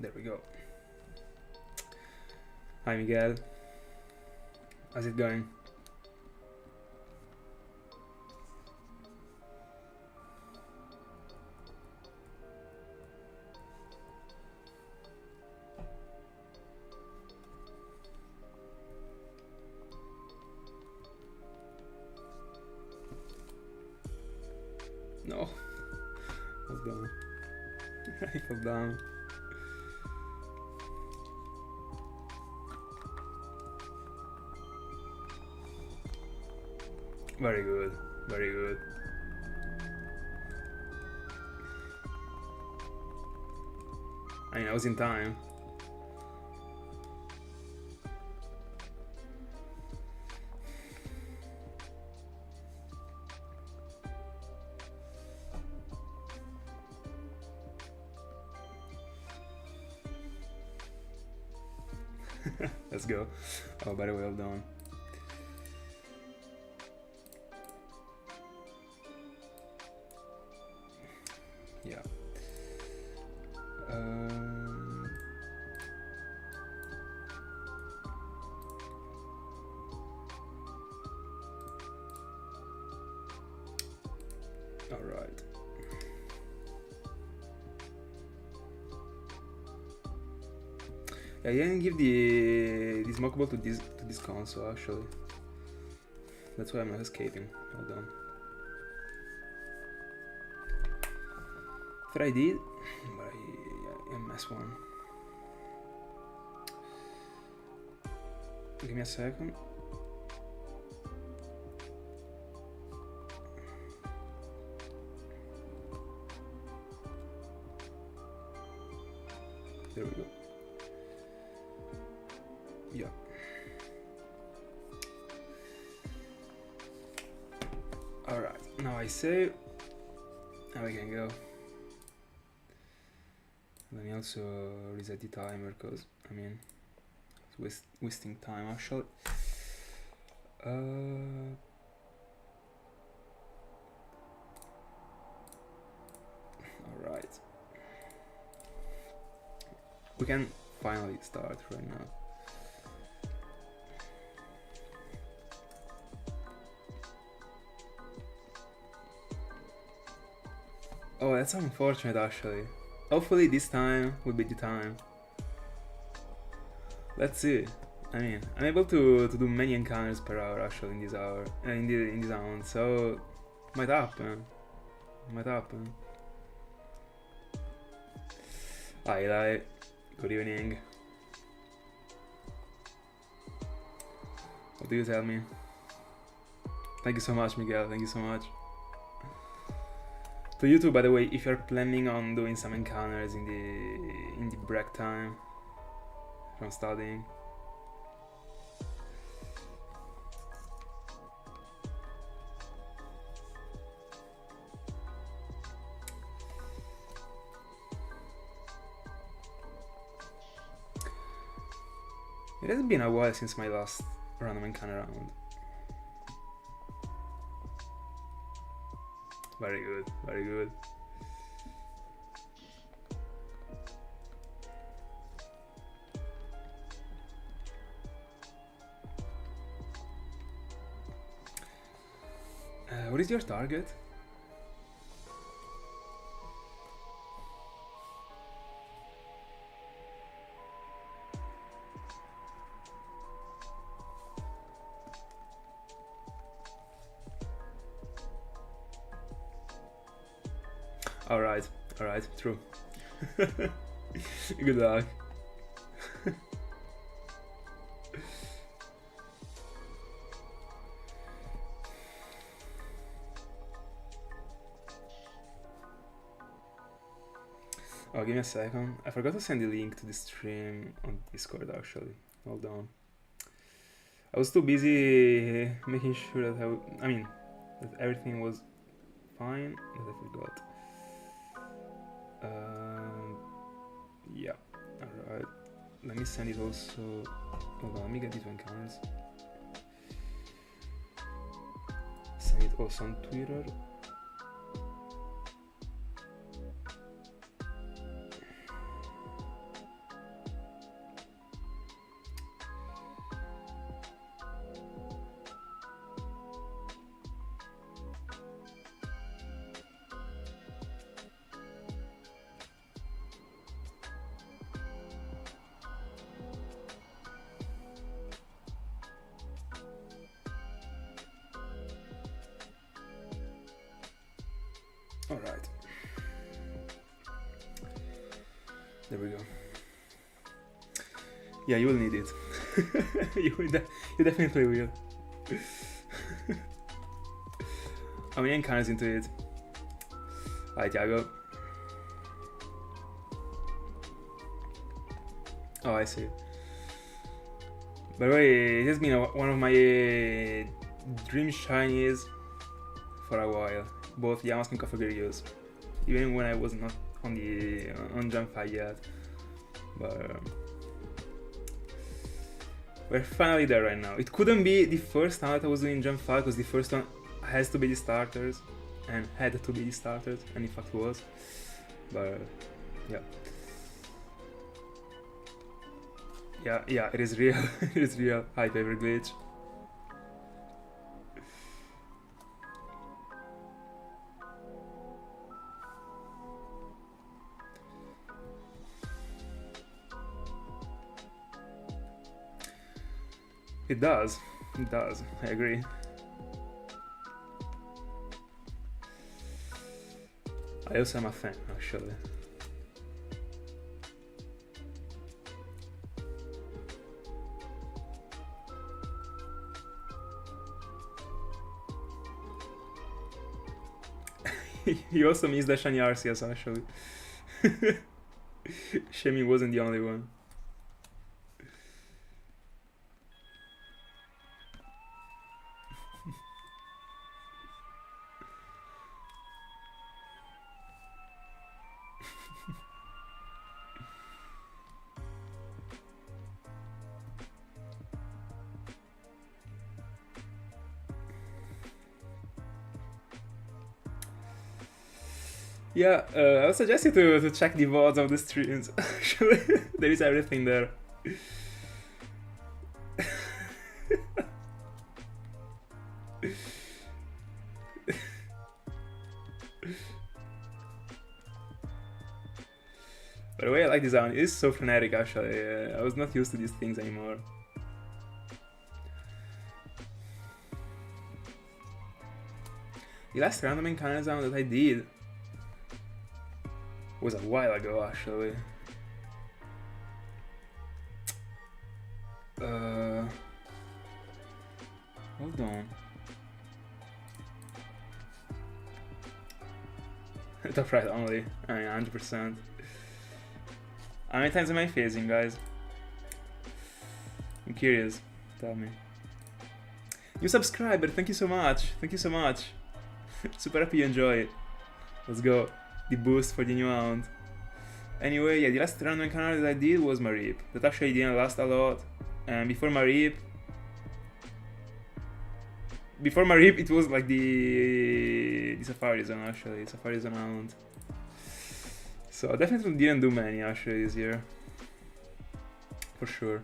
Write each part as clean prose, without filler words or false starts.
There we go. Hi Miguel. How's it going? No. I was down. I fell down. Very good, very good. I mean, I was in time. Let's go. Oh, by the way, well done. Yeah. All right. Yeah, I didn't give this Mokoball to this console actually. That's why I'm not escaping. Hold on. But I did, but I messed one. Give me a second. There we go. Yeah. Alright, now I save. Now we can go. Let me also reset the timer because, I mean, it's wasting time actually. Alright. We can finally start right now. Oh, that's unfortunate actually. Hopefully this time will be the time. Let's see. I mean, I'm able to do many encounters per hour actually in this hour, in this round, so might happen. Might happen. Hi, Eli. Good evening. What do you tell me? Thank you so much, Miguel. Thank you so much. To you too, by the way, if you're planning on doing some encounters in the break time from studying. It has been a while since my last random encounter round. Very good, very good. What is your target? Alright, true. Good luck. Oh, give me a second. I forgot to send the link to the stream on Discord actually. Hold on. I was too busy making sure that that everything was fine that I forgot. Yeah. Alright. Let me send it also. Hold on, let me get these encounters. Send it also on Twitter. Alright. There we go. Yeah, you will need it. You definitely will. How many encounters into it? Alright, Thiago. Oh, I see. By the way, it has been one of my dream shinies for a while. Both Yamask and Cofagrigus, even when I was not on Gen 5 yet. But we're finally there right now. It couldn't be the first time that I was doing Gen 5 because the first one has to be the starters and had to be the starters, and in fact was. But yeah. Yeah, it is real. It is real. Hi, paper glitch. It does. It does. I agree. I also am a fan, actually. He also missed the shiny Arceus, actually. Shame he wasn't the only one. Yeah, I would suggest you to check the VODs of the streams. Actually, there is everything there. By the way, I like this sound. It is so frenetic, actually. I was not used to these things anymore. The last random encounter sound that I did was a while ago, actually. Hold on. Top right only. I mean, 100%. How many times am I phasing, guys? I'm curious. Tell me. New subscriber, thank you so much. Thank you so much. Super happy you enjoy it. Let's go. The boost for the new round. Anyway, yeah, the last random encounter that I did was Marip. That actually didn't last a lot. And before Marip, it was like the Safari Zone, actually. Safari Zone round. So I definitely didn't do many actually this year. For sure.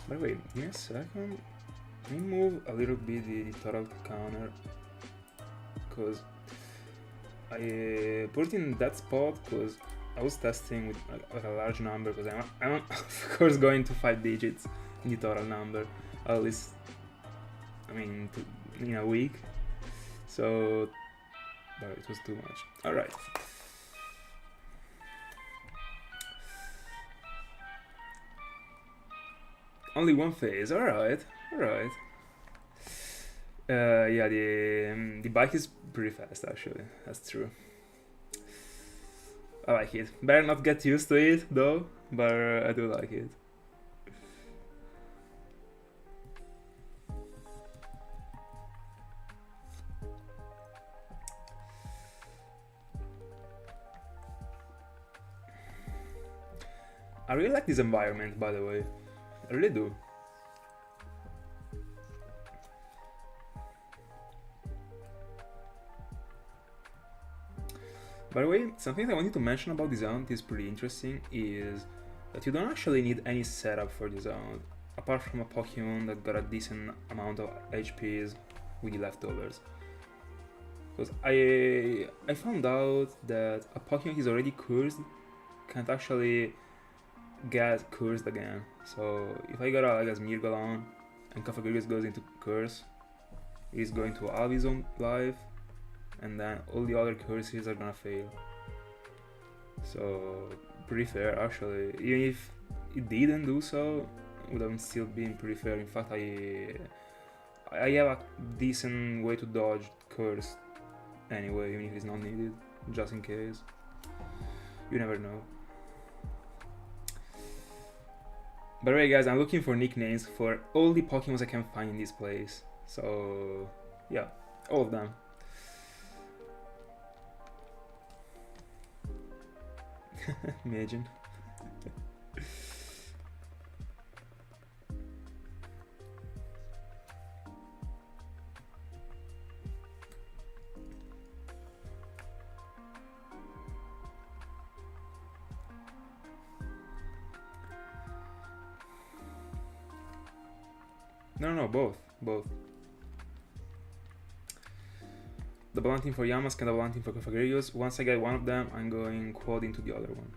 By the way, give me a second. Let me move a little bit the total counter, because I put it in that spot because I was testing with a large number, because I'm of course going to 5 digits in the total number, at least, I mean, in a week. So, but it was too much. Alright. Only one phase, alright. Yeah, the bike is pretty fast actually. That's true. I like it. Better not get used to it though, but I do like it. I really like this environment, by the way. I really do. By the way, something I wanted to mention about this zone that is pretty interesting is that you don't actually need any setup for this zone, apart from a Pokemon that got a decent amount of HPs with the leftovers. Because I found out that a Pokemon is already cursed can't actually get cursed again. So if I got a Smeargalon and Cofagrigus goes into curse, he's going to halve his own life, and then all the other curses are gonna fail. So pretty fair actually. Even if it didn't do so, it would have still been pretty fair. In fact, I have a decent way to dodge curse anyway, even if it's not needed, just in case. You never know. By the way, guys, I'm looking for nicknames for all the Pokemons I can find in this place. So yeah, all of them. Imagine. No, both. The Blanting for Yamask and the Blanting for Cofagrigus. Once I get one of them, I'm going quad into the other one.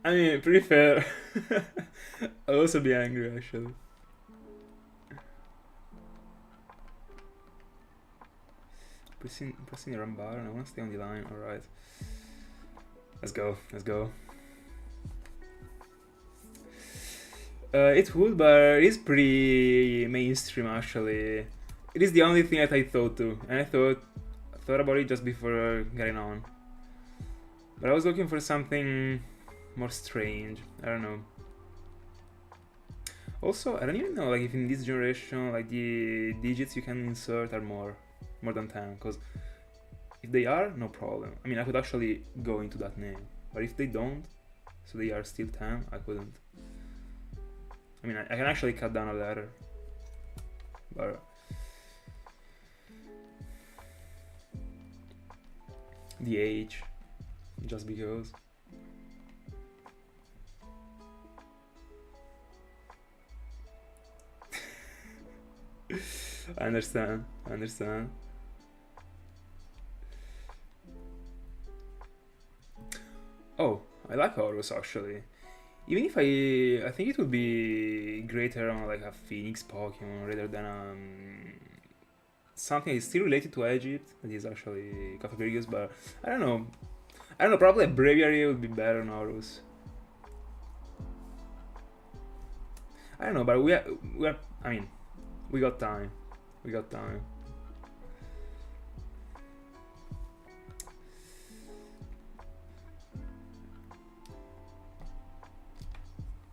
I mean, pretty fair. I'll also be angry actually. Pressing run bar and I want to stay on the line. Alright. Let's go. It would, but it's pretty mainstream actually. It is the only thing that I thought to, and I thought about it just before getting on. But I was looking for something more strange. I don't know. Also, I don't even know like if in this generation like the digits you can insert are more than 10, because if they are, no problem. I mean, I could actually go into that name, but if they don't, so they are still 10, I couldn't. I mean, I can actually cut down a letter, but the H, just because. I understand. Oh, I like Horus actually. Even if I think it would be greater on like a Phoenix Pokemon rather than something that's still related to Egypt. That is actually Cofagrigus, but I don't know. Probably a Breviary would be better on Horus. I don't know, but we are. I mean, we got time.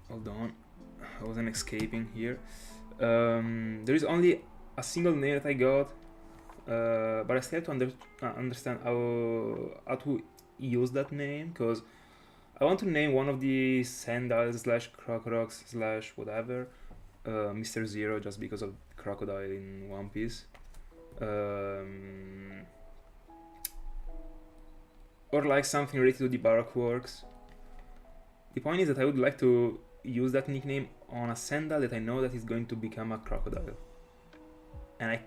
Hold on, I wasn't escaping here. There is only a single name that I got, but I still have to understand how to use that name, because I want to name one of the Sandals / Crocorox / whatever Mr. Zero, just because of Crocodile in One Piece. Or like something related to the Baroque works. The point is that I would like to use that nickname on a Sandal that I know that is going to become a crocodile, and I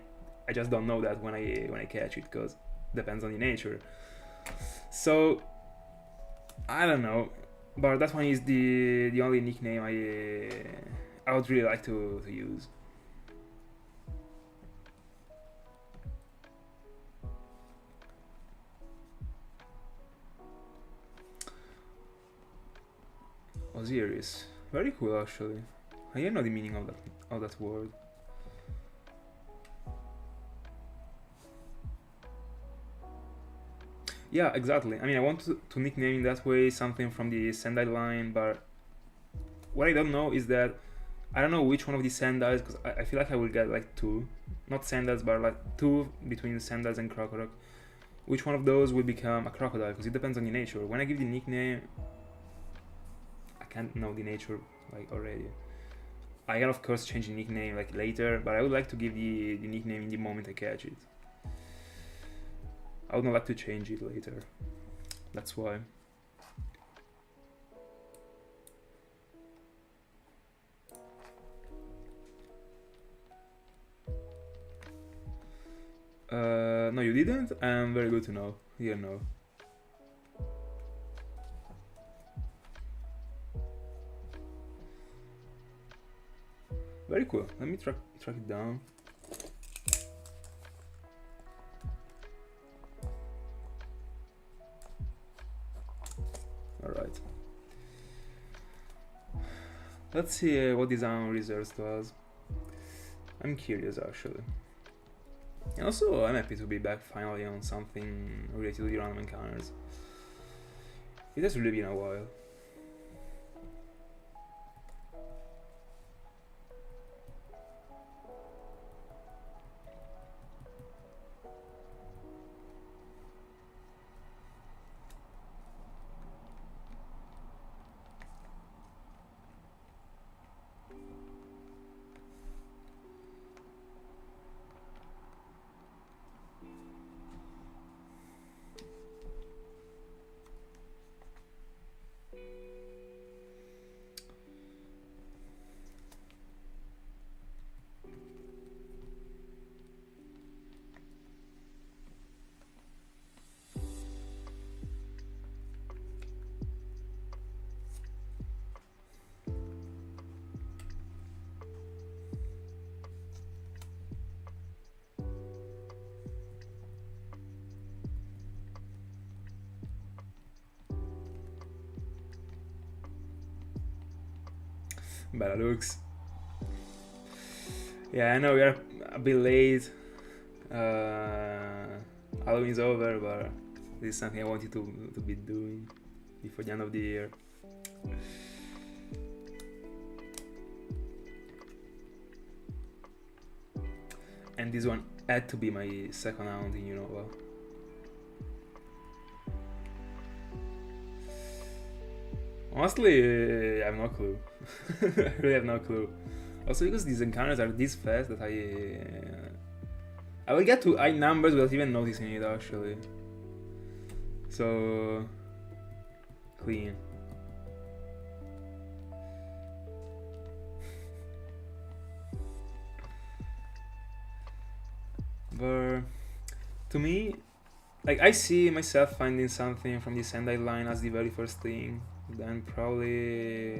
I just don't know that when I catch it, because depends on the nature. So I don't know, but that one is the only nickname I would really like to use. Osiris, very cool actually. I didn't know the meaning of that word. Yeah, exactly. I mean, I want to nickname in that way something from the Sendai line, but what I don't know is that I don't know which one of these Sendais, because I feel like I will get like two, not Sendais, but like two between Sendais and Crocodile. Which one of those will become a crocodile? Because it depends on the nature. When I give the nickname, I can't know the nature like already. I can of course change the nickname like later, but I would like to give the nickname in the moment I catch it. I would not like to change it later. That's why. No, you didn't? Very good to know. Yeah, no. Very cool. Let me track it down. Alright. Let's see what this item reserves to us. I'm curious actually. And also, I'm happy to be back finally on something related to the random encounters. It has really been a while. Better looks. Yeah, I know we are a bit late. Halloween's over, but this is something I wanted to be doing before the end of the year. And this one had to be my second round in Unova. Honestly, I have no clue. I really have no clue. Also because these encounters are this fast that I will get to high numbers without even noticing it actually. So clean. But to me, like I see myself finding something from the Sendai line as the very first thing. Then probably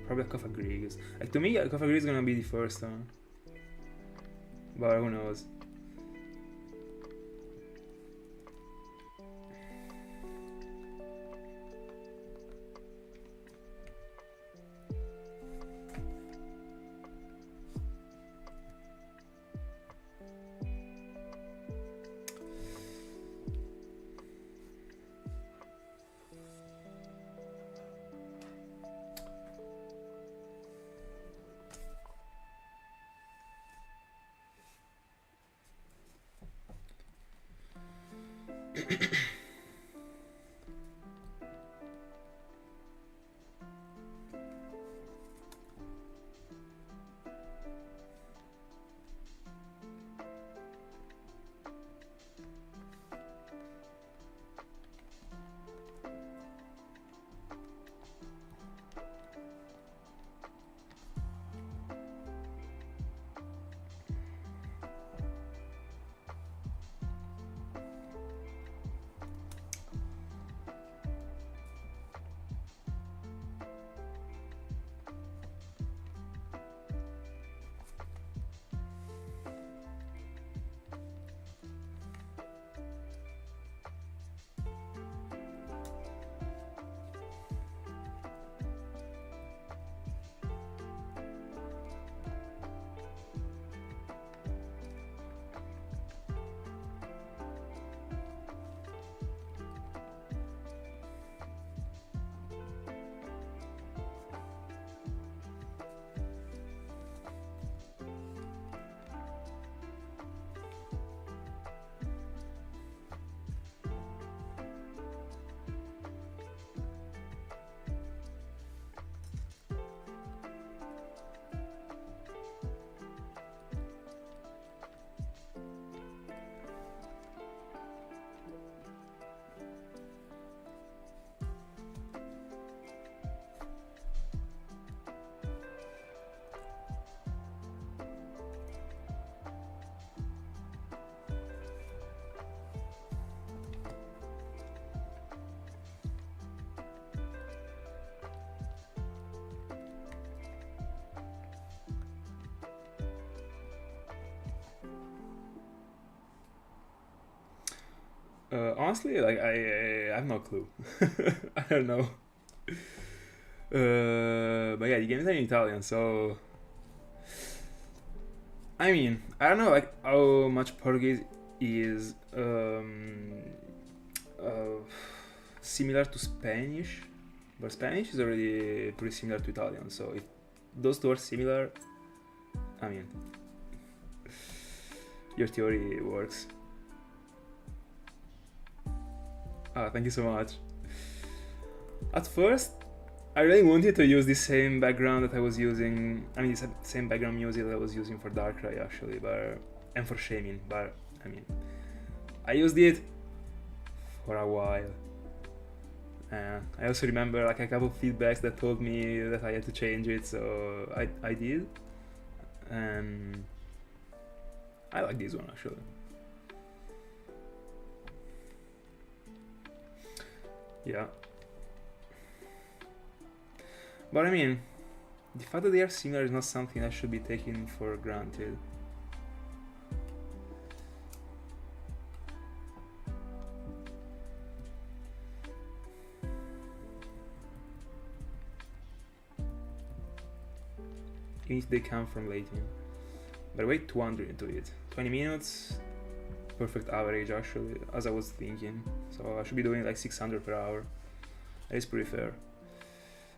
a Cofagrigus. Like to me, Cofagrigus is gonna be the first one, but who knows? Honestly, like I have no clue. I don't know. But yeah, the game is in Italian, so I mean, I don't know like how much Portuguese is uh, similar to Spanish, but Spanish is already pretty similar to Italian. So if those two are similar, I mean, your theory works. Ah, thank you so much. At first, I really wanted to use the same background that I was using. I mean, the same background music that I was using for Darkrai actually, but and for Shamin. But I mean, I used it for a while. I also remember like a couple of feedbacks that told me that I had to change it, so I did. And I like this one actually. Yeah. But I mean, the fact that they are similar is not something that should be taken for granted. Even if they come from late game. But wait 200 into it. 20 minutes, perfect average actually, as I was thinking. So I should be doing like 600 per hour. That is pretty fair.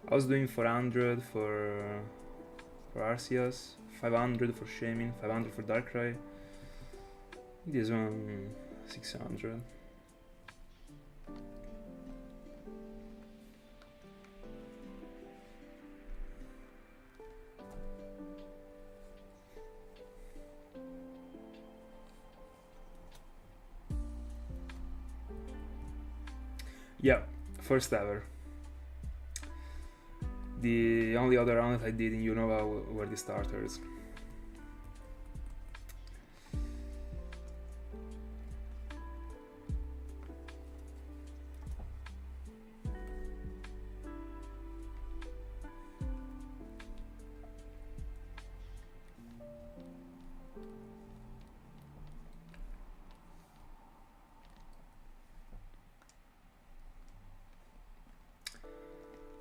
I was doing 400 for Arceus, 500 for Shamin, 500 for Darkrai. This one 600. Yeah, first ever. The only other round that I did in Unova were the starters.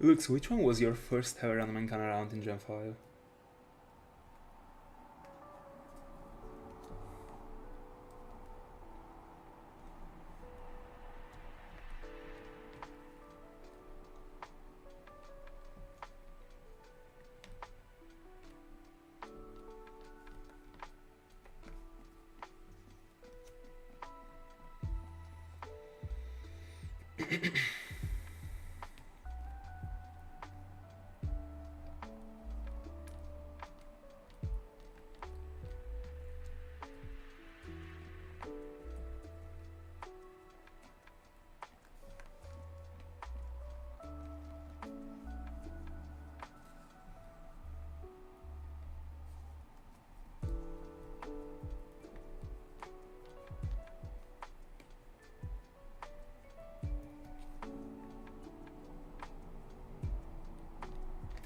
Lux, which one was your first ever random encounter round in Gen 5?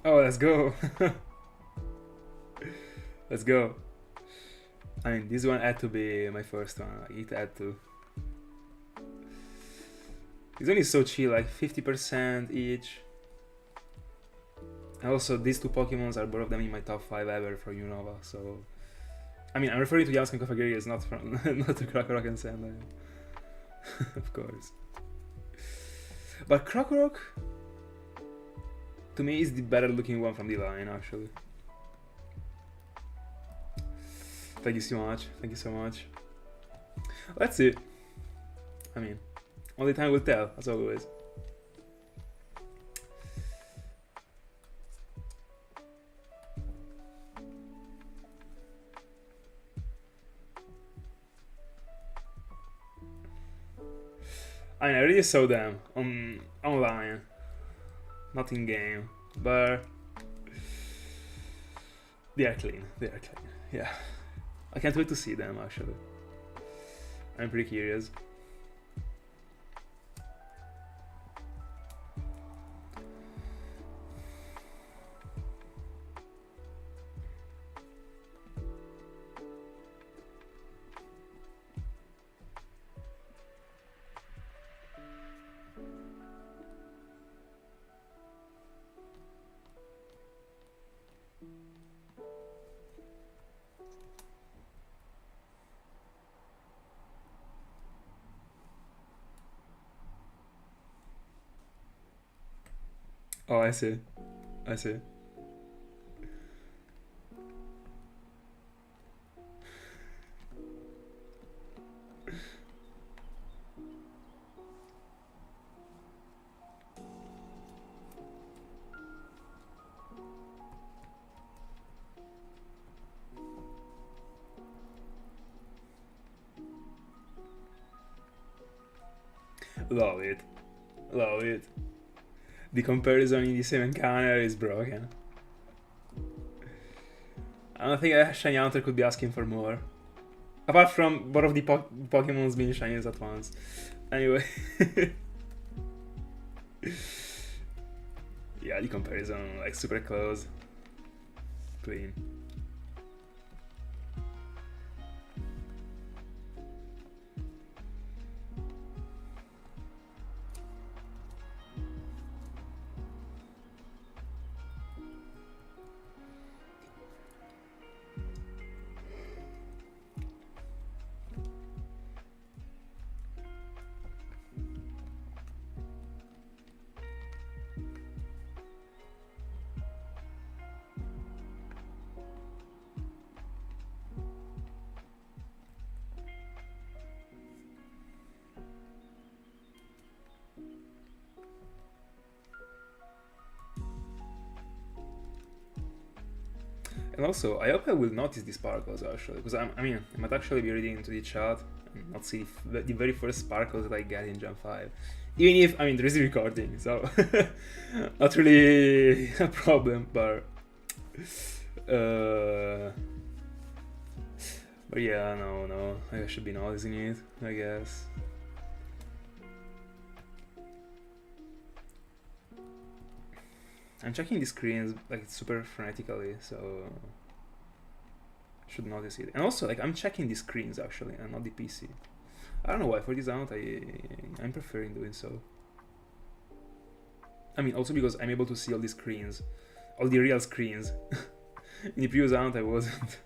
Oh, let's go. Let's go. I mean, this one had to be my first one. Like, it had to. It's only so chill, like 50% each. And also, these two Pokemons are both of them in my top 5 ever for Unova. So, I mean, I'm referring to Yamask and Cofagrigus, not from not to Krokorok and Sand, of course. But Krokorok, to me, is the better looking one from the line, actually. Thank you so much. Thank you so much. Let's see. I mean, only time will tell, as always. I mean, I already saw them online, not in game, but they are clean. They are clean. Yeah, I can't wait to see them. Actually, I'm pretty curious. Oh, I see. I see. Love it. Love it. The comparison in the same encounter is broken. I don't think a shiny hunter could be asking for more. Apart from both of the Pokemons being shinies at once. Anyway. Yeah, the comparison, like, super close. Clean. And also, I hope I will notice the sparkles actually, because I might actually be reading into the chat and not see the very first sparkles that I get in Gen 5. Even if, there is a recording, so not really a problem, but yeah, no, I should be noticing it, I guess. I'm checking the screens like super frenetically, so I should notice it. And also, like, I'm checking the screens actually, and not the PC. I don't know why. For this round, I'm preferring doing so. Also because I'm able to see all the screens, all the real screens. In the previous round, I wasn't.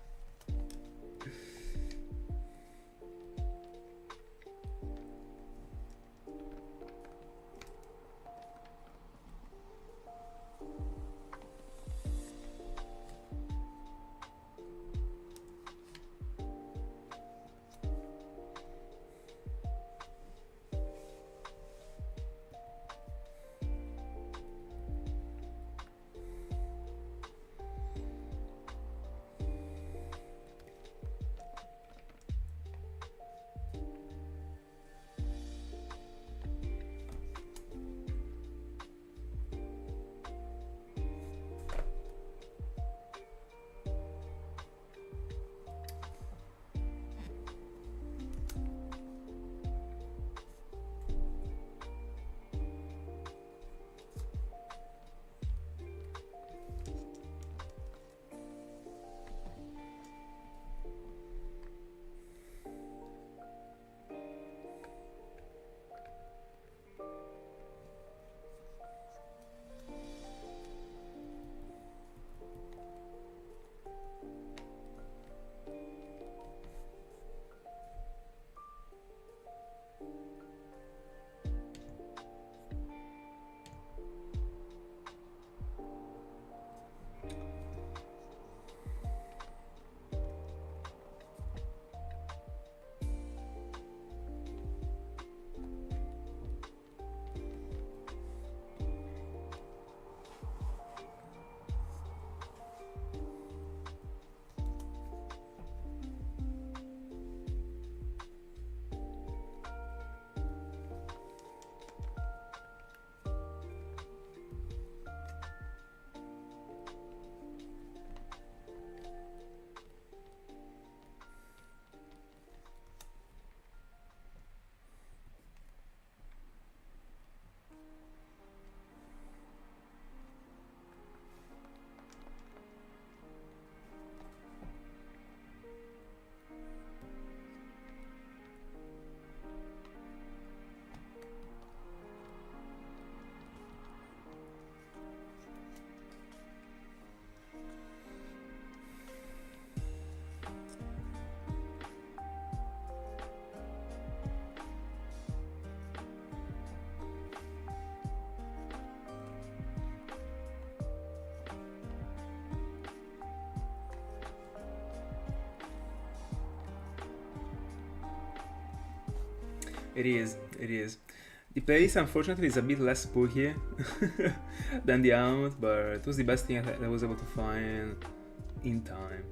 It is, it is. The place, unfortunately, is a bit less spooky than the Aunt, but it was the best thing I was able to find in time.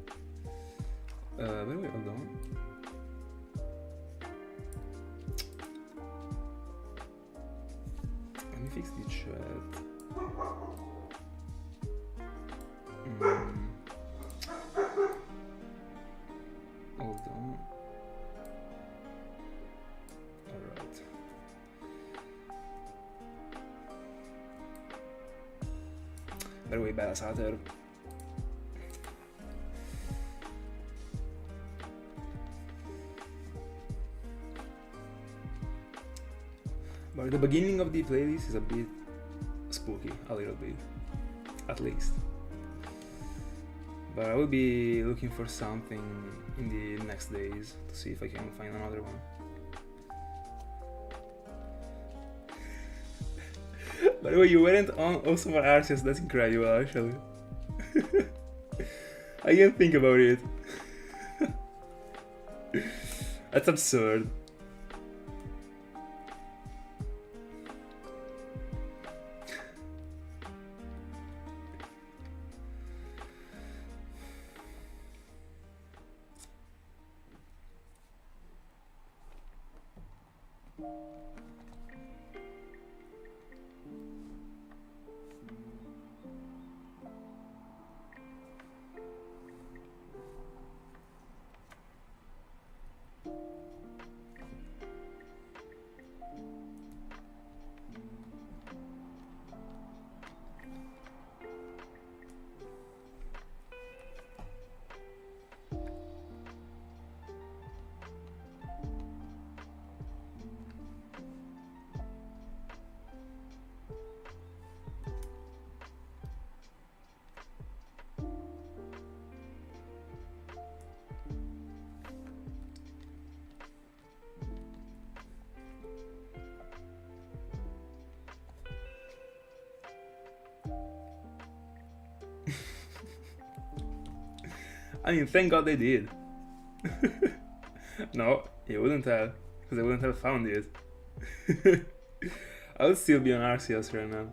By the way, hold on. Let me fix the chat. Hold on. Alright. By the way, bella Sater. But the beginning of the playlist is a bit spooky, a little bit, at least. But I will be looking for something in the next days to see if I can find another one. By the way, you weren't on also for Arceus, that's incredible actually. I can't think about it. That's absurd. I mean, thank God they did. No, you wouldn't have, because I wouldn't have found it. I would still be on Arceus right now.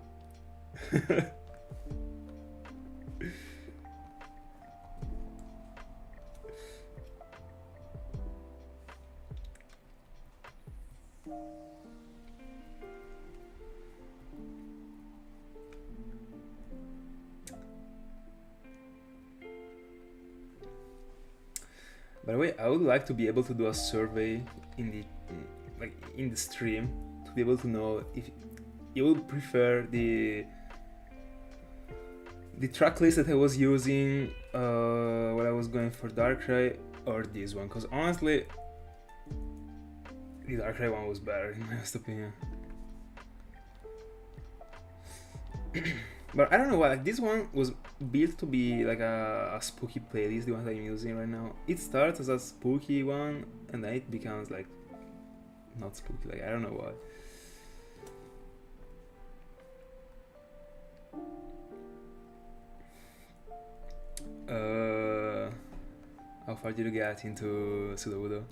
By the way, I would like to be able to do a survey in the stream to be able to know if you would prefer the track list that I was using when I was going for Darkrai or this one, because honestly the Darkrai one was better in my honest opinion. But I don't know why, like, this one was built to be like a spooky playlist, the one that I'm using right now. It starts as a spooky one and then it becomes like not spooky, like I don't know why. How far did you get into Sudowoodo?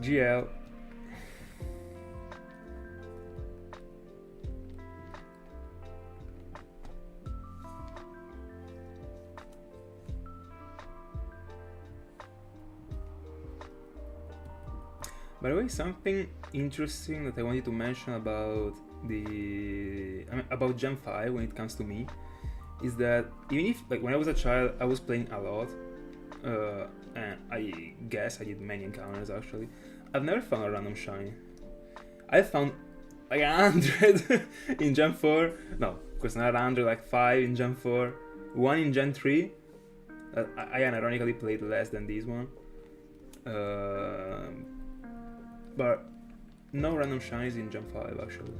GL. By the way, something interesting that I wanted to mention about about Gen 5 when it comes to me is that even if, like, when I was a child I was playing a lot, and I guess I did many encounters actually, I've never found a random shiny. I found like 100 in Gen 4, no, course another 100, like 5 in Gen 4, 1 in Gen 3. I ironically played less than this one. But no random shinies in Gen 5 actually.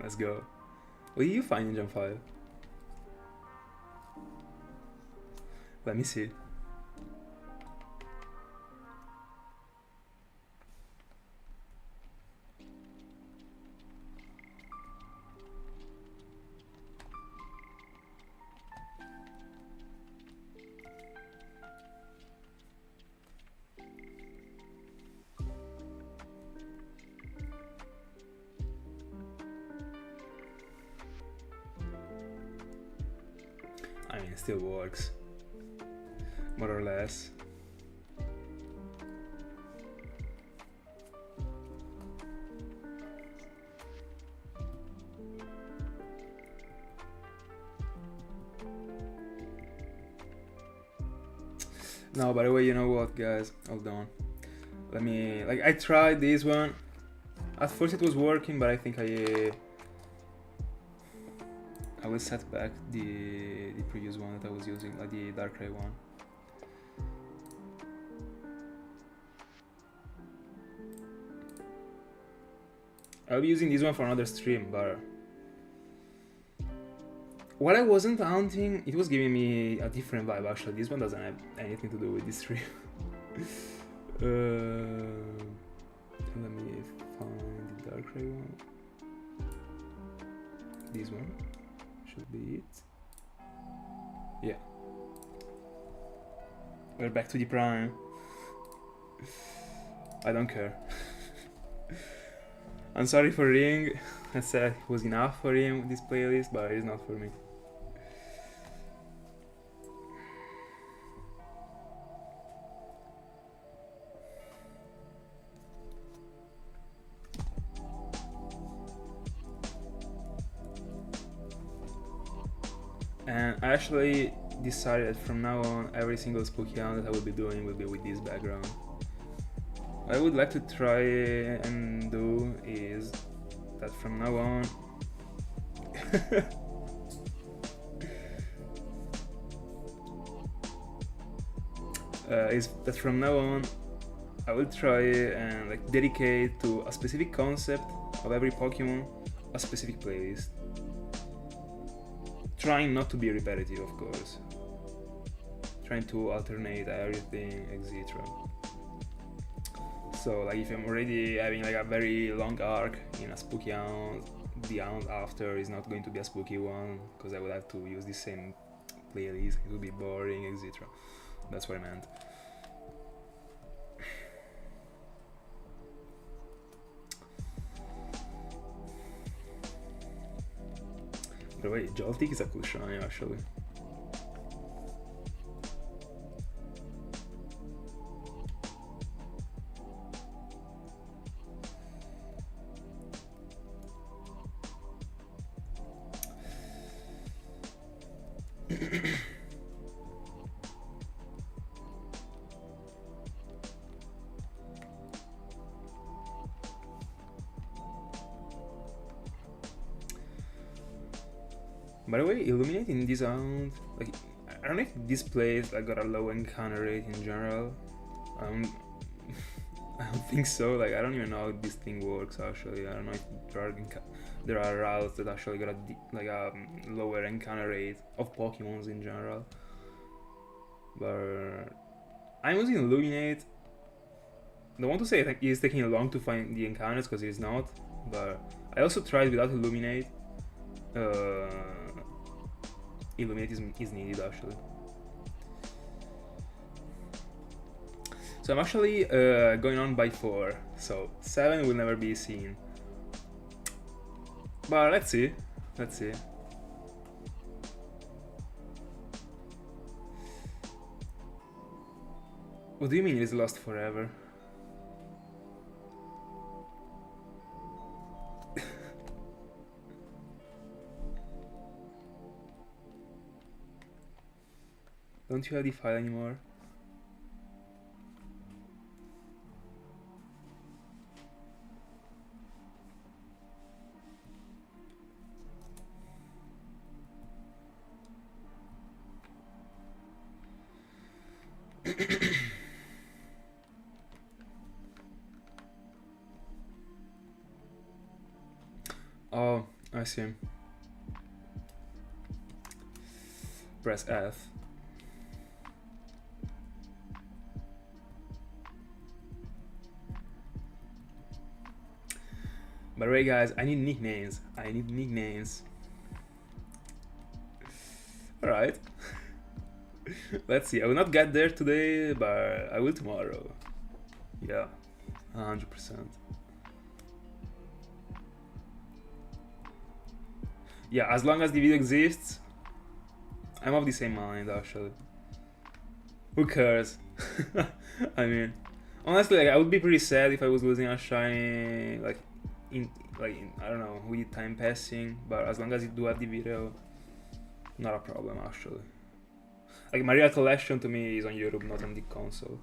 Let's go. What did you find in Gen 5? Let me see. I mean, it still works, more or less. No, by the way, you know what, guys? Hold on. Let me, like, I tried this one. At first it was working, but I think I will set back the previous one that I was using, like the Darkrai one. I'll be using this one for another stream, but what I wasn't hunting, it was giving me a different vibe actually. This one doesn't have anything to do with this stream. Let me find the Darkrai one. This one should be it. Yeah. We're back to the prime. I don't care. I'm sorry for Ring. I said it was enough for him, this playlist, but it's not for me. And I actually decided that from now on every single spooky hunt that I will be doing will be with this background. What I would like to try and do is that from now on I will try and like dedicate to a specific concept of every Pokemon a specific playlist. Trying not to be repetitive, of course. Trying to alternate everything, etc. So, like, if I'm already having like a very long arc in a spooky hunt, the hunt after is not going to be a spooky one because I would have to use the same playlist. It would be boring, etc. That's what I meant. By the way, Joltik is a cool shiny actually. By the way, illuminating this sound, like, I don't know if this place like got a low encounter rate in general. I don't think so. Like, I don't even know how this thing works actually. I don't know if there are routes that actually got a lower encounter rate of Pokemons in general. but I'm using Illuminate. Don't want to say it's taking long to find the encounters because it's not, but I also tried without Illuminate. Illuminate is needed actually. So I'm actually going on by 4, so 7 will never be seen. But let's see. What do you mean it's lost forever? Don't you have the file anymore? Oh, I see. Press F. By the way, guys, I need nicknames. Alright. Let's see. I will not get there today, but I will tomorrow. Yeah, 100%. Yeah, as long as the video exists, I'm of the same mind, actually. Who cares? I mean, honestly, like, I would be pretty sad if I was losing a shiny, like, I don't know, with time passing. But as long as you do have the video, not a problem, actually. Like, my real collection to me is on YouTube, not on the console.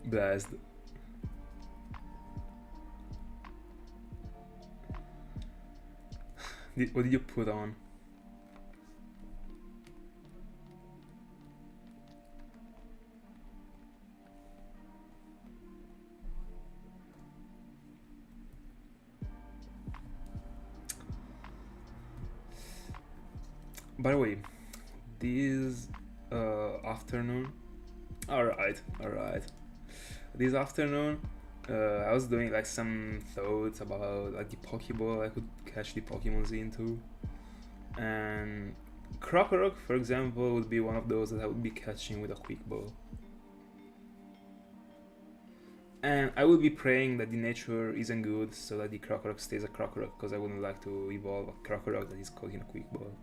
Blast. What did you put on? By the way, this afternoon, alright. This afternoon, I was doing like some thoughts about like the Pokeball I could catch the Pokemons into, and Krokorok, for example, would be one of those that I would be catching with a quick ball. And I would be praying that the nature isn't good, so that the Krokorok stays a Krokorok, because I wouldn't like to evolve a Krokorok that is caught in a quick ball.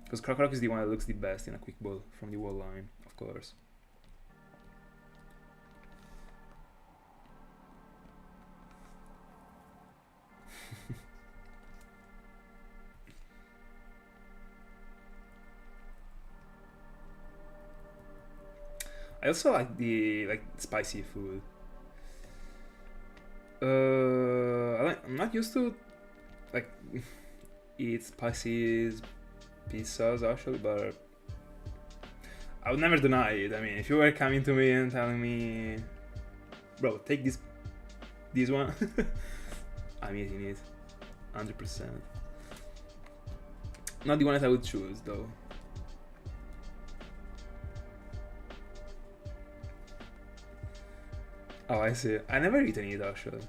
Because Krokorok is the one that looks the best in a quick ball from the wall line, of course. I also like the spicy food. I'm not used to like eat spicy pizzas actually, but I would never deny it. I mean, if you were coming to me and telling me, bro, take this one, I'm eating it, 100%. Not the one that I would choose though. Oh, I see. I never eaten it actually.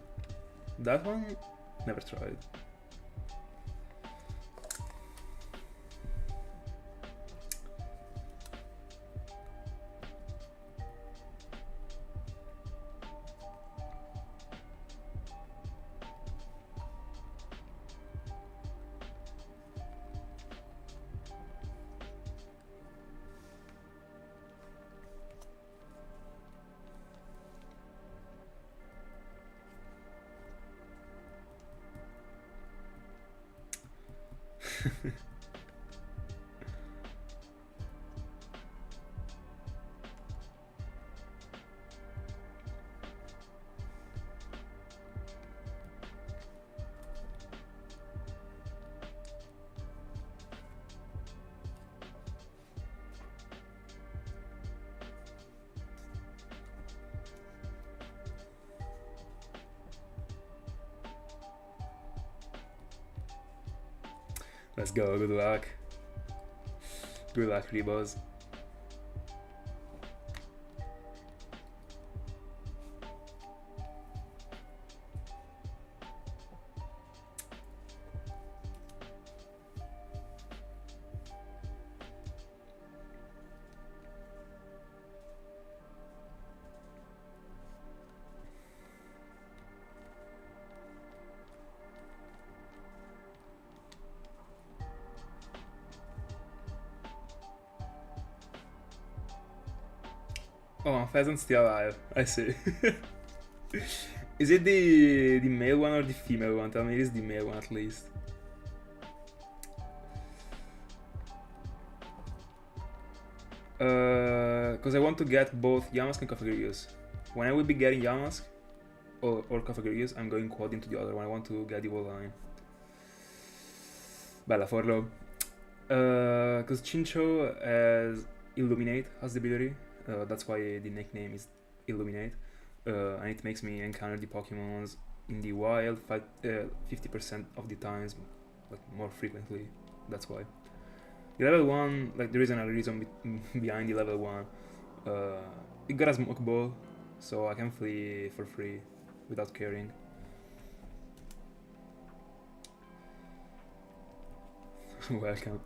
That one, never tried. Let's go, good luck. Good luck, Rebuzz. Oh, Pheasant's still alive. I see. Is it the male one or the female one? Tell me it is the male one at least. Because I want to get both Yamask and Cofagrigus. When I will be getting Yamask or Cofagrigus, I'm going quad into the other one. I want to get the whole line. Bella Forlo. Because Chincho has Illuminate as the ability. That's why the nickname is Illuminate, and it makes me encounter the Pokemons in the wild 50% of the times, like more frequently. That's why. The level 1, like there isn't a reason behind the level 1. It got a smoke ball, so I can flee for free without caring. Welcome.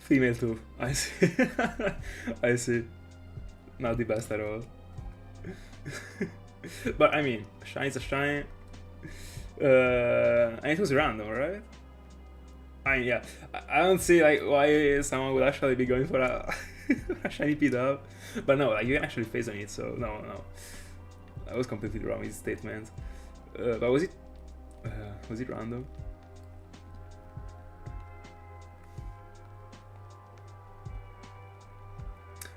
Female too, I see. I see. Not the best at all. But I mean, shine is a shine. And it was random, right? I mean, yeah. I don't see like why someone would actually be going for a, a shiny P-Dub. But no, like you can actually phase on it, so no. I was completely wrong with his statement. But was it random?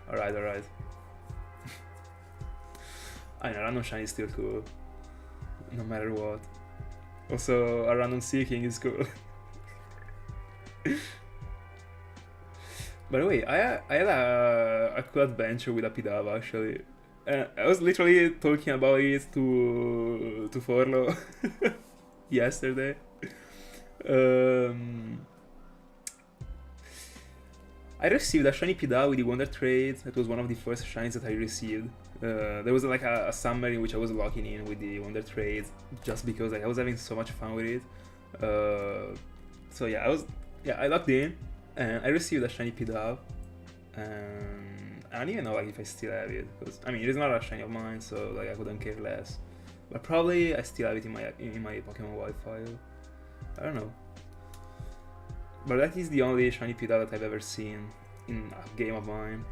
Alright. I know, random shiny is still cool. No matter what. Also, a random seeking is cool. By the way, I had a cool adventure with a P-Dub actually. I was literally talking about it to Forlo yesterday. I received a shiny P-Dub with the Wonder Trade. That was one of the first shinies that I received. There was like a summer in which I was locking in with the Wonder Trade just because like, I was having so much fun with it. So yeah, I locked in and I received a shiny P-Dub. And I don't even know like if I still have it because I mean it is not a shiny of mine, so like I couldn't care less. But probably I still have it in my Pokémon White file. I don't know. But that is the only shiny P-Dub that I've ever seen in a game of mine.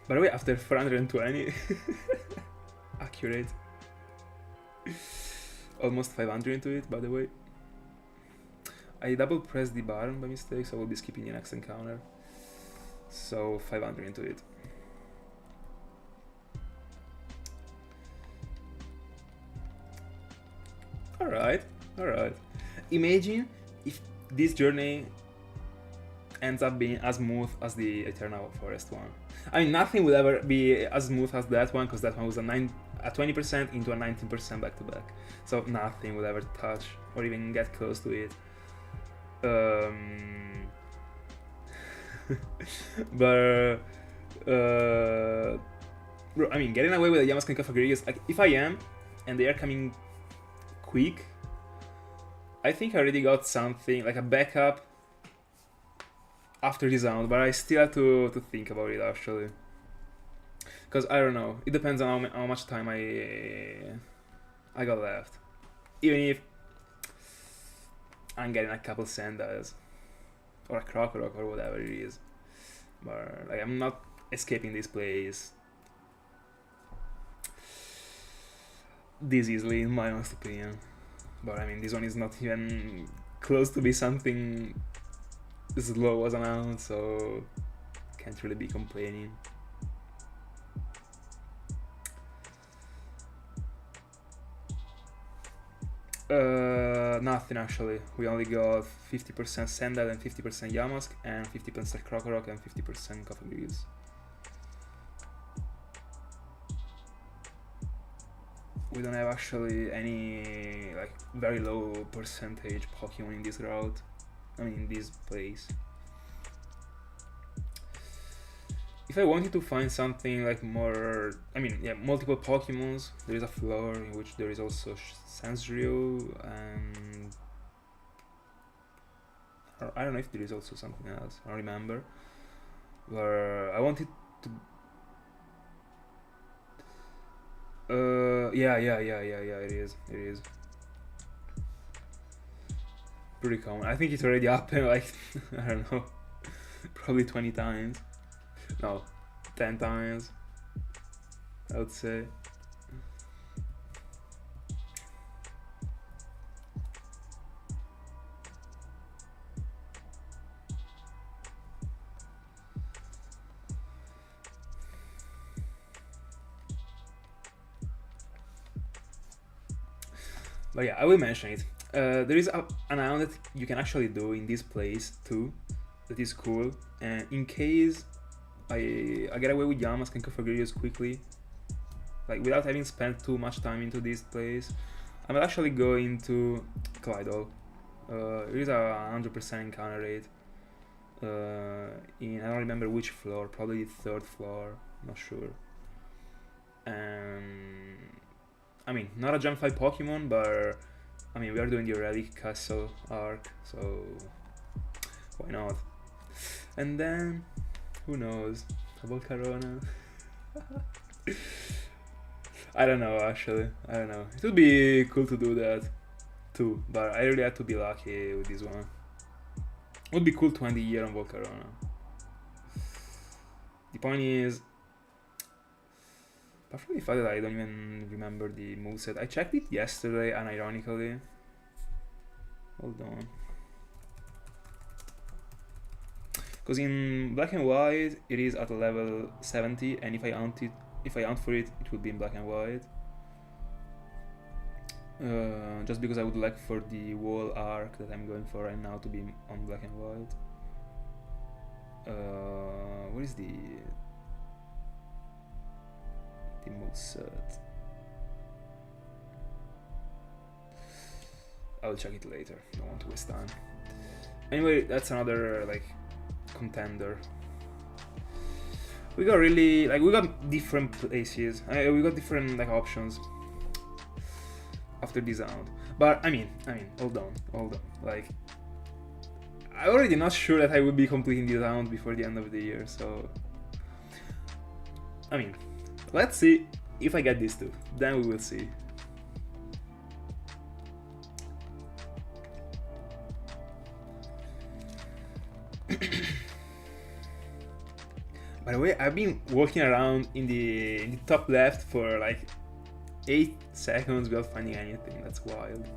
By the way, after 420, accurate. Almost 500 into it, by the way. I double pressed the button by mistake, so I will be skipping the next encounter. So 500 into it. Alright. Imagine if this journey ends up being as smooth as the Eternal Forest one. I mean, nothing will ever be as smooth as that one, because that one was a 20% into a 19% back-to-back. So nothing will ever touch or even get close to it. But I mean, getting away with a Yamask and Cofagrigus, like if I am and they are coming quick, I think I already got something like a backup after this round, but I still have to think about it actually, because I don't know, it depends on how much time I got left. Even if I'm getting a couple Sandals or a Krokorok or whatever it is, but like I'm not escaping this place this easily, in my honest opinion. But I mean, this one is not even close to be something slow as an ounce, so can't really be complaining. Nothing actually. We only got 50% Sandile and 50% Yamask and 50% Krokorok and 50% Cofagrigus. We don't have actually any like very low percentage Pokemon in this route. I mean in this place. If I wanted to find something like more, I mean, yeah, multiple Pokemons, there is a floor in which there is also Sandshrew and I don't know if there is also something else, I don't remember. Where I wanted to... yeah, it is. Pretty common. I think it's already happened like, I don't know, probably 20 times. No, 10 times, I would say. But yeah, I will mention it. There is an item that you can actually do in this place too, that is cool. And in case I get away with Yamask and Cofagrigus quickly, like without having spent too much time into this place, I will actually go into Clydol. It is a 100% encounter rate. I don't remember which floor, probably the 3rd floor, not sure. And I mean, not a Gen 5 Pokemon, but I mean, we are doing the Relic Castle arc, so why not? And then, who knows about Corona? I don't know actually, I don't know. It would be cool to do that too, but I really had to be lucky with this one. It would be cool to end the year on Volcarona. The point is, apart from the fact that I don't even remember the moveset, I checked it yesterday unironically. Hold on. Because in Black and White it is at level 70, and if I hunt for it, it will be in Black and White. Just because I would like for the wall arc that I'm going for right now to be on Black and White. What is the moveset? I'll check it later, don't want to waste time. Anyway, that's another like contender. We got really like, we got different places, we got different like options after this round. But I mean, hold on. Like, I'm already not sure that I will be completing this round before the end of the year, so I mean, let's see if I get these two, then we will see. By the way, I've been walking around in the top left for like 8 seconds without finding anything. That's wild.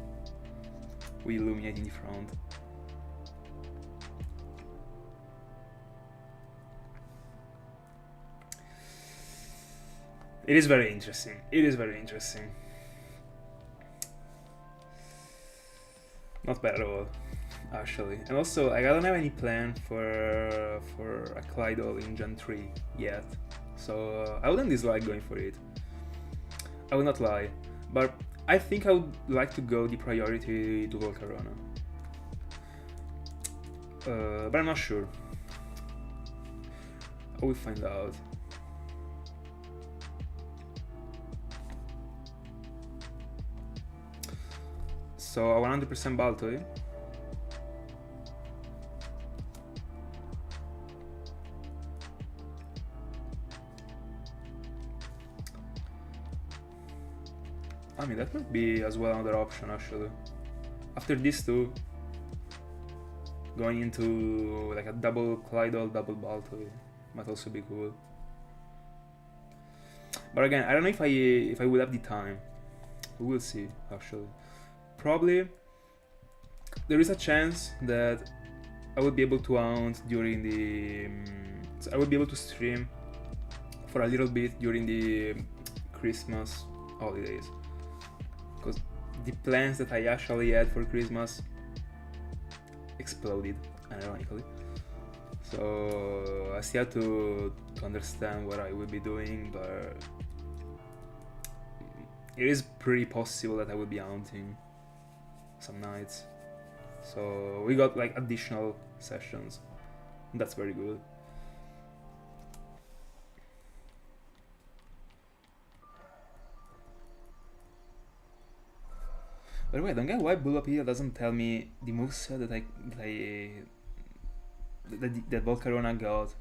We illuminate in the front. It is very interesting. Not bad at all, actually. And also, I don't have any plan for a Clydol in Gen 3 yet, so I wouldn't dislike going for it. I will not lie, but I think I would like to go the priority to Volcarona. But I'm not sure. I will find out. So a 100% Baltoy. I mean, that might be as well another option actually. After these two, going into like a double Clydol, double Baltoy might also be cool. But again, I don't know if I will have the time. We will see actually. Probably there is a chance that I will be able to hunt during the so I will be able to stream for a little bit during the Christmas holidays, because the plans that I actually had for Christmas exploded, ironically. So I still have to understand what I will be doing, but it is pretty possible that I will be hunting some nights. So we got like additional sessions. That's very good. By the way, I don't get why Bulbapedia doesn't tell me the moveset that Volcarona got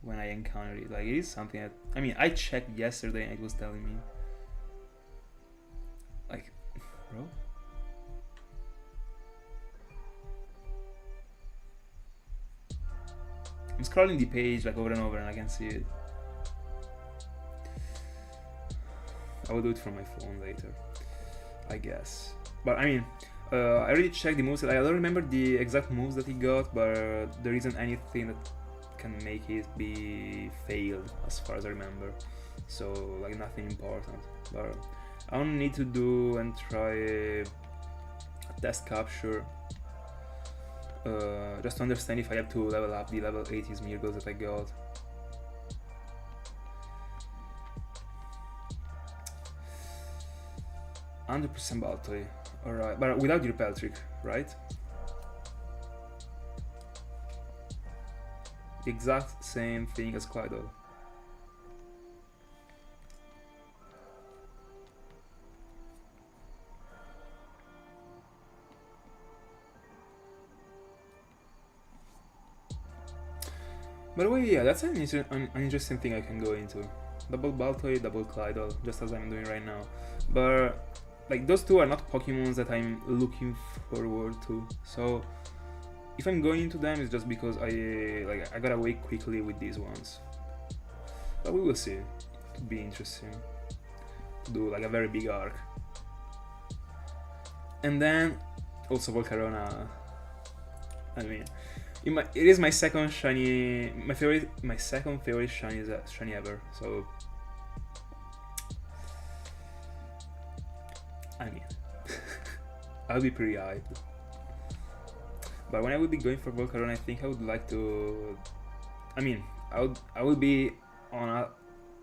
when I encountered it. Like, it is something that, I mean, I checked yesterday and it was telling me. Like, bro? I'm scrolling the page like over and over and I can see it. I will do it from my phone later, I guess. But I mean, I already checked the moves. I don't remember the exact moves that he got, but there isn't anything that can make it be failed as far as I remember. So like nothing important. But I don't need to do and try a test capture just to understand if I have to level up the level 80 Smeargles that I got. %100% Baltoy. Alright, but without your Peltric, right? The exact same thing as Clydol. By the way, yeah, that's an interesting thing I can go into. Double Baltoy, double Clydol, just as I'm doing right now. But like those two are not Pokemons that I'm looking forward to. So if I'm going into them, it's just because I got away quickly with these ones. But we will see. It could be interesting to do like a very big arc. And then also Volcarona. I mean, it is my second shiny, my second favorite shiny ever. So I mean, I'll be pretty hyped. But when I would be going for Volcarona, I think I would like to. I mean, I would be on a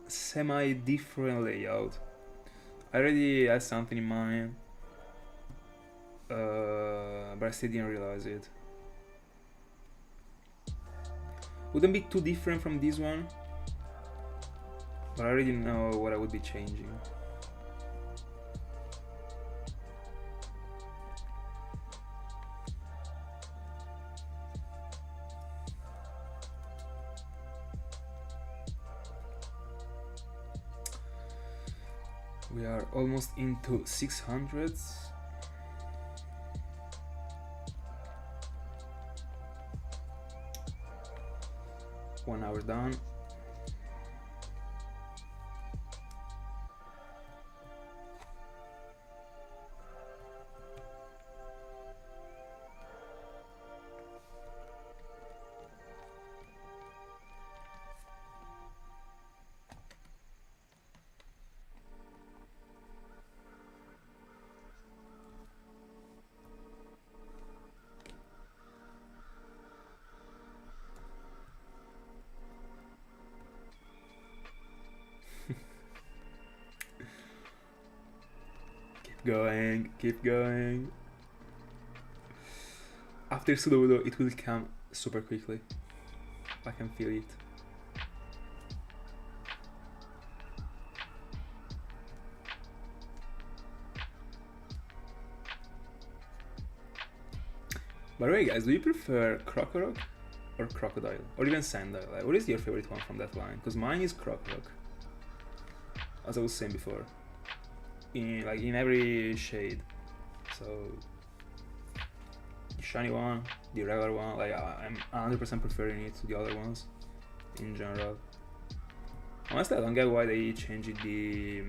semi-different layout. I already had something in mind, but I still didn't realize it. Wouldn't be too different from this one, but I already know what I would be changing. We are almost into 600s. One hour done. Keep going. After Sudowoodo, it will come super quickly. I can feel it. By the way, guys, do you prefer Krokorok or Crocodile? Or even Sandile? Like, what is your favorite one from that line? Because mine is Krokorok, as I was saying before. In every shade. So the shiny one, the regular one, like I'm 100% preferring it to the other ones in general. Honestly, I don't get why they changed the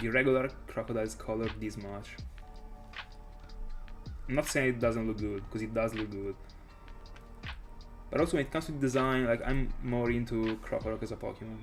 regular Crocodile's color this much. I'm not saying it doesn't look good, because it does look good. But also when it comes to design, like I'm more into Krokorok as a Pokemon.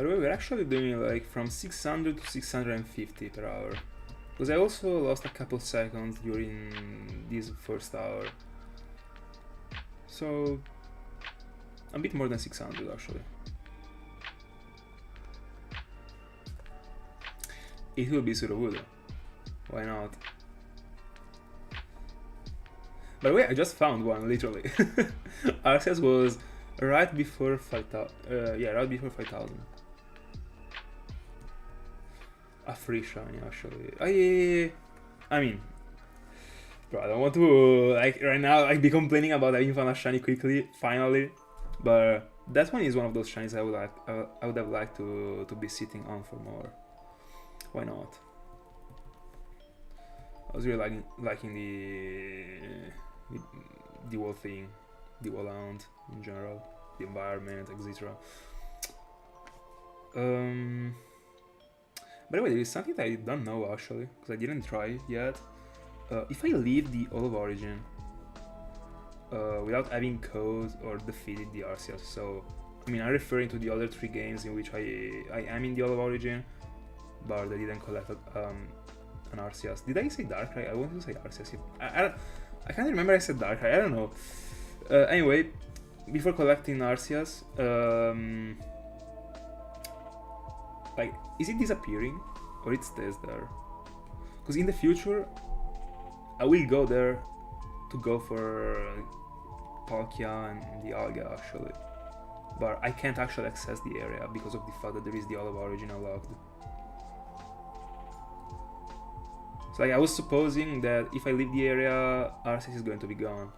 By the way, we're actually doing like from 600 to 650 per hour. Because I also lost a couple seconds during this first hour. So, a bit more than 600 actually. It will be Surobudo. Why not? By the way, I just found one, literally. Arceus was right before 5,000. Yeah, right before 5,000. A free shiny, actually. I mean, bro, I don't want to like right now like be complaining about having found a shiny quickly, finally. But that one is one of those shinies I would have liked to be sitting on for more. Why not? I was really liking the whole thing, the whole land in general, the environment, etc. By the way, there is something that I don't know actually, because I didn't try yet. If I leave the All of Origin without having code or defeated the Arceus, so I mean I'm referring to the other 3 games in which I am in the All of Origin, but I didn't collect an Arceus. Did I say Darkrai? I wanted to say Arceus. I can't remember I said Darkrai, I don't know. Anyway, before collecting Arceus, like, is it disappearing or it stays there? Because in the future, I will go there to go for Palkia and the Alga actually. But I can't actually access the area because of the fact that there is the All of Origin unlocked. So like, I was supposing that if I leave the area, Arceus is going to be gone.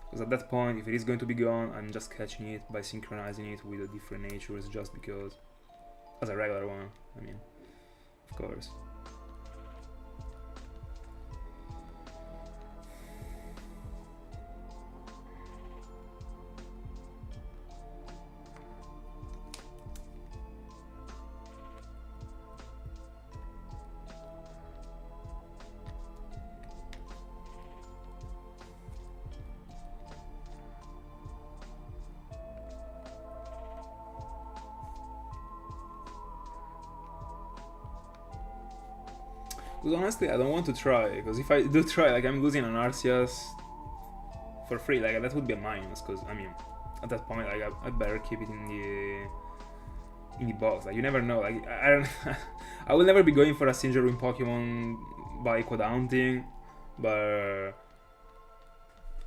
Because at that point, if it is going to be gone, I'm just catching it by synchronizing it with the different natures just because. As a regular one, I mean, of course. Because honestly, I don't want to try, because if I do try, like, I'm losing an Arceus for free, like, that would be a minus, because, I mean, at that point, like, I'd better keep it in the box, like, you never know, like, I don't, I will never be going for a Singeruin Pokemon by Quadraunting, but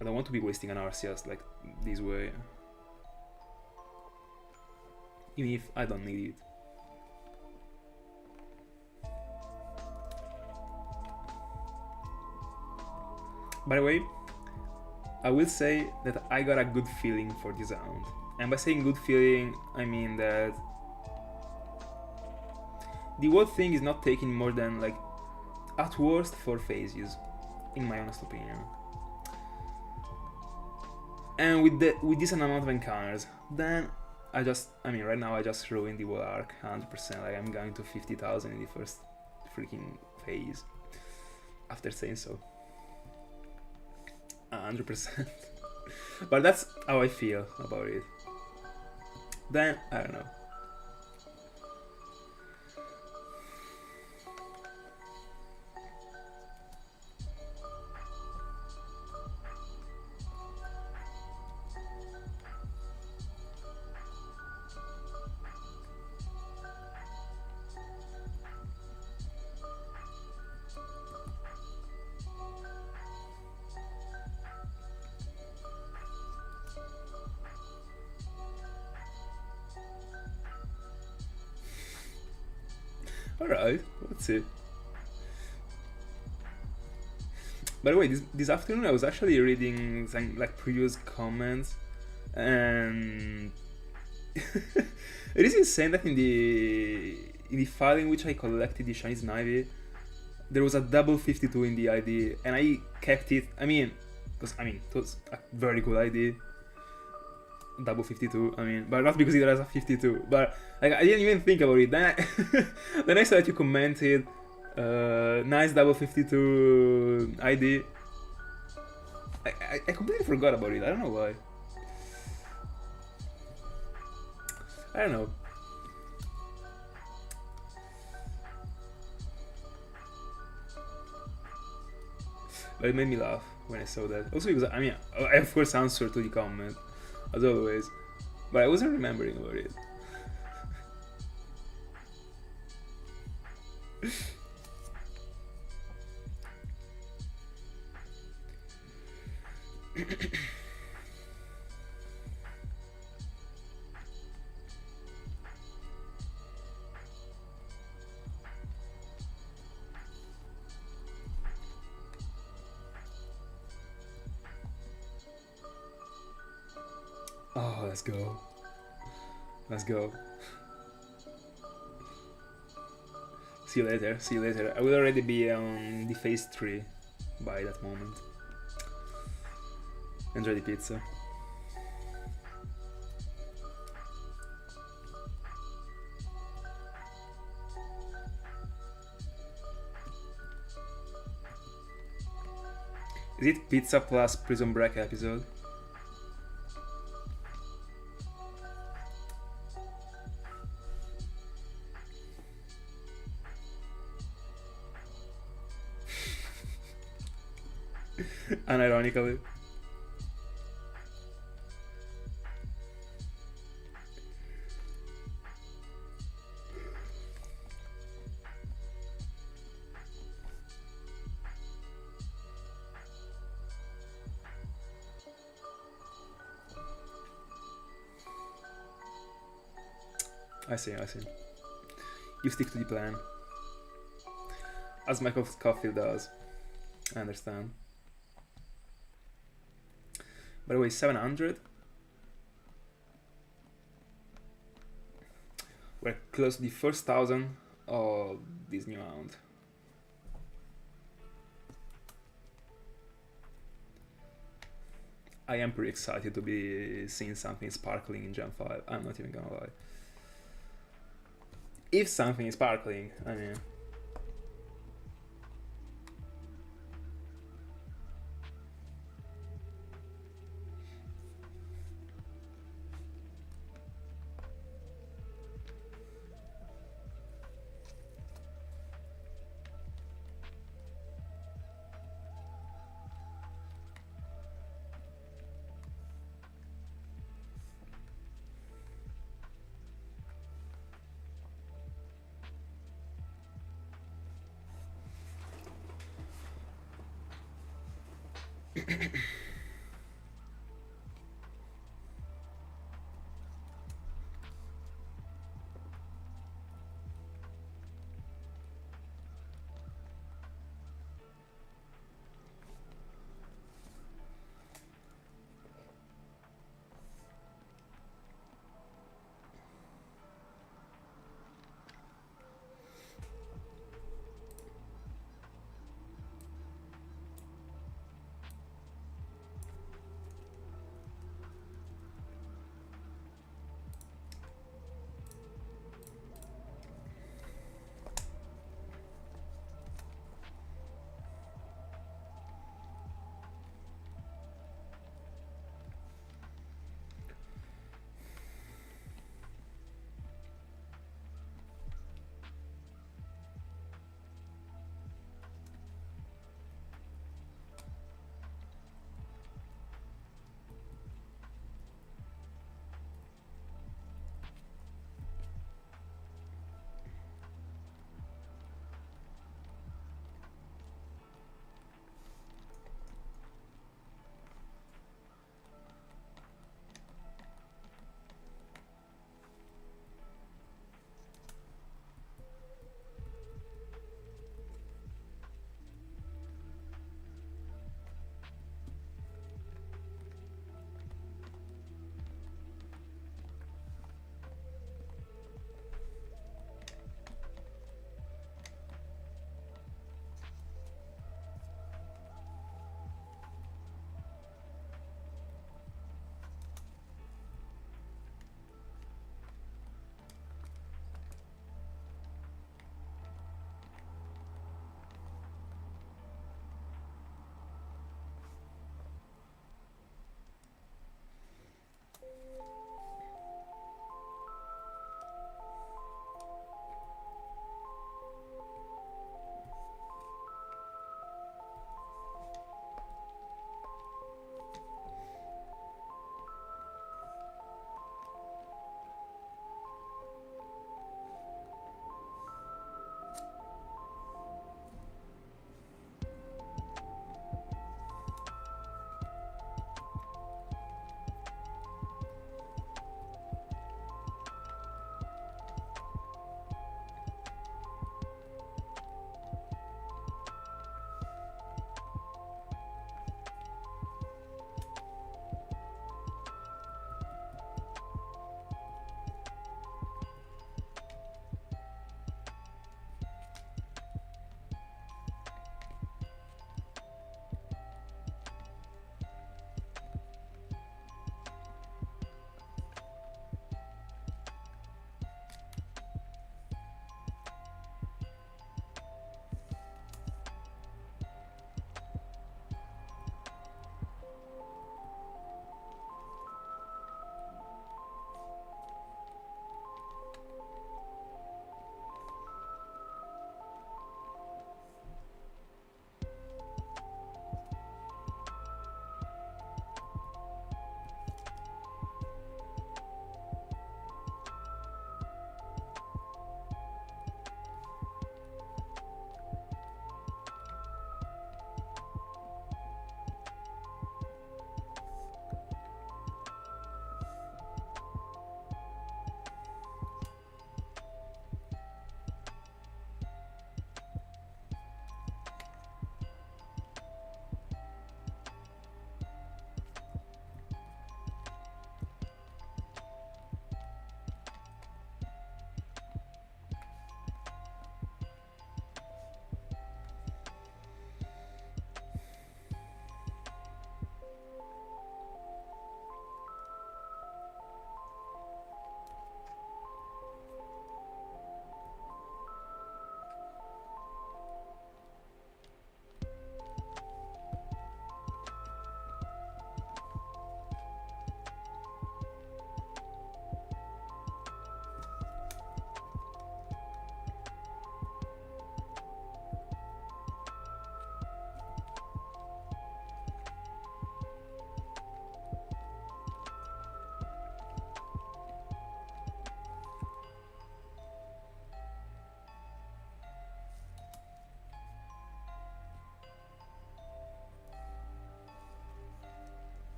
I don't want to be wasting an Arceus, like, this way, even if I don't need it. By the way, I will say that I got a good feeling for this round. And by saying good feeling, I mean that the whole thing is not taking more than, like, at worst 4 phases, in my honest opinion. And with this amount of encounters, then I mean right now I just ruined the whole arc 100%, like I'm going to 50,000 in the first freaking phase, after saying so. 100%. But that's how I feel about it. Then, I don't know. Alright, let's see. By the way, this afternoon I was actually reading some, like, previous comments, and it is insane that in the file in which I collected the shiny Snivy, there was a double 52 in the ID, and I kept it. I mean, because it was a very good ID. Double 52, I mean, but not because it has a 52, but like I didn't even think about it. Then I saw that you commented, nice double 52 ID. I completely forgot about it, I don't know why. I don't know. But it made me laugh when I saw that. Also because, I mean, I of course answered to the comment, as always, but I wasn't remembering about it. Oh, let's go. Let's go. See you later, see you later. I will already be on the phase 3 by that moment. Enjoy the pizza. Is it pizza plus Prison Break episode? Unironically. I see, I see. You stick to the plan. As my coffee does. I understand. By the way, 700. We're close to the first 1,000 of this new round. I am pretty excited to be seeing something sparkling in Gen 5. I'm not even gonna lie. If something is sparkling, I mean.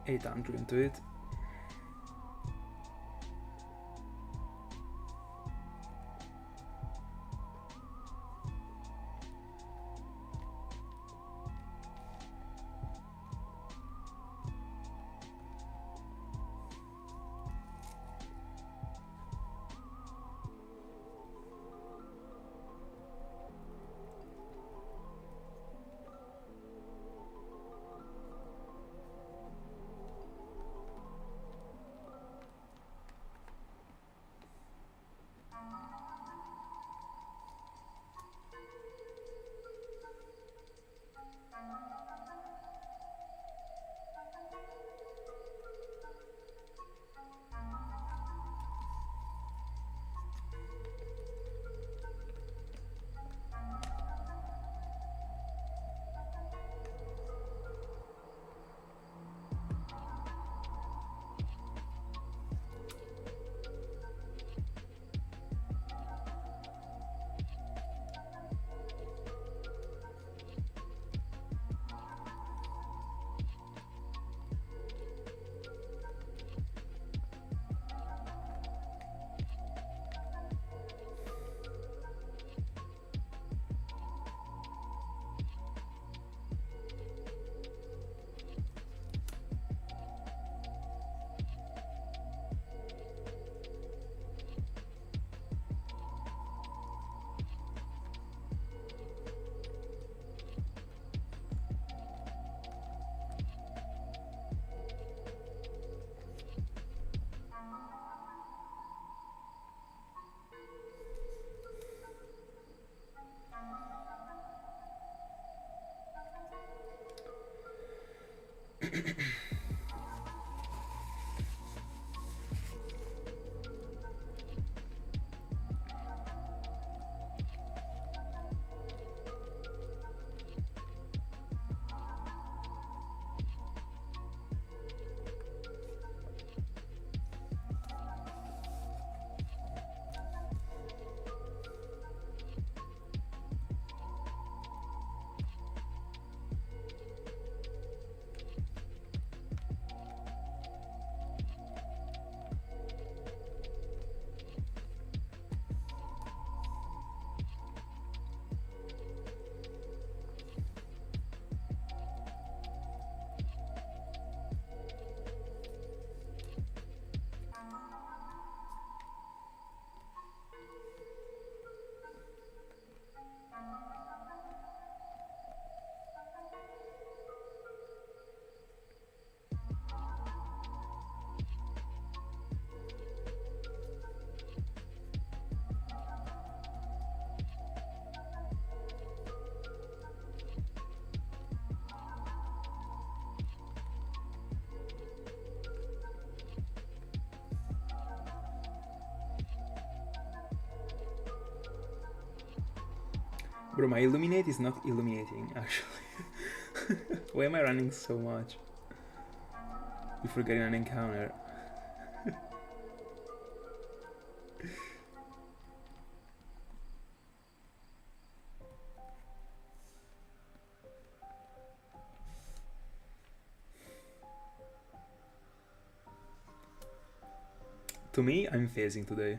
800 into it. Bro, my illuminate is not illuminating, actually. Why am I running so much before getting an encounter? To me, I'm phasing today.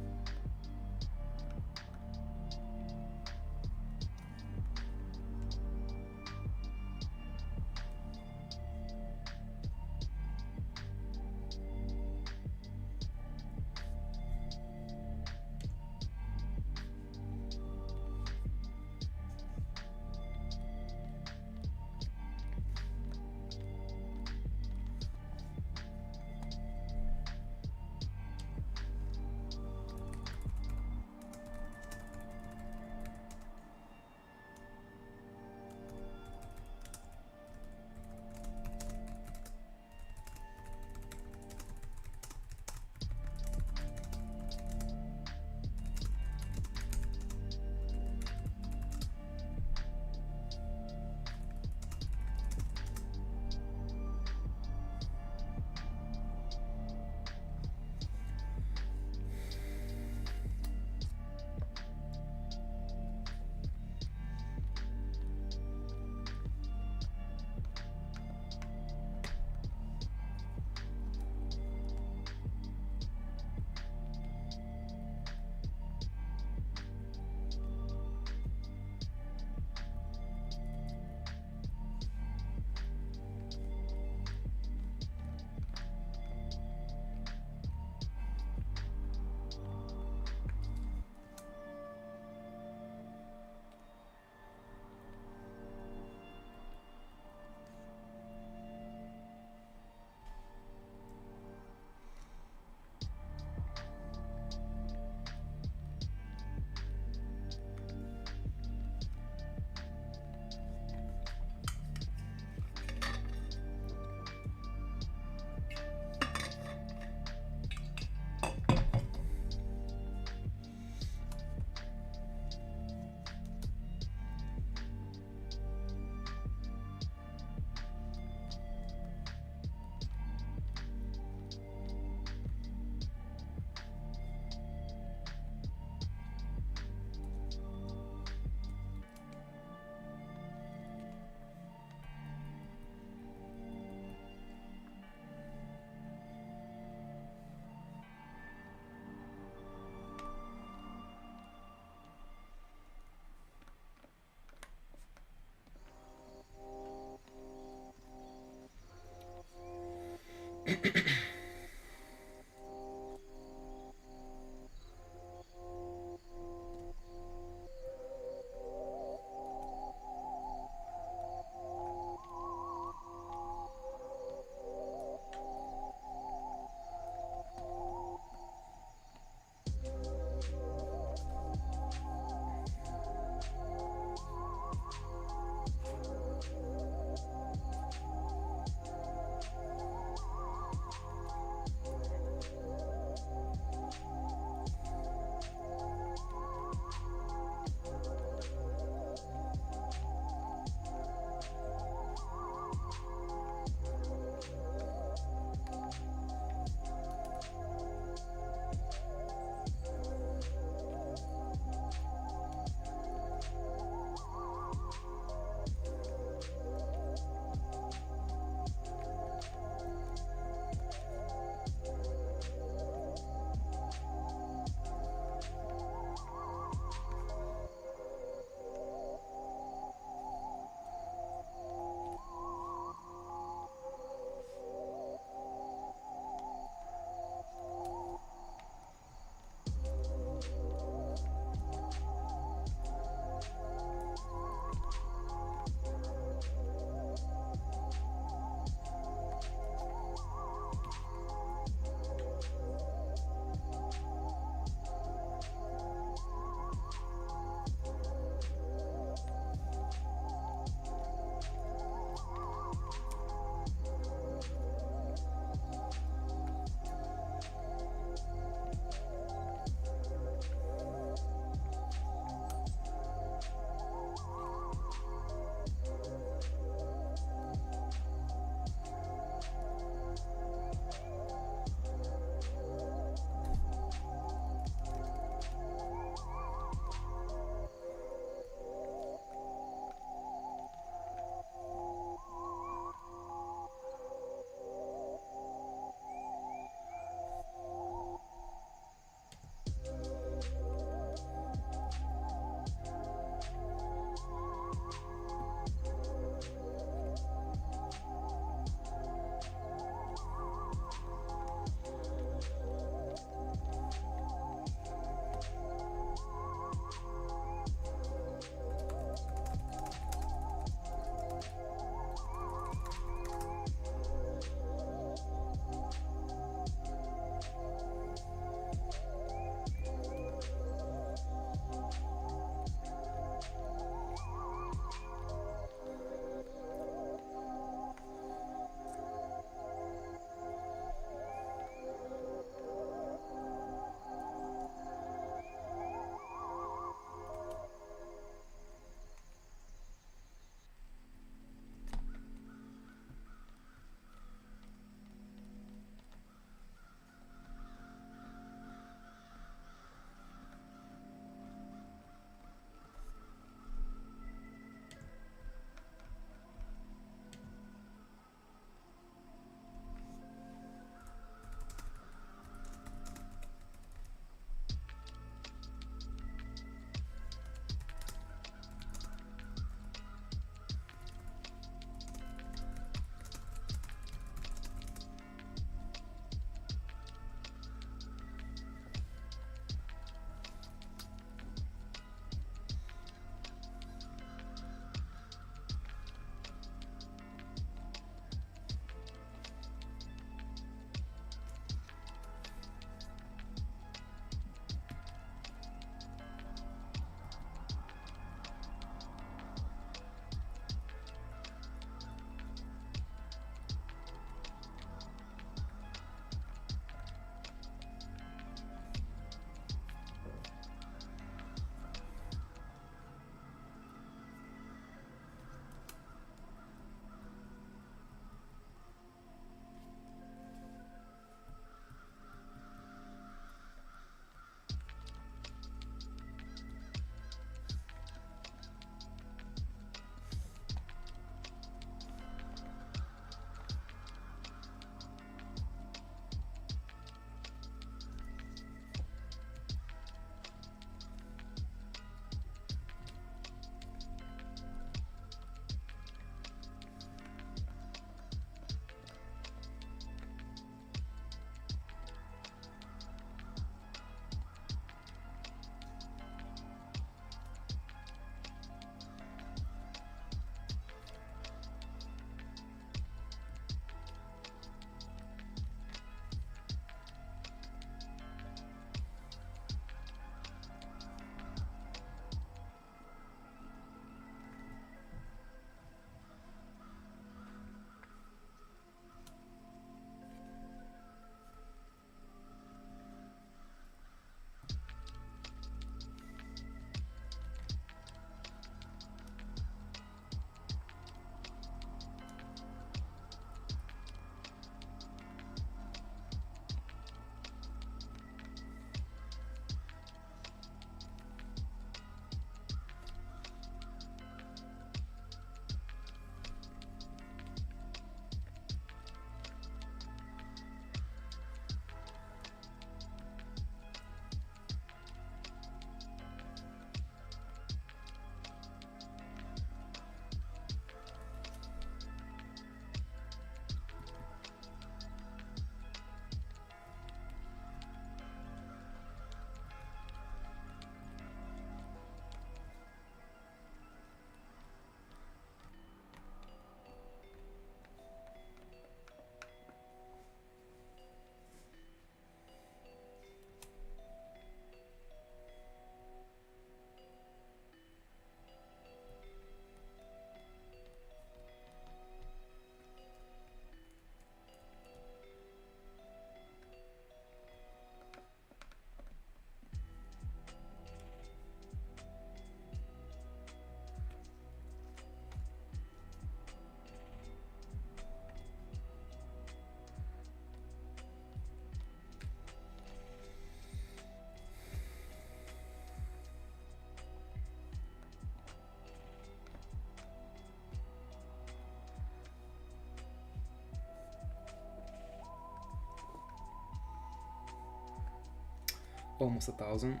almost 1,000.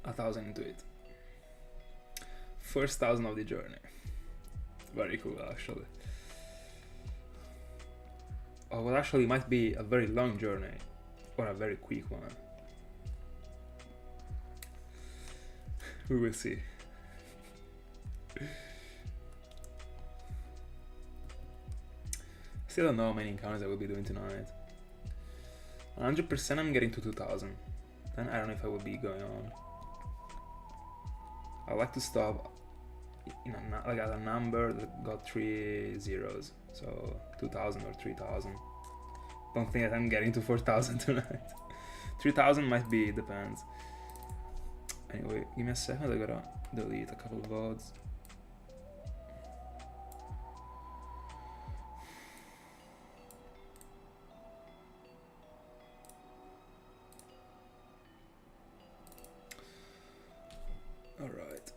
A 1,000 into it. First 1,000 of the journey. Very cool, actually. Oh, well, actually, might be a very long journey or a very quick one. We will see. Still don't know how many encounters I will be doing tonight. 100% I'm getting to 2,000. Then I don't know if I will be going on. I like to stop in like at a number that got 3 zeros, so 2,000 or 3,000. Don't think that I'm getting to 4,000 tonight. 3,000 might be, depends. Anyway, give me a second, I gotta delete a couple of VODs. Alright.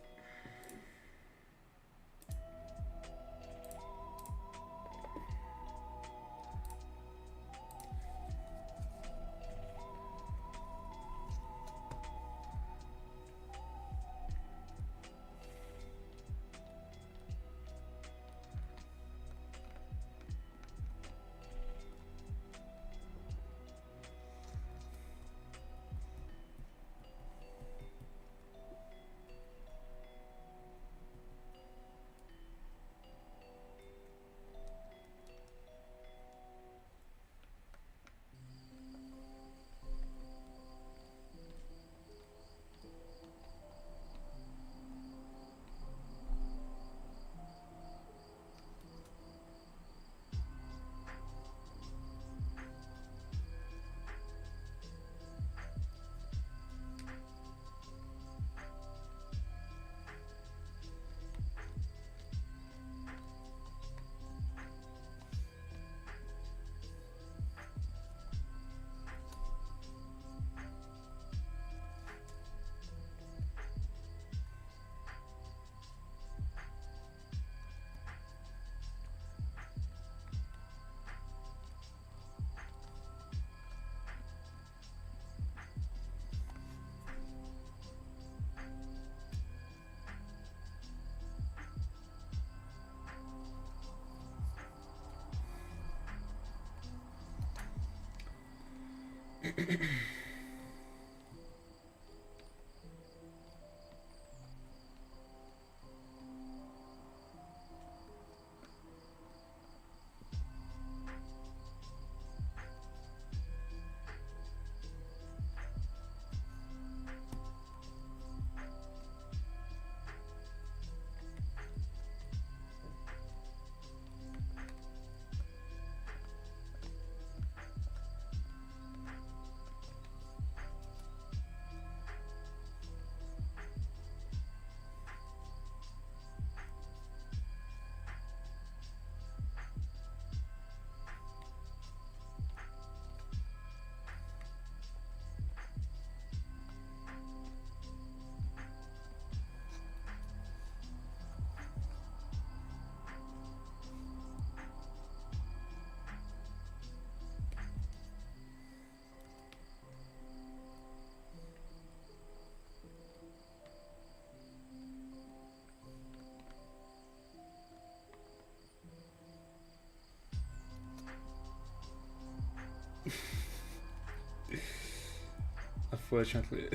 Unfortunately.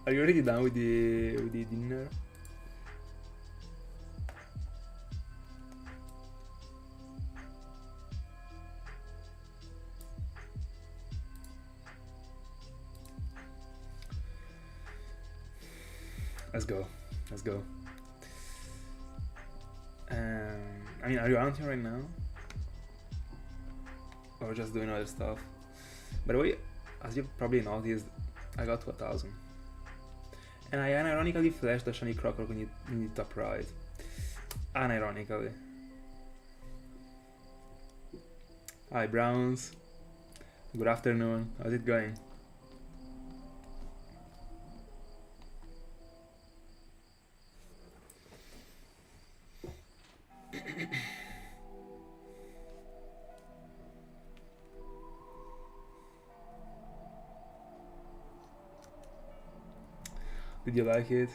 Are you already done with the dinner? Let's go. Let's go. I mean, are you hunting right now? Or just doing other stuff? By the way, as you've probably noticed, I got to 1000. And I unironically flashed the shiny Crocker in the top right. Unironically. Hi Browns. Good afternoon. How's it going? Did you like it?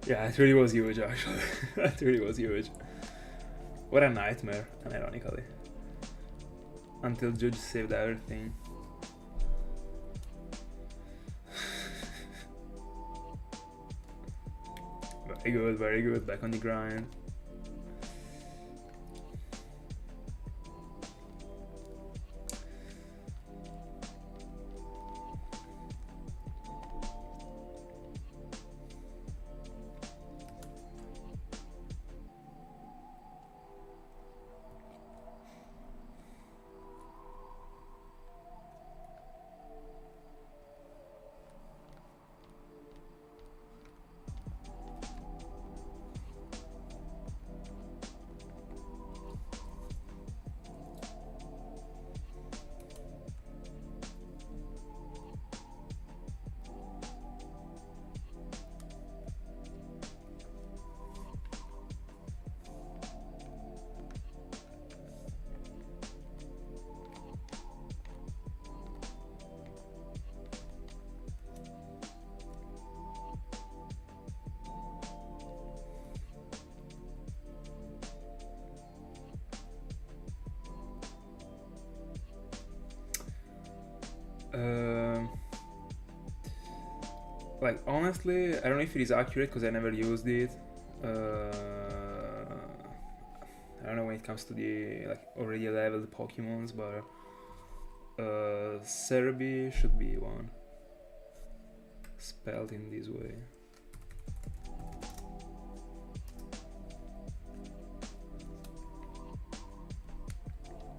Yeah, it really was huge actually. That really was huge. What a nightmare, unironically. Until Judge saved everything. Very good, back on the grind. Like honestly, I don't know if it is accurate because I never used it. I don't know when it comes to the like already leveled Pokemons, but Serbi should be one. Spelled in this way.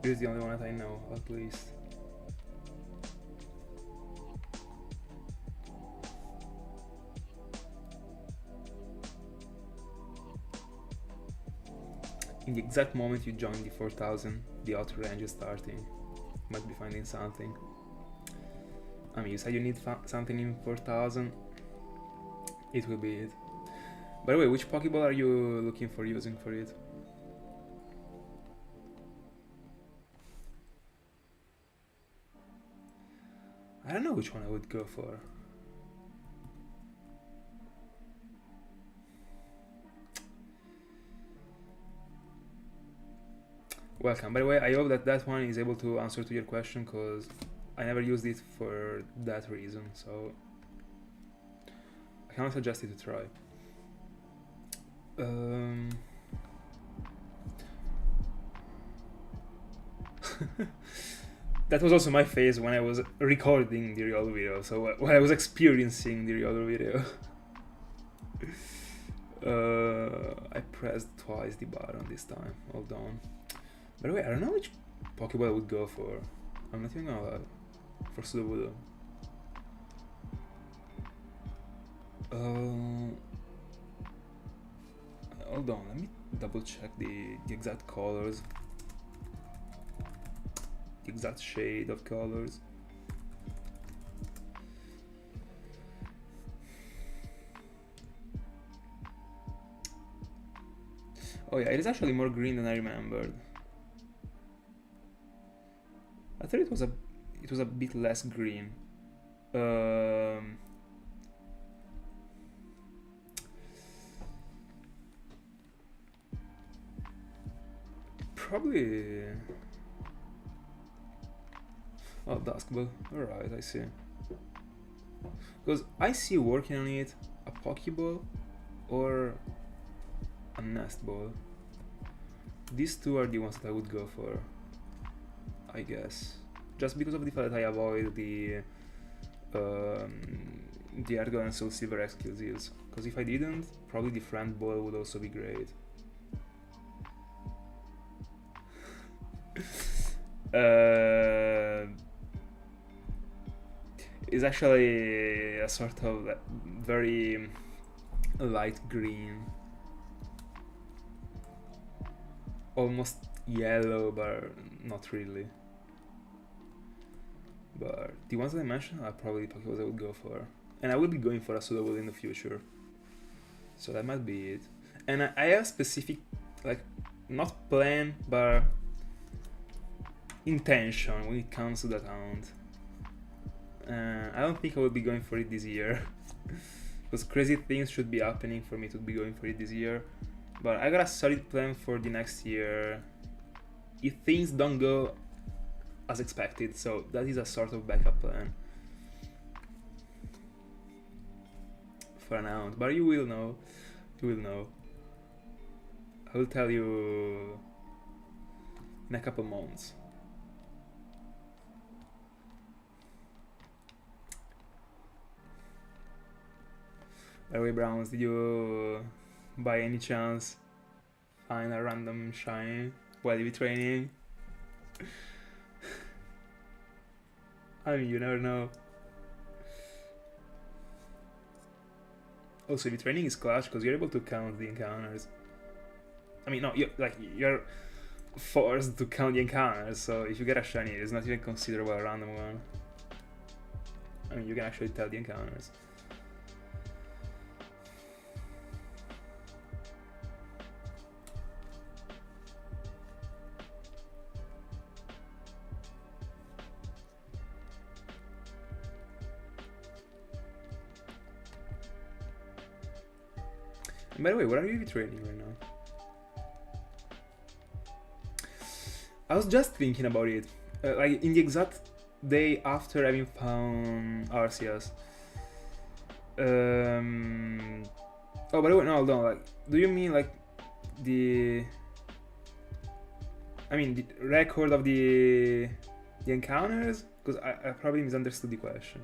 This is the only one that I know, at least. In the exact moment you join the 4000, the outer range is starting. Might be finding something. I mean, you said you need something in 4000. It will be it. By the way, which Pokeball are you looking for using for it? I don't know which one I would go for. Welcome. By the way, I hope that that one is able to answer to your question because I never used it for that reason, so I cannot suggest it to try. That was also my face when I was recording the real video, so when I was experiencing the real video. I pressed twice the button this time. Hold on. By the way, I don't know which Pokeball I would go for. I'm not even gonna lie. For Sudowoodo. Hold on, let me double check the exact colors. The exact shade of colors. Oh yeah, it is actually more green than I remembered. I thought it was a bit less green. Probably. Oh, Duskbell. Alright, I see. Because I see you working on it. Pokeball or a Nest Ball. These two are the ones that I would go for, I guess. Just because of the fact that I avoid the Ergo and Soul Silver exclusives. Because if I didn't, probably the Friend Ball would also be great. It's actually a sort of very light green, almost yellow, but not really. But the ones that I mentioned are probably Pokeballs I would go for, and I will be going for a Sudowoodo in the future, so that might be it. And I have a specific, like, not plan, but intention when it comes to that hunt. I don't think I will be going for it this year because crazy things should be happening for me to be going for it this year, but I got a solid plan for the next year if things don't go as expected, so that is a sort of backup plan for now. But you will know, I will tell you in a couple months. By the way, Browns, did you by any chance find a random shiny while you were training? I mean, you never know. Also, the training is clutch because you're able to count the encounters. I mean, no, you're forced to count the encounters, so if you get a shiny, it's not even considered a random one. I mean, you can actually tell the encounters. And by the way, what are you training right now? I was just thinking about it, like in the exact day after having found Arceus. Oh, by the way, no, hold on. Like, do you mean like the record of the encounters? Because I probably misunderstood the question.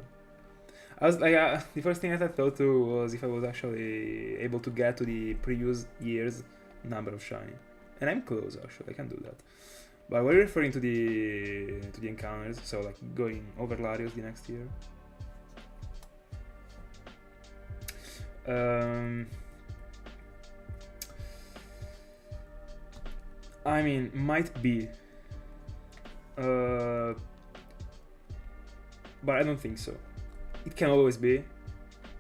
I was like, the first thing I thought to was if I was actually able to get to the previous year's number of shiny, and I'm close actually. I can do that. But we're referring to the encounters, so like going over Larios the next year. I mean, might be, but I don't think so. It can always be,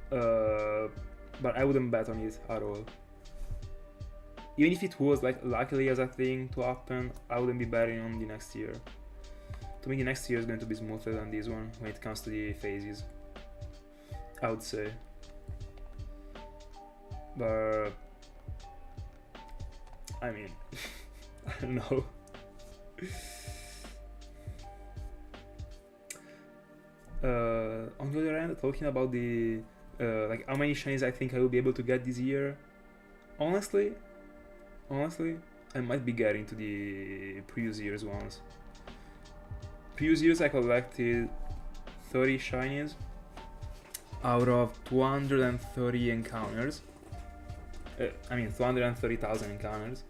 but I wouldn't bet on it at all. Even if it was like luckily as a thing to happen, I wouldn't be betting on the next year. To me, the next year is going to be smoother than this one when it comes to the phases, I would say. But I mean, I don't know. On the other hand, talking about the like how many shinies I think I will be able to get this year, honestly, I might be getting to the previous year's ones. Previous years I collected 30 shinies out of 230 encounters. 230,000 encounters.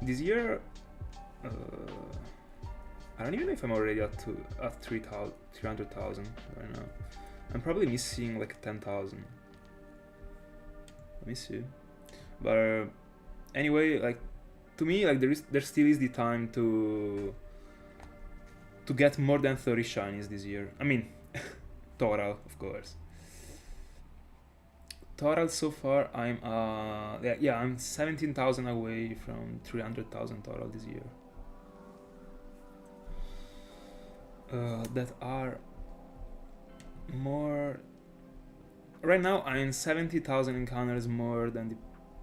This year, I don't even know if I'm already at 300,000 right now. I'm probably missing like 10,000. Let me see. But anyway, like to me, like there still is the time to get more than 30 shinies this year. I mean, total, of course. Total so far, I'm 17,000 away from 300,000 total this year. That are more. Right now, I'm 70,000 encounters more than the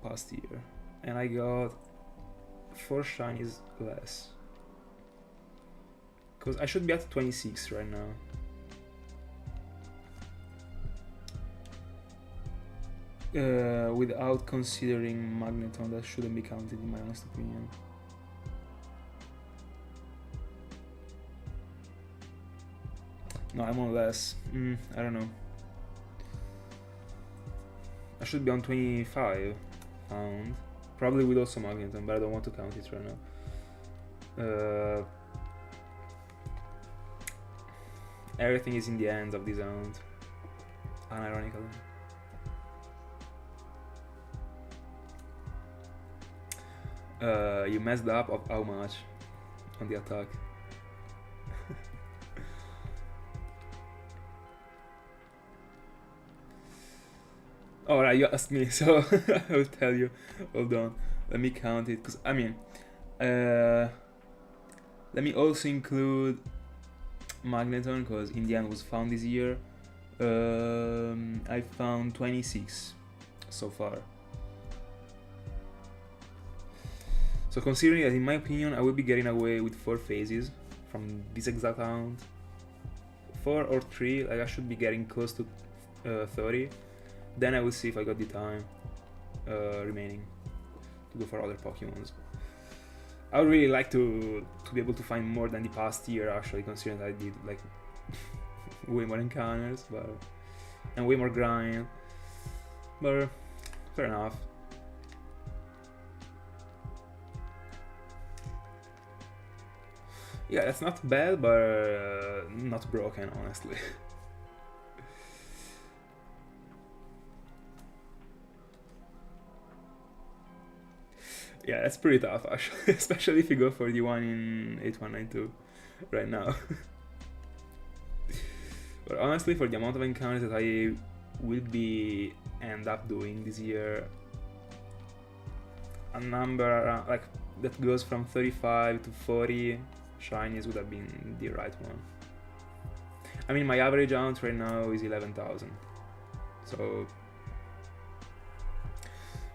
past year, and I got 4 shinies less. Because I should be at 26 right now. without considering Magneton, that shouldn't be counted in my honest opinion. No, I'm on less. I don't know. I should be on 25 pound. Probably with also Magneton, but I don't want to count it right now. Everything is in the hands of this round, unironically. You messed up of how much on the attack. Alright, you asked me, so I will tell you. Hold on, let me count it, because I mean, let me also include Magneton, because in the end was found this year. I found 26 so far. So considering that in my opinion I will be getting away with 4 phases from this exact amount, 4 or 3, like I should be getting close to 30. Then I will see if I got the time remaining to go for other Pokemons. I would really like to be able to find more than the past year, actually, considering that I did like way more encounters, and way more grind. But fair enough. Yeah, that's not bad, but not broken, honestly. Yeah, that's pretty tough, actually, especially if you go for the one in 8192 right now. But honestly, for the amount of encounters that I will be end up doing this year, a number around, like that goes from 35 to 40 shinies would have been the right one. I mean, my average amount right now is 11,000, so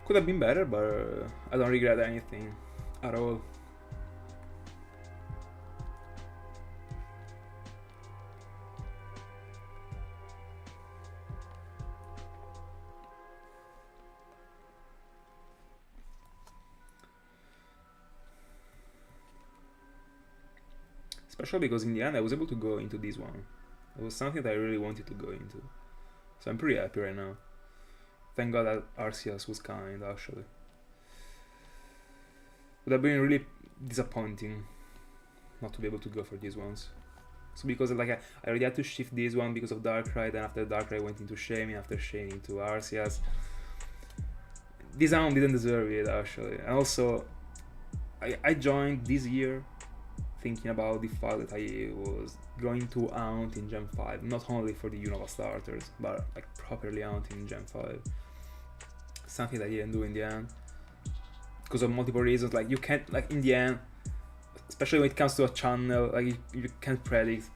could have been better, but I don't regret anything at all. Especially because in the end I was able to go into this one. It was something that I really wanted to go into. So I'm pretty happy right now. Thank God that Arceus was kind, actually. Would have been really disappointing not to be able to go for these ones. So because like I already had to shift this one because of Darkrai, then after Darkrai went into Shaming, after Shaming into Arceus. This round didn't deserve it, actually. And also, I joined this year thinking about the fact that I was going to Aunt in Gen 5, not only for the Unova starters, but like properly Aunt in Gen 5. Something that I didn't do in the end, because of multiple reasons. Like you can't, like in the end, especially when it comes to a channel, like you can't predict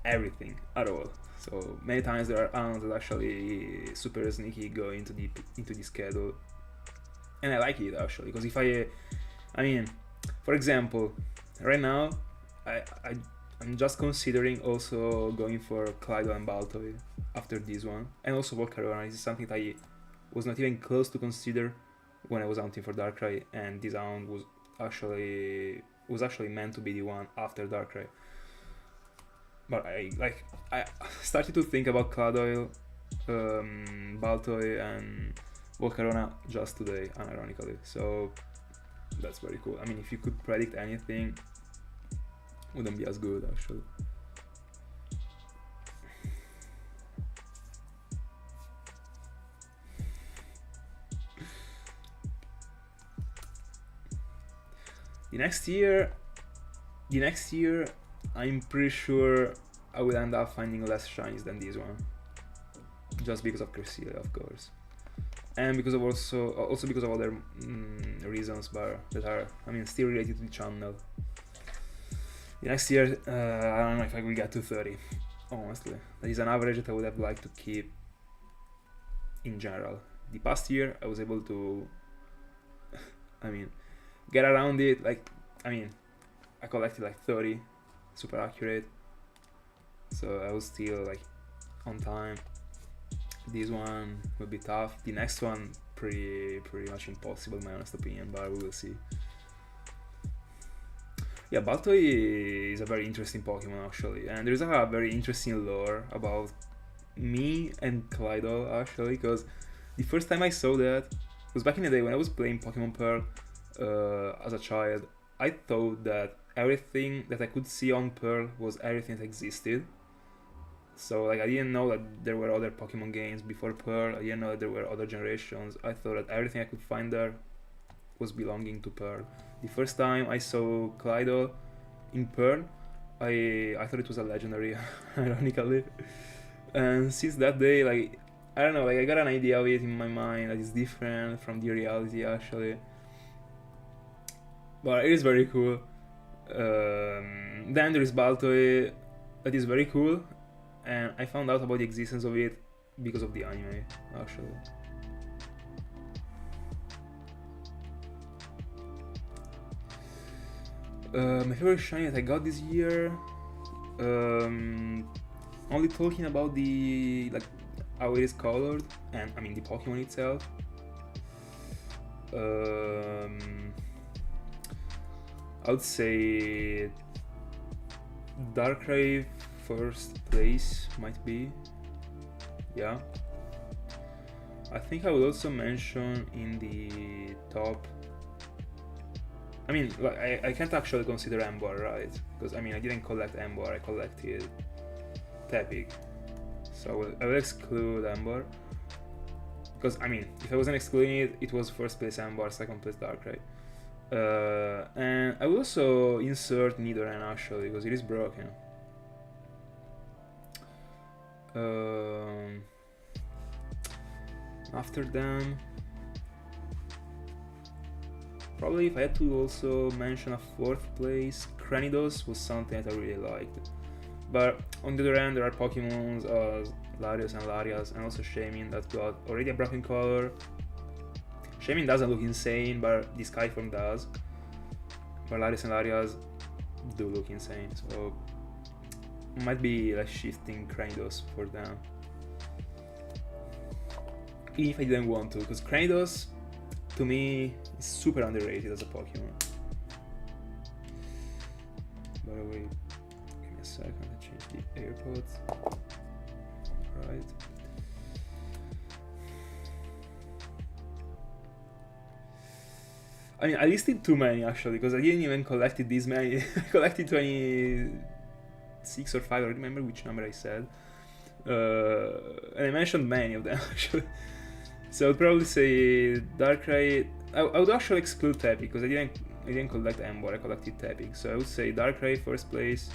everything at all. So many times there are Aunts that actually super sneaky go into the schedule, and I like it actually, because if I mean, for example, right now I'm just considering also going for Clydo and Baltoy after this one, and also Volcarona. This is something that I was not even close to consider when I was hunting for Darkrai, and this hound was actually meant to be the one after Darkrai. But I started to think about Clodoil, Baltoy and Volcarona just today, unironically. So that's very cool. I mean, if you could predict anything, wouldn't be as good actually. The next year, I'm pretty sure I will end up finding less shinies than this one, just because of Cresselia, of course, and because of also because of other reasons, but that are, I mean, still related to the channel. The next year, I don't know if I will get to 30, honestly. That is an average that I would have liked to keep in general. The past year, I was able to, I mean, get around it. Like, I mean, I collected like 30, super accurate. So I was still like on time. This one will be tough. The next one pretty much impossible in my honest opinion, but we will see. Yeah, Baltoy is a very interesting Pokemon actually, and there's a very interesting lore about me and Clydol actually, because the first time I saw that was back in the day when I was playing Pokemon Pearl as a child. I thought that everything that I could see on Pearl was everything that existed. So like I didn't know that there were other Pokemon games before Pearl. I didn't know that there were other generations. I thought that everything I could find there was belonging to Pearl. The first time I saw Clydol in Pearl, I thought it was a legendary, ironically. And since that day, like, I don't know, like I got an idea of it in my mind that it's different from the reality actually. But it is very cool. Then there is Baltoy, that is very cool, and I found out about the existence of it because of the anime actually. My favorite shiny that I got this year, only talking about the like how it is colored and I mean the Pokemon itself. I would say Darkrai first place might be, yeah. I think I would also mention in the top. I mean, like, I can't actually consider Ember, right? Because I mean, I didn't collect Ember, I collected Tepig. So I will exclude Ember. Because I mean, if I wasn't excluding it, it was first place Ember, second place Darkrai. And I will also insert Nidoran actually, because it is broken. After them, probably if I had to also mention a fourth place, Cranidos was something that I really liked. But on the other hand, there are Pokemon as Larios and Larias, and also Shaymin that got already a broken color. Shaymin doesn't look insane, but the Skyform does. But Larios and Larias do look insane, so might be like shifting Cranidos for them. If I didn't want to, because Cranidos to me is super underrated as a Pokemon. By the way, give me a second to change the AirPods. Right. I mean, I listed too many actually, because I didn't even collected this many. I collected 26 or 5, I don't remember which number I said. And I mentioned many of them actually. So I'd probably say Darkrai. I would actually exclude Tepig because I didn't collect Ember, I collected Tepig. So I would say Darkrai first place.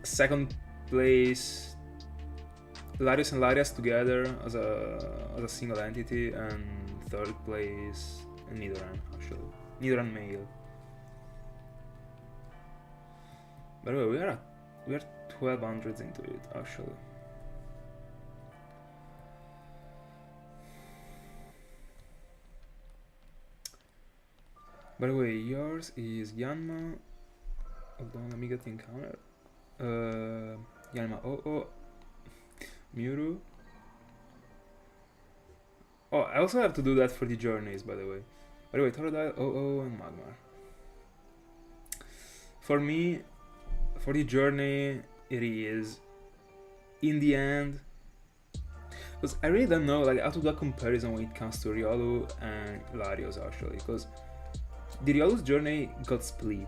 Second place, Larios and Larias together as a single entity, and third place Nidoran actually. Nidoran male. By the way, we are 1200s into it actually. By the way, yours is Yanma. Hold on, let me get the encounter. Yanma Oh, Mewtwo. Oh, I also have to do that for the journeys, by the way. Totodile, Oh, and Magmar. For me, for the journey, it is in the end. Because I really don't know like how to do a comparison when it comes to Riolu and Larios actually. Because the Riolu's journey got split.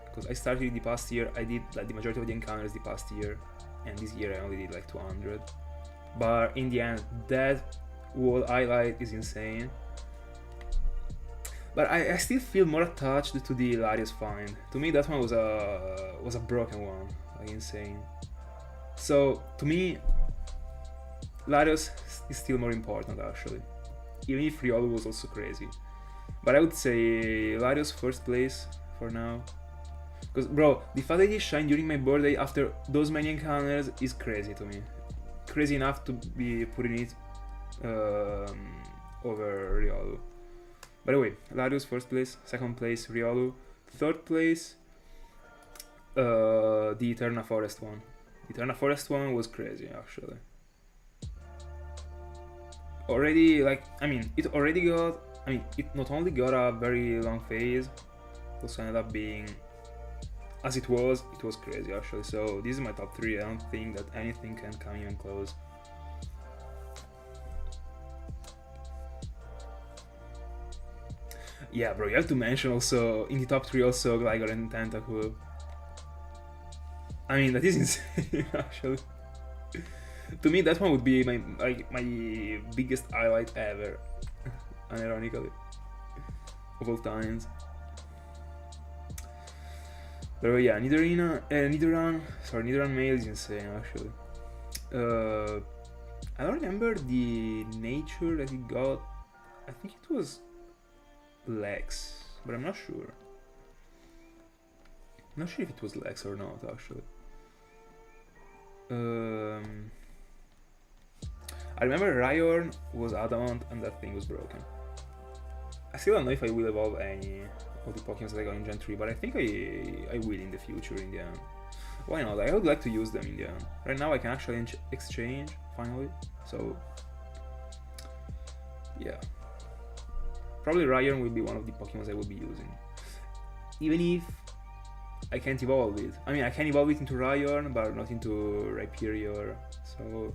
Because I started the past year, I did like the majority of the encounters the past year, and this year I only did like 200. But in the end, that whole highlight is insane. But I still feel more attached to the Larios find. To me, that one was a broken one, like insane. So to me, Larios is still more important actually, even if Riolu was also crazy. But I would say Larios first place for now. Because bro, the fact that he shined during my birthday after those many encounters is crazy to me. Crazy enough to be putting it over Riolu. By the way, Larios first place, second place Riolu, third place the Eterna Forest one. The Eterna Forest one was crazy, actually. Already, like, I mean, it already got, I mean, it not only got a very long phase, it also ended up being, as it was crazy, actually. So this is my top 3. I don't think that anything can come even close. Yeah, bro, you have to mention also, in the top 3 also, Gligar and Tentacool. I mean, that is insane, actually. To me, that one would be my biggest highlight ever, unironically, of all times. But yeah, Nidoran male is insane, actually. I don't remember the nature that it got. I think it was Lex, but I'm not sure. I'm not sure if it was Lex or not, actually. I remember Rhyhorn was adamant and that thing was broken. I still don't know if I will evolve any of the Pokemon that I got in Gen 3, but I think I will in the future in the end. Why not? I would like to use them in the end. Right now I can actually exchange, finally, so yeah. Probably Rhyhorn will be one of the Pokemon I will be using. Even if I can't evolve it. I mean, I can evolve it into Rhyhorn, but not into Rhyperior, so...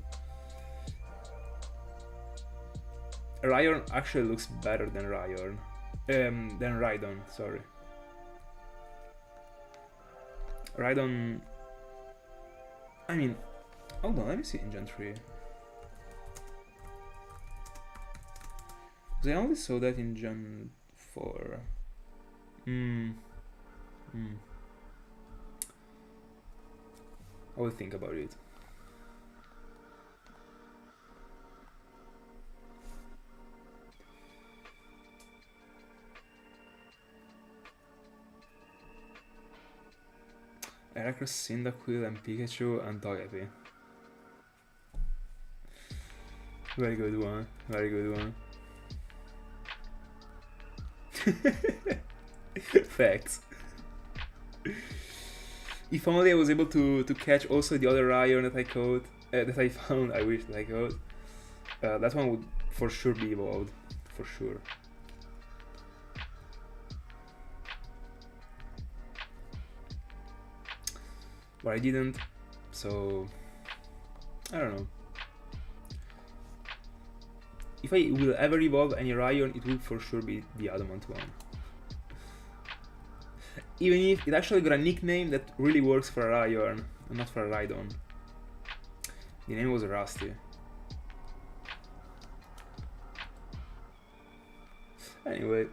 Rhyhorn actually looks better than Rhyhorn. Than Rhydon, sorry. Rhydon... I mean... Hold on, let me see in Gen 3. Because I only saw that in Gen 4. I will think about it. Heracross, Cyndaquil, and Pikachu, and Togepi. Very good one, very good one. Facts. If only I was able to catch also the other Rhyhorn that I caught, that I found. I wish that I caught. That one would for sure be evolved, for sure. But I didn't, so I don't know. If I will ever evolve any Rhyhorn, it will for sure be the Adamant one. Even if it actually got a nickname that really works for a Rhyhorn, and not for a Rhydon. The name was Rusty. Anyway.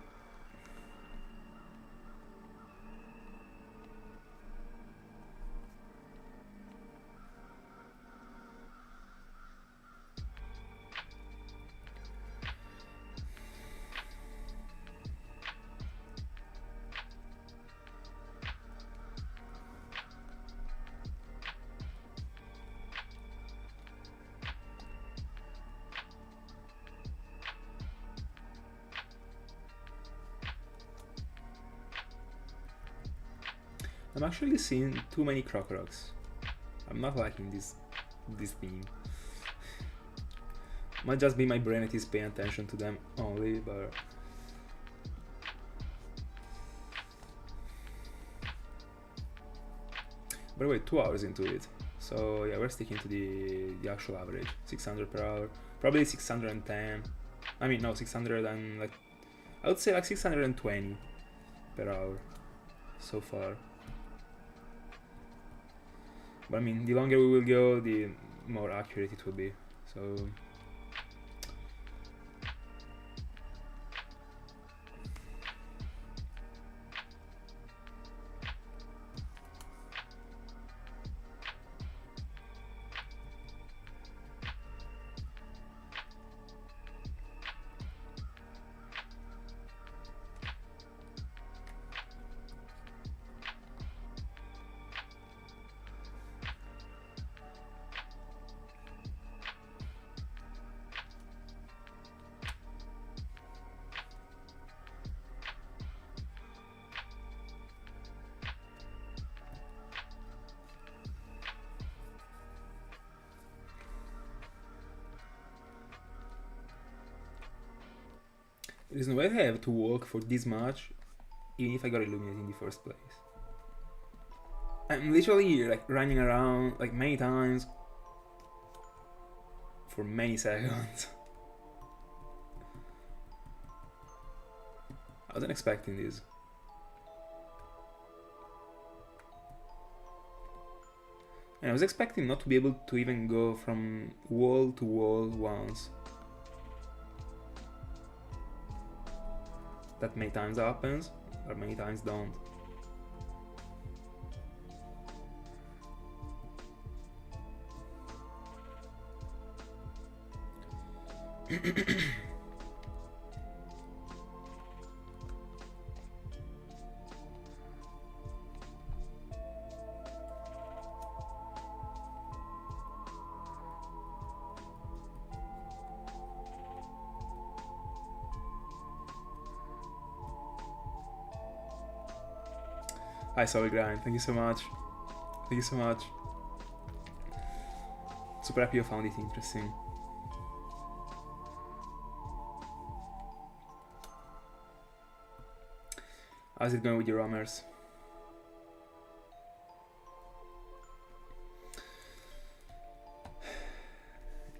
I'm actually seeing too many Crocoroks. I'm not liking this theme. Might just be my brain that is paying attention to them only, but... By the way, 2 hours into it. So yeah, we're sticking to the actual average. 600 per hour. Probably 610. I mean, no, 600 and like... I would say like 620 per hour so far. But I mean, the longer we will go, the more accurate it will be. So There's no way I have to walk for this much, even if I got illuminated in the first place. I'm literally like running around like many times for many seconds. I wasn't expecting this. And I was expecting not to be able to even go from wall to wall once. That many times happens, or many times don't. Hi Solid Grind, thank you so much. Thank you so much. Super happy you found it interesting. How's it going with your roamers?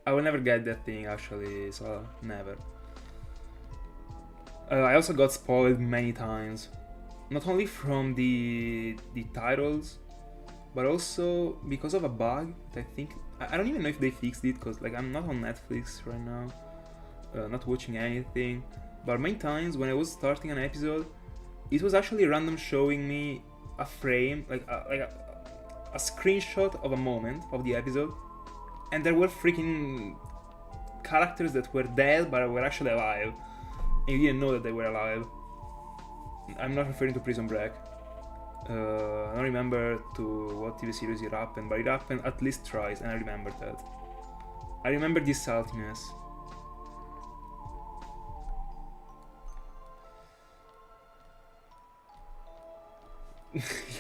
I will never get that thing actually, so never. I also got spoiled many times. Not only from the titles, but also because of a bug that I think... I don't even know if they fixed it, because like I'm not on Netflix right now, not watching anything, but many times when I was starting an episode, it was actually random showing me a frame, like a screenshot of a moment of the episode, and there were freaking characters that were dead but were actually alive, and you didn't know that they were alive. I'm not referring to Prison Break. I don't remember to what TV series it happened, but it happened at least twice, and I remember that. I remember this saltiness.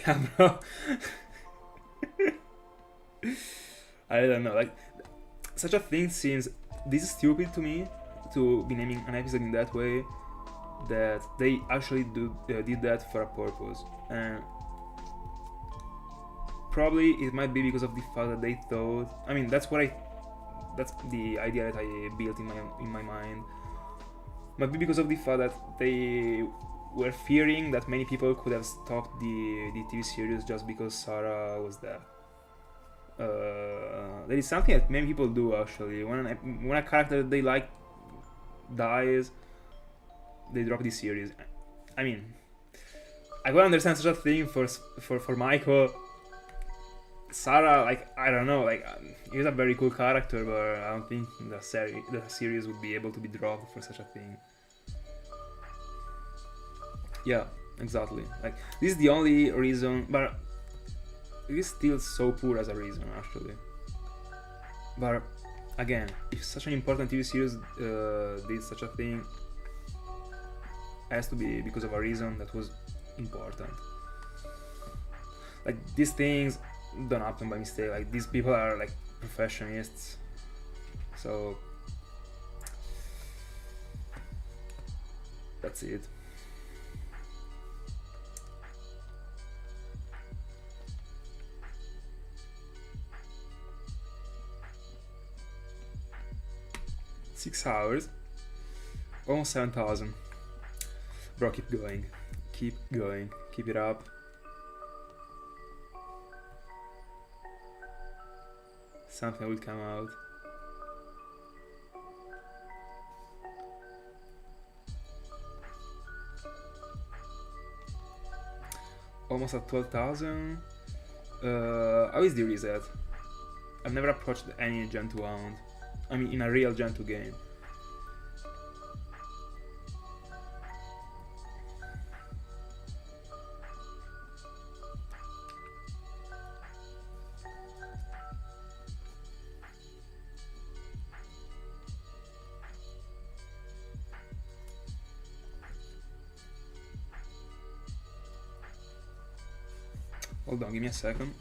Yeah, bro. I don't know, like, such a thing seems this stupid to me, to be naming an episode in that way, that they actually did that for a purpose, and probably it might be because of the fact that they thought, I mean, that's the idea that I built in my mind, might be because of the fact that they were fearing that many people could have stopped the TV series just because Sarah was there. That is something that many people do actually. When a character that they like dies, they drop this series. I mean, I could understand such a thing for Michael. Sarah, like, I don't know, like, he's a very cool character, but I don't think the series would be able to be dropped for such a thing. Yeah, exactly. Like, this is the only reason, but it is still so poor as a reason, actually. But again, if such an important TV series did such a thing, it has to be because of a reason that was important. Like, these things don't happen by mistake. Like, these people are like professionists, so that's it. Six hours, almost 7,000. Bro, keep going, keep it up. Something will come out. Almost at 12,000. How is the reset? I've never approached any Gen 2 hound. I mean, in a real Gen 2 game. Hold on, give me a second.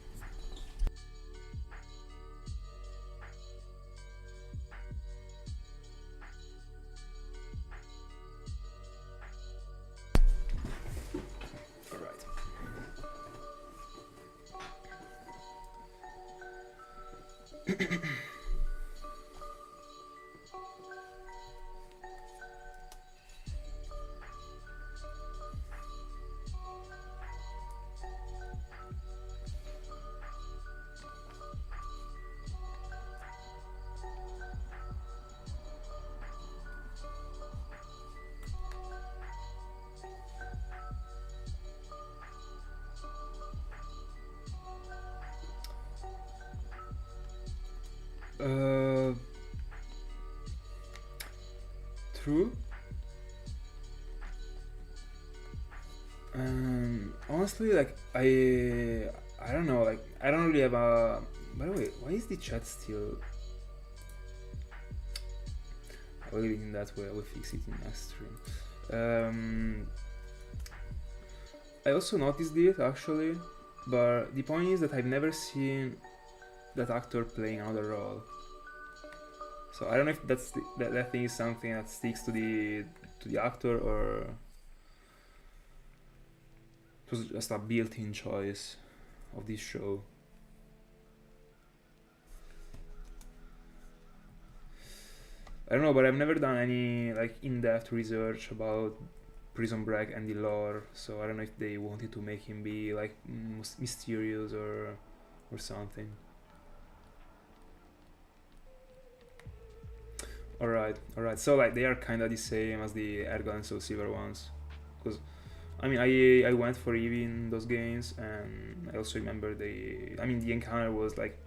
True. Honestly, like I don't know, like I don't really have a. By the way, why is the chat still? I'll leave it in that way. I will fix it in next stream. I also noticed it actually, but the point is that I've never seen that actor playing another role. So I don't know if that's that thing is something that sticks to the actor, or it was just a built-in choice of this show. I don't know, but I've never done any like in-depth research about Prison Break and the lore, so I don't know if they wanted to make him be like mysterious or something. Alright. So like they are kind of the same as the Ergon and Soul Silver ones, because I mean I went for Eevee in those games, and I also remember the encounter was like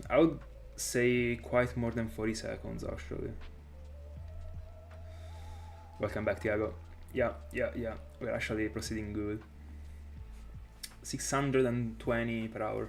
I would say quite more than 40 seconds actually. Welcome back, Tiago. Yeah, we're actually proceeding good. 620 per hour.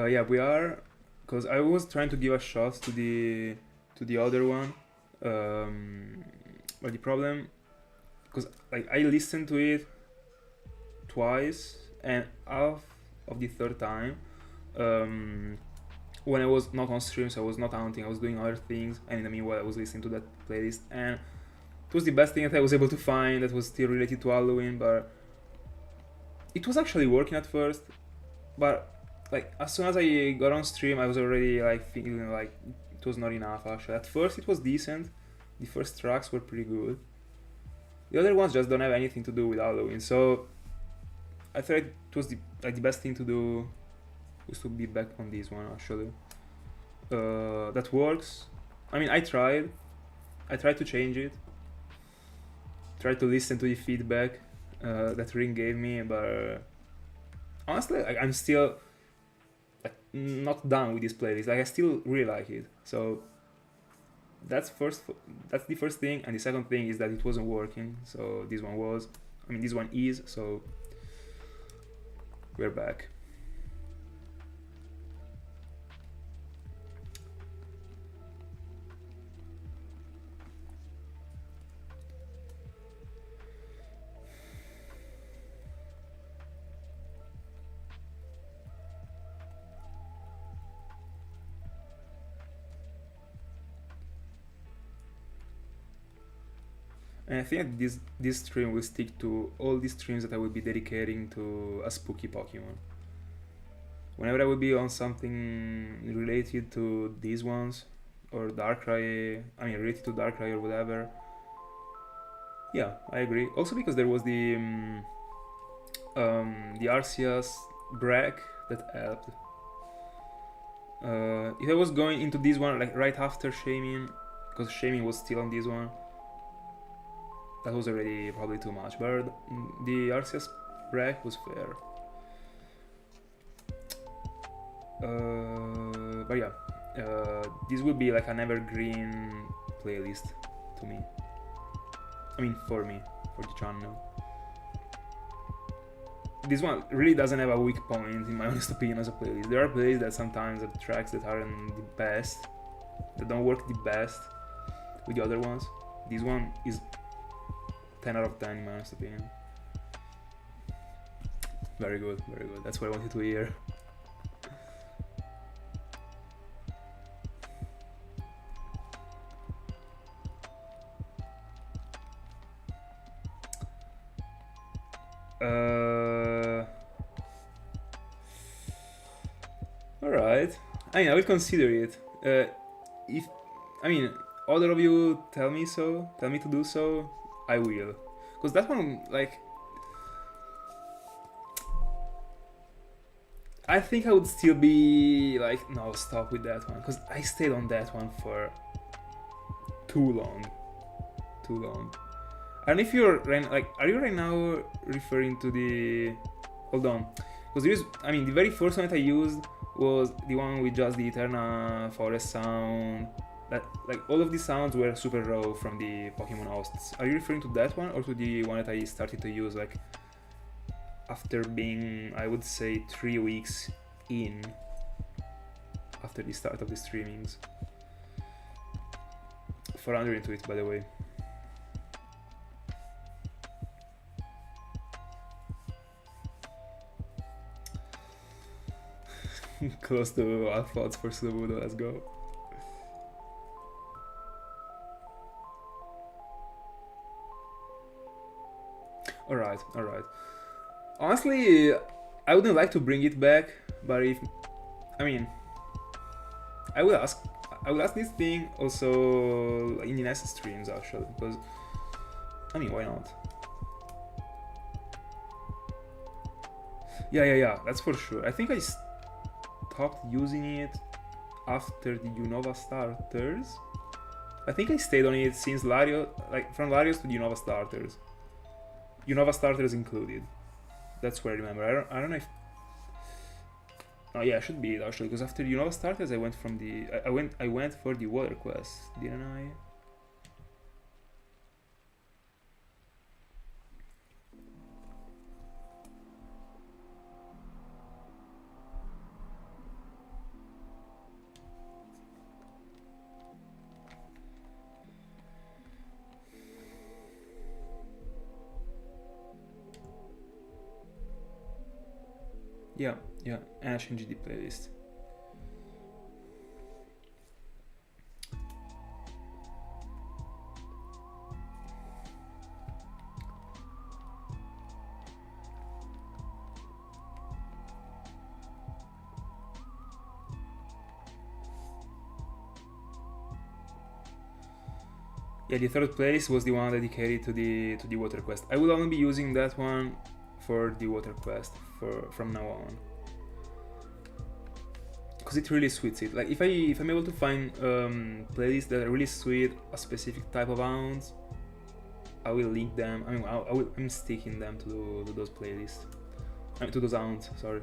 Yeah, we are, because I was trying to give a shot to the other one, but the problem, because like I listened to it twice, and half of the third time, when I was not on stream, so I was not hunting, I was doing other things, and in the meanwhile I was listening to that playlist, and it was the best thing that I was able to find that was still related to Halloween, but it was actually working at first, but like as soon as I got on stream I was already like feeling like it was not enough actually. At first it was decent, the first tracks were pretty good, the other ones just don't have anything to do with Halloween, so I thought it was the best thing to do was to be back on this one actually. That works. I mean I tried to change it, tried to listen to the feedback that Ring gave me, but honestly like, I'm still not done with this playlist. Like I still really like it. So that's the first thing, and the second thing is that it wasn't working. So this one was. I mean this one is. So we're back. And I think this stream will stick to all the streams that I will be dedicating to a spooky Pokemon. Whenever I will be on something related to these ones, or Darkrai, I mean related to Darkrai or whatever. Yeah, I agree. Also because there was the Arceus break that helped. If I was going into this one like right after Shamin, because Shamin was still on this one, that was already probably too much, but the Arceus break was fair. But yeah, this would be like an evergreen playlist to me. I mean, for me, for the channel. This one really doesn't have a weak point, in my honest opinion, as a playlist. There are playlists that sometimes have tracks that aren't the best, that don't work the best with the other ones. This one is 10 out of 10 in my honest opinion. Very good, very good. That's what I wanted to hear. Alright. I mean, I will consider it. If other of you tell me to do so, I will. Because that one, like, I think I would still be like, no, stop with that one. Because I stayed on that one for too long. Too long. And if you're like, are you right now referring to the? Hold on, because the very first one that I used was the one with just the Eterna Forest sound. That, like, all of the sounds were super raw from the Pokemon hosts. Are you referring to that one or to the one that I started to use like after being, I would say, 3 weeks in after the start of the streamings? 400 into it, by the way. Close to alpha odds for Sudobudo, let's go. Alright. Honestly, I wouldn't like to bring it back, but I will ask this thing also in the next streams actually, because why not? Yeah, that's for sure. I think I stopped using it after the Unova starters. I think I stayed on it since Larios, like from Larios to the Unova starters. Unova starters included. That's what I remember. I don't know if. Oh yeah, it should be it actually, because after the Unova starters, I went from the. I went for the water quest, didn't I? Yeah, and I changed the playlist. Yeah, the third playlist was the one dedicated to the water quest. I will only be using that one for the water quest from now on, because it really suits it. Like if I'm able to find playlists that really suit a specific type of hounds, I will link them. I'm sticking them to those playlists, to those hounds. Sorry,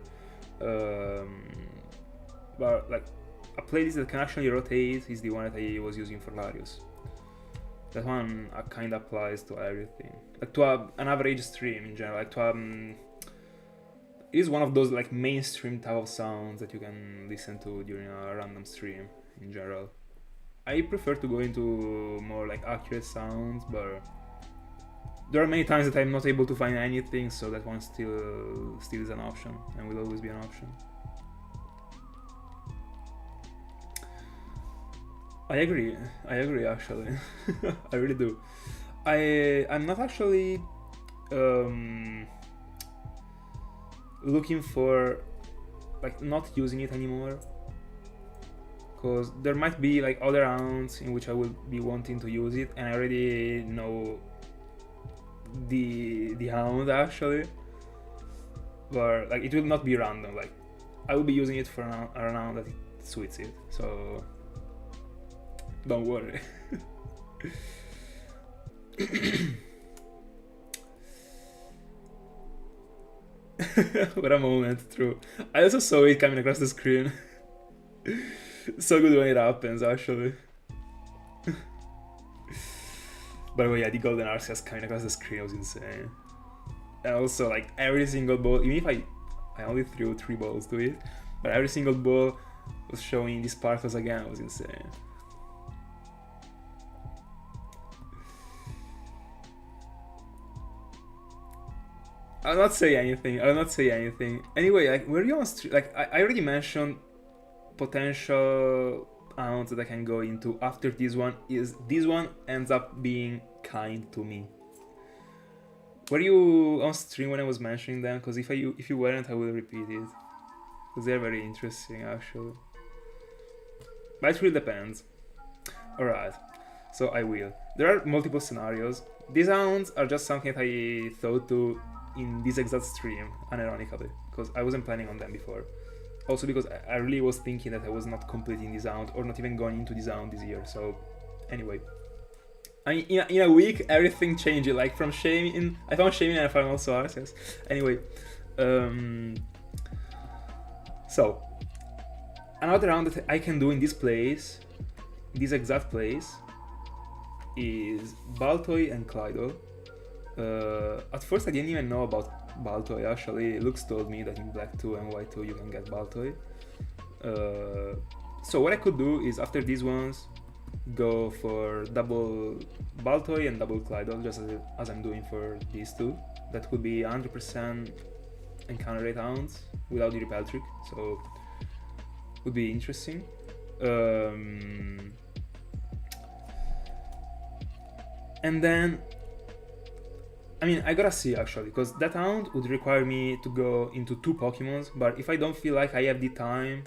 but like a playlist that can actually rotate is the one that I was using for Larios. That one kind of applies to everything, like to an average stream in general. Like to it is one of those like mainstream type of sounds that you can listen to during a random stream in general. I prefer to go into more like accurate sounds, but there are many times that I'm not able to find anything, so that one still is an option and will always be an option. I agree actually. I really do. I'm not actually looking for like not using it anymore, because there might be like other rounds in which I will be wanting to use it, and I already know the hound actually, but like it will not be random. Like I will be using it for a round that it suits it, so don't worry. What a moment, true. I also saw it coming across the screen. So good when it happens, actually. By the way, yeah, the golden Arceus coming across the screen was insane. And also, like, every single ball, even if I only threw 3 balls to it, but every single ball was showing the sparkles again, was insane. I'll not say anything. I'll not say anything. Anyway, like, were you on stream? Like, I already mentioned potential amounts that I can go into after this one. Is this one ends up being kind to me? Were you on stream when I was mentioning them? Because if you weren't, I will repeat it. Because they're very interesting, actually. But it really depends. Alright, so I will. There are multiple scenarios. These sounds are just something that I thought to in this exact stream, unironically, because I wasn't planning on them before. Also because I really was thinking that I was not completing this sound or not even going into this sound this year. So anyway, I mean, in a week everything changed. Like from shaming, I found shaming and I found also ours. Yes. Anyway, so another round that I can do in this place, this exact place, is Baltoy and Clydol. At first I didn't even know about Baltoy, actually. Lux told me that in Black 2 and White 2 you can get Baltoy. So what I could do is after these ones go for double Baltoy and double Clydol, just as I'm doing for these two. That would be 100% encounter rate ounce without the repel trick, so would be interesting. And then, I mean, I gotta see actually, because that hound would require me to go into 2 Pokemons, but if I don't feel like I have the time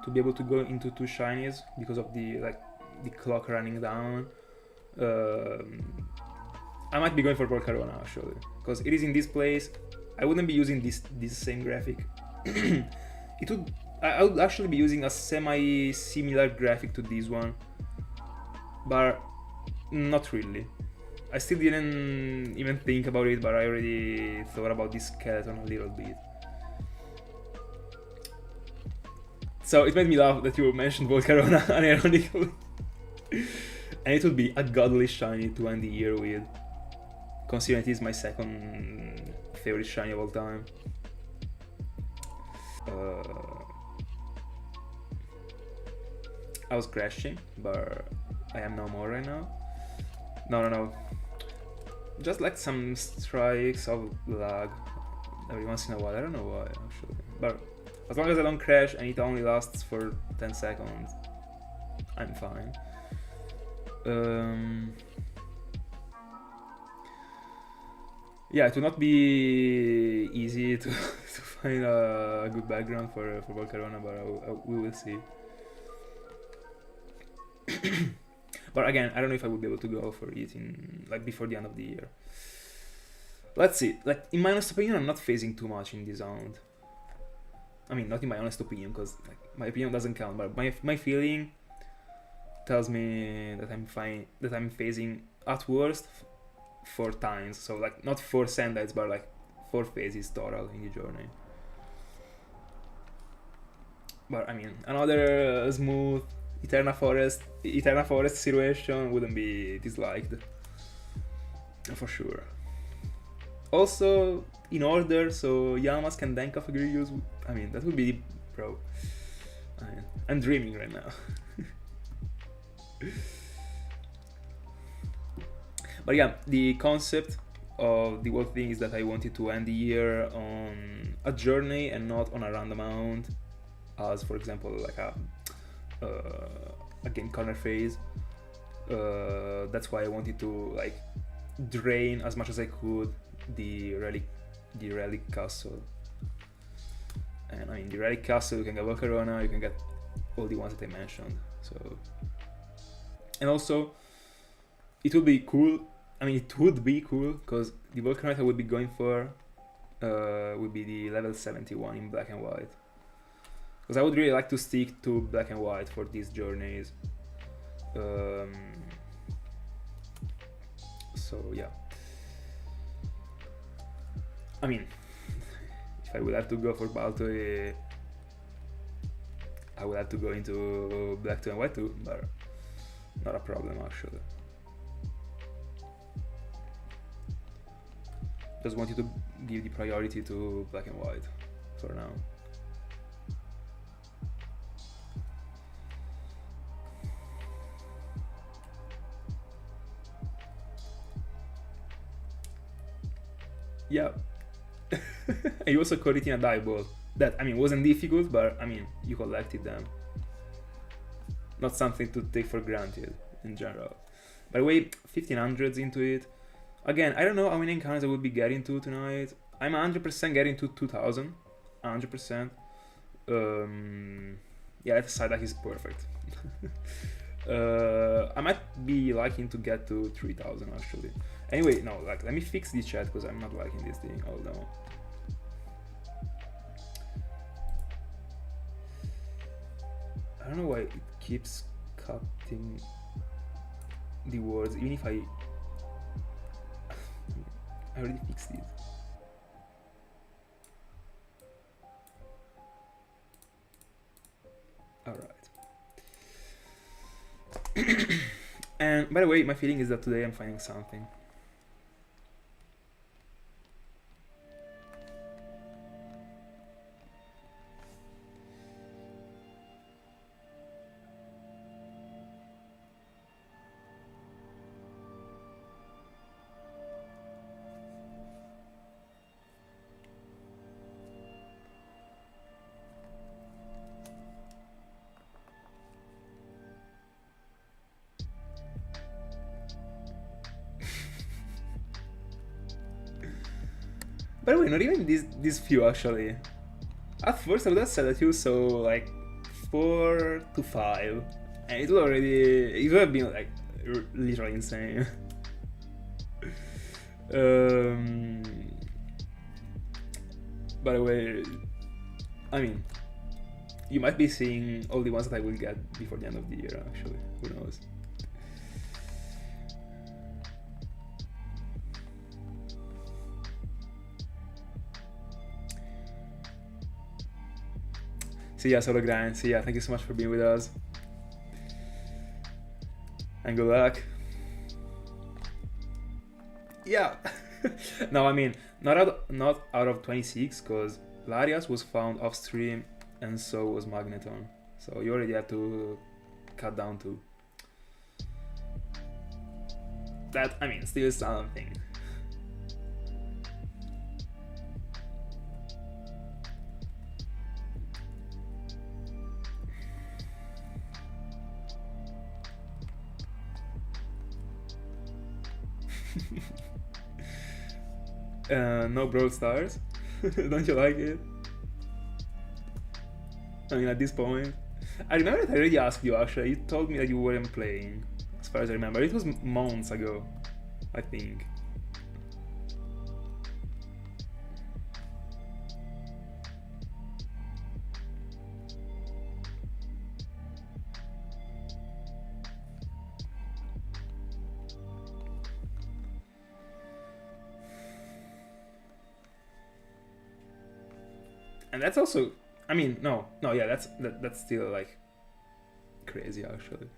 to be able to go into 2 shinies because of the clock running down, I might be going for Volcarona actually, because it is in this place. I wouldn't be using this same graphic. I would actually be using a semi-similar graphic to this one, but not really. I still didn't even think about it, but I already thought about this skeleton a little bit. So it made me laugh that you mentioned Volcarona, unironically. And it would be a godly shiny to end the year with, considering it is my second favorite shiny of all time. I was crashing, but I am no more right now. No. Just like some strikes of lag every once in a while. I don't know why actually, but as long as I don't crash and it only lasts for 10 seconds, I'm fine. Yeah, it will not be easy to find a good background for Volcarona, but we will see. But again, I don't know if I would be able to go for it in before the end of the year. Let's see. Like, in my honest opinion, I'm not phasing too much in this round. I mean, not in my honest opinion, because my opinion doesn't count. But my feeling tells me that I'm fine. That I'm phasing at worst 4 times. So not 4 Sendites, but 4 phases total in the journey. But I mean, another smooth Eterna Forest situation wouldn't be disliked, for sure. Also, in order, so Yamask and then Cofagrigus, I mean, that would be pro. I'm dreaming right now. But yeah, the concept of the whole thing is that I wanted to end the year on a journey and not on a random amount, as for example a game corner phase. That's why I wanted to drain as much as I could the Relic Castle. And I mean, the Relic Castle, you can get Volcarona, you can get all the ones that I mentioned. So, and also it would be cool. I mean, it would be cool because the Volcarona I would be going for would be the level 71 in Black and White. Because I would really like to stick to Black and White for these journeys. So yeah. I mean, if I would have to go for Baltoy, I would have to go into Black 2 and White 2, but not a problem actually. Just wanted to give the priority to Black and White for now. Yeah, And you also caught it in a die ball. That, I mean, wasn't difficult, but I mean, you collected them. Not something to take for granted in general. By the way, 1500s into it. Again, I don't know how many encounters I will be getting to tonight. I'm 100% getting to 2000. 100%. Yeah, that side deck is perfect. I might be liking to get to 3000 actually. Anyway, no, like, let me fix the chat because I'm not liking this thing. Hold on. I don't know why it keeps cutting the words, even if I already fixed it. Alright. And by the way, my feeling is that today I'm finding something. By the way, not even these few actually. At first I would have said that you saw like 4 to 5, and it would have been like literally insane. By the way, I mean, you might be seeing all the ones that I will get before the end of the year actually, who knows. See ya, Solo Grind. See ya. Thank you so much for being with us. And good luck. Yeah. No, I mean, not out of 26, because Larias was found off stream, and so was Magneton. So you already had to cut down to. That, I mean, still something. No Brawl Stars. Don't you like it? I mean, at this point, I remember that I already asked you actually. You told me that you weren't playing, as far as I remember. It was months ago, I think. And that's also, I mean, yeah, that's still like crazy actually.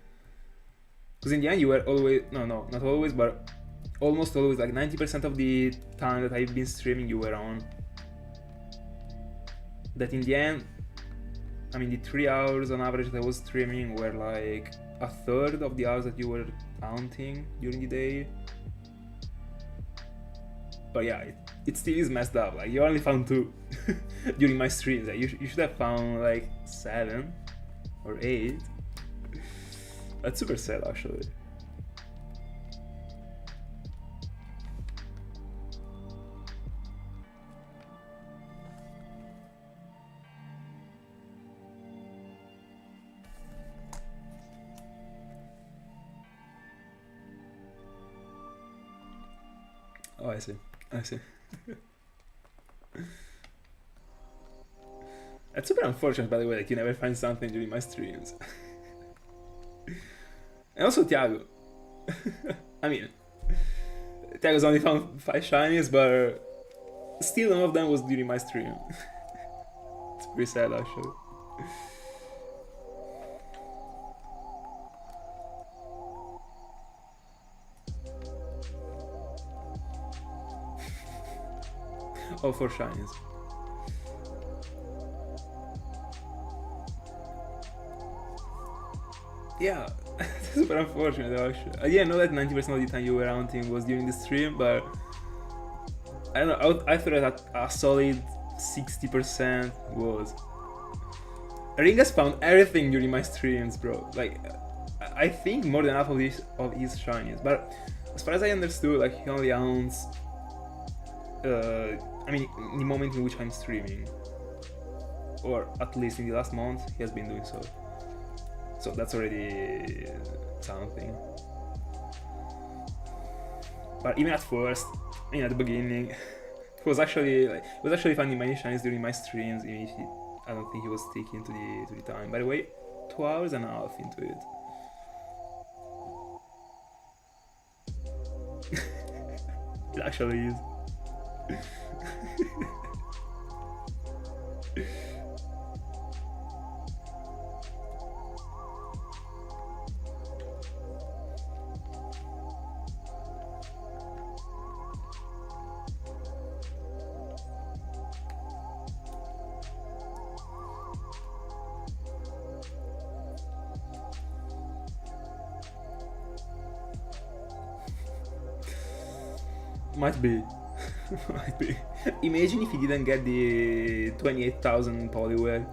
Because in the end you were always, not always, but almost always, like 90% of the time that I've been streaming you were on. That in the end, I mean, the 3 hours on average that I was streaming were like a third of the hours that you were counting during the day. But yeah, it still is messed up. Like, you only found 2 during my streams. Like, you should have found like 7 or 8. That's super sad actually. Oh, I see. It's super unfortunate, by the way, that you never find something during my streams. And also Thiago. I mean, Thiago's only found 5 shinies, but still none of them was during my stream. It's pretty sad actually. Oh, 4 shinies. Yeah, that's super unfortunate actually. I didn't know that 90% of the time you were hunting was during the stream, but I don't know, I thought that a solid 60% was. Ringas found everything during my streams, bro. Like, I think more than half of his shinies. But as far as I understood, like, he only owns. I mean, in the moment in which I'm streaming, or at least in the last month, he has been doing so. So that's already something. But even at first, I mean, at the beginning, it was actually finding my shinies during my streams. Even if I don't think he was sticking to the time. By the way, 2 hours and a half into it. It actually is. Might be. Might be. Imagine if he didn't get the 28,000 Poliwag,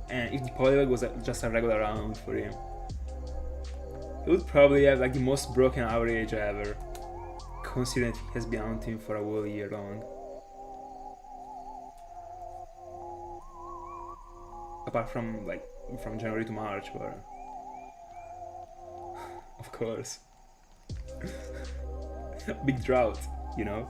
and if the Poliwag was just a regular round for him. He would probably have like the most broken average ever, considering he has been hunting for a whole year long. Apart from like from January to March, but of course. Big drought, you know.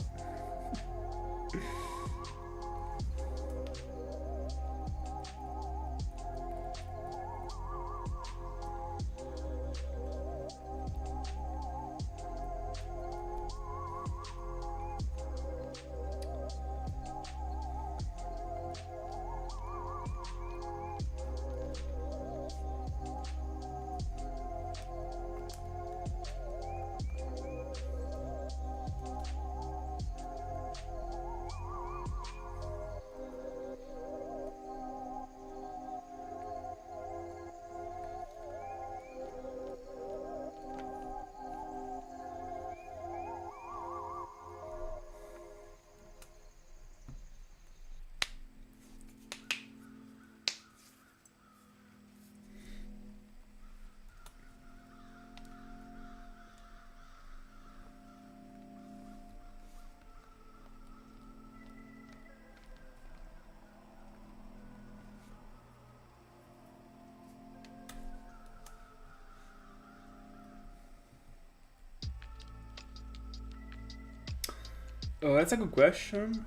Oh, that's a good question.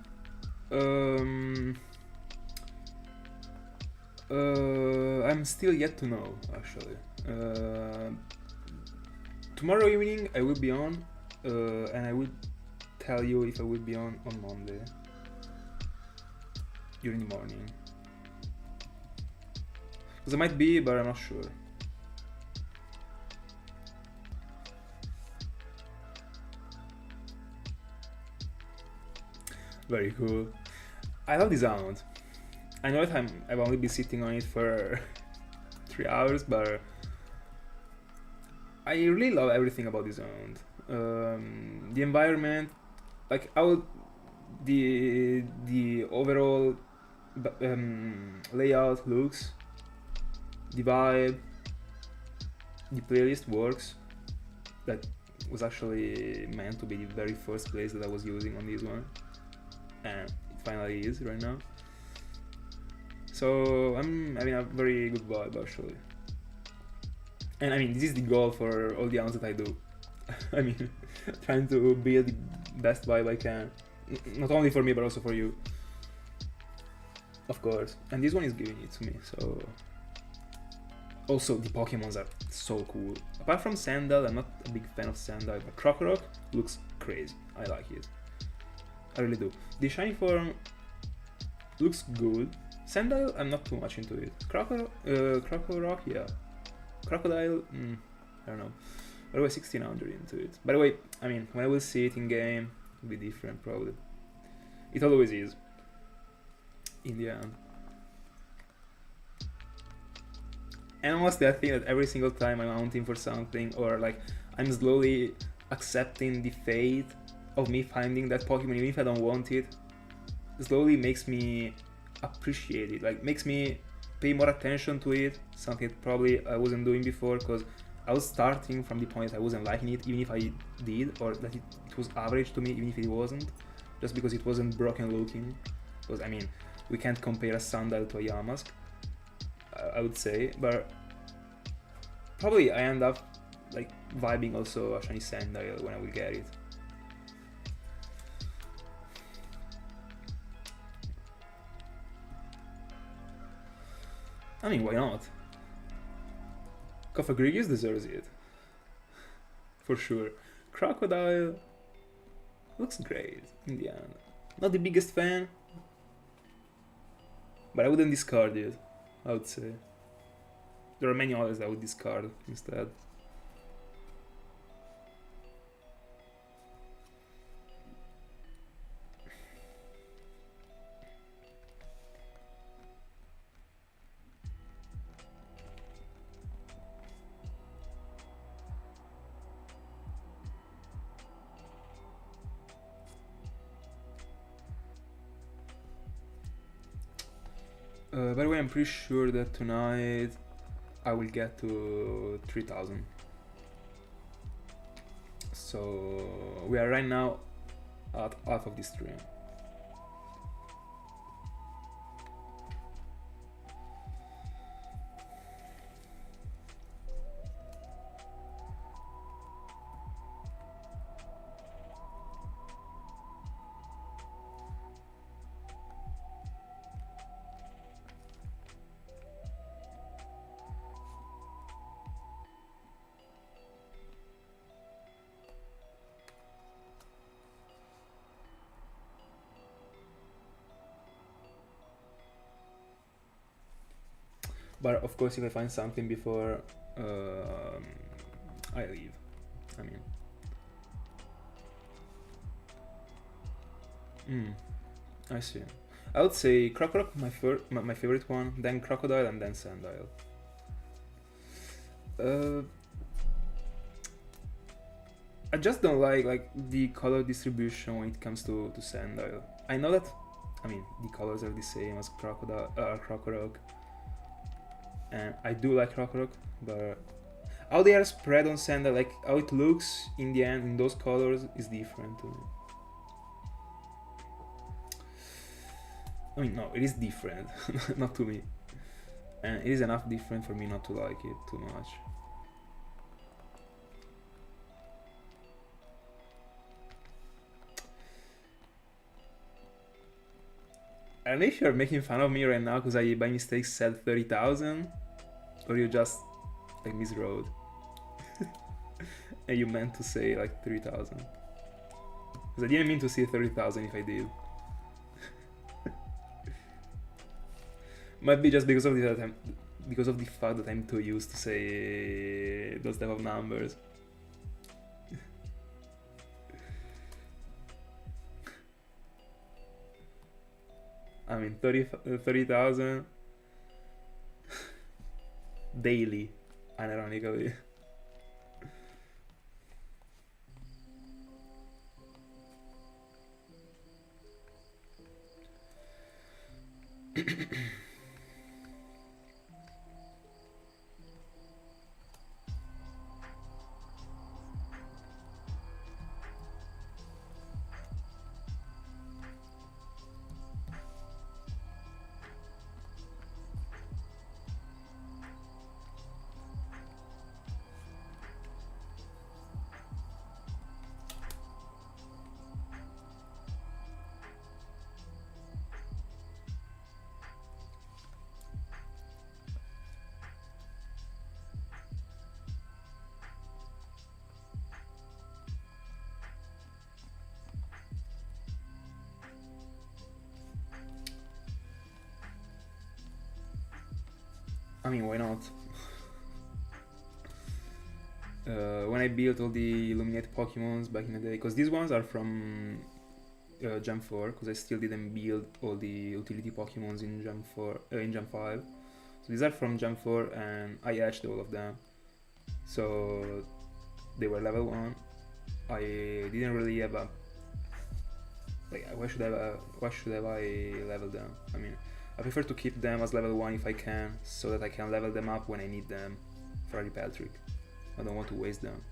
I'm still yet to know, actually. Tomorrow evening I will be on, and I will tell you if I will be on Monday during the morning. Because I might be, but I'm not sure. Very cool. I love the sound. I know that I've only been sitting on it for 3 hours, but I really love everything about the sound. The environment, like how the overall layout looks, the vibe, the playlist works. That was actually meant to be the very first place that I was using on this one. And it finally is right now. So I'm having a very good vibe actually. And I mean, this is the goal for all the rounds that I do. I mean, trying to build the best vibe I can. Not only for me, but also for you. Of course. And this one is giving it to me, so... Also, the Pokémons are so cool. Apart from Sandal, I'm not a big fan of Sandal, but Krokorok looks crazy. I like it. I really do. The shiny form looks good. Sandile, I'm not too much into it. Krokorok, yeah. Crocodile, I don't know. By the way, 1600 into it. By the way, I mean, when I will see it in game, it'll be different probably. It always is. In the end. And honestly, I think that every single time I'm hunting for something, or like I'm slowly accepting the fate of me finding that Pokemon, even if I don't want it, slowly makes me appreciate it, like makes me pay more attention to it, something that probably I wasn't doing before, because I was starting from the point I wasn't liking it, even if I did, or that it was average to me, even if it wasn't, just because it wasn't broken looking. Because I mean, we can't compare a Sandile to a Yamask, I would say, but probably I end up like vibing also a shiny Sandile when I will get it. I mean, why not? Cofagrigus deserves it. For sure. Crocodile looks great in the end. Not the biggest fan, but I wouldn't discard it, I would say. There are many others I would discard instead. By the way, I'm pretty sure that tonight I will get to 3000. So we are right now at half of the stream. But of course, if I find something before I leave, I mean. I see. I would say Crocodile, my favorite one, then Crocodile, and then Sandile. I just don't like the color distribution when it comes to Sandile. I know that, I mean, the colors are the same as Crocorock, and I do like Crocorock, but how they are spread on Sandile, like how it looks in the end in those colors, is different to me. I mean, no, it is different, not to me, and it is enough different for me not to like it too much. I don't know if you're making fun of me right now because I by mistake said 30,000, or you just like miswrote and you meant to say like 3,000. Because I didn't mean to say 30,000 if I did. Might be just because of the fact that I'm too used to say those type of numbers. I mean, 30,000 daily, unironically. I mean, why not? When I built all the Illuminate Pokemons back in the day, because these ones are from Gen 4, because I still didn't build all the utility Pokemons in Gen 4, in Gen 5. So these are from Gen 4, and I hatched all of them. So they were level 1. I didn't really have a Like, why should I level them? I mean, I prefer to keep them as level 1 if I can, so that I can level them up when I need them for a repel trick. I don't want to waste them.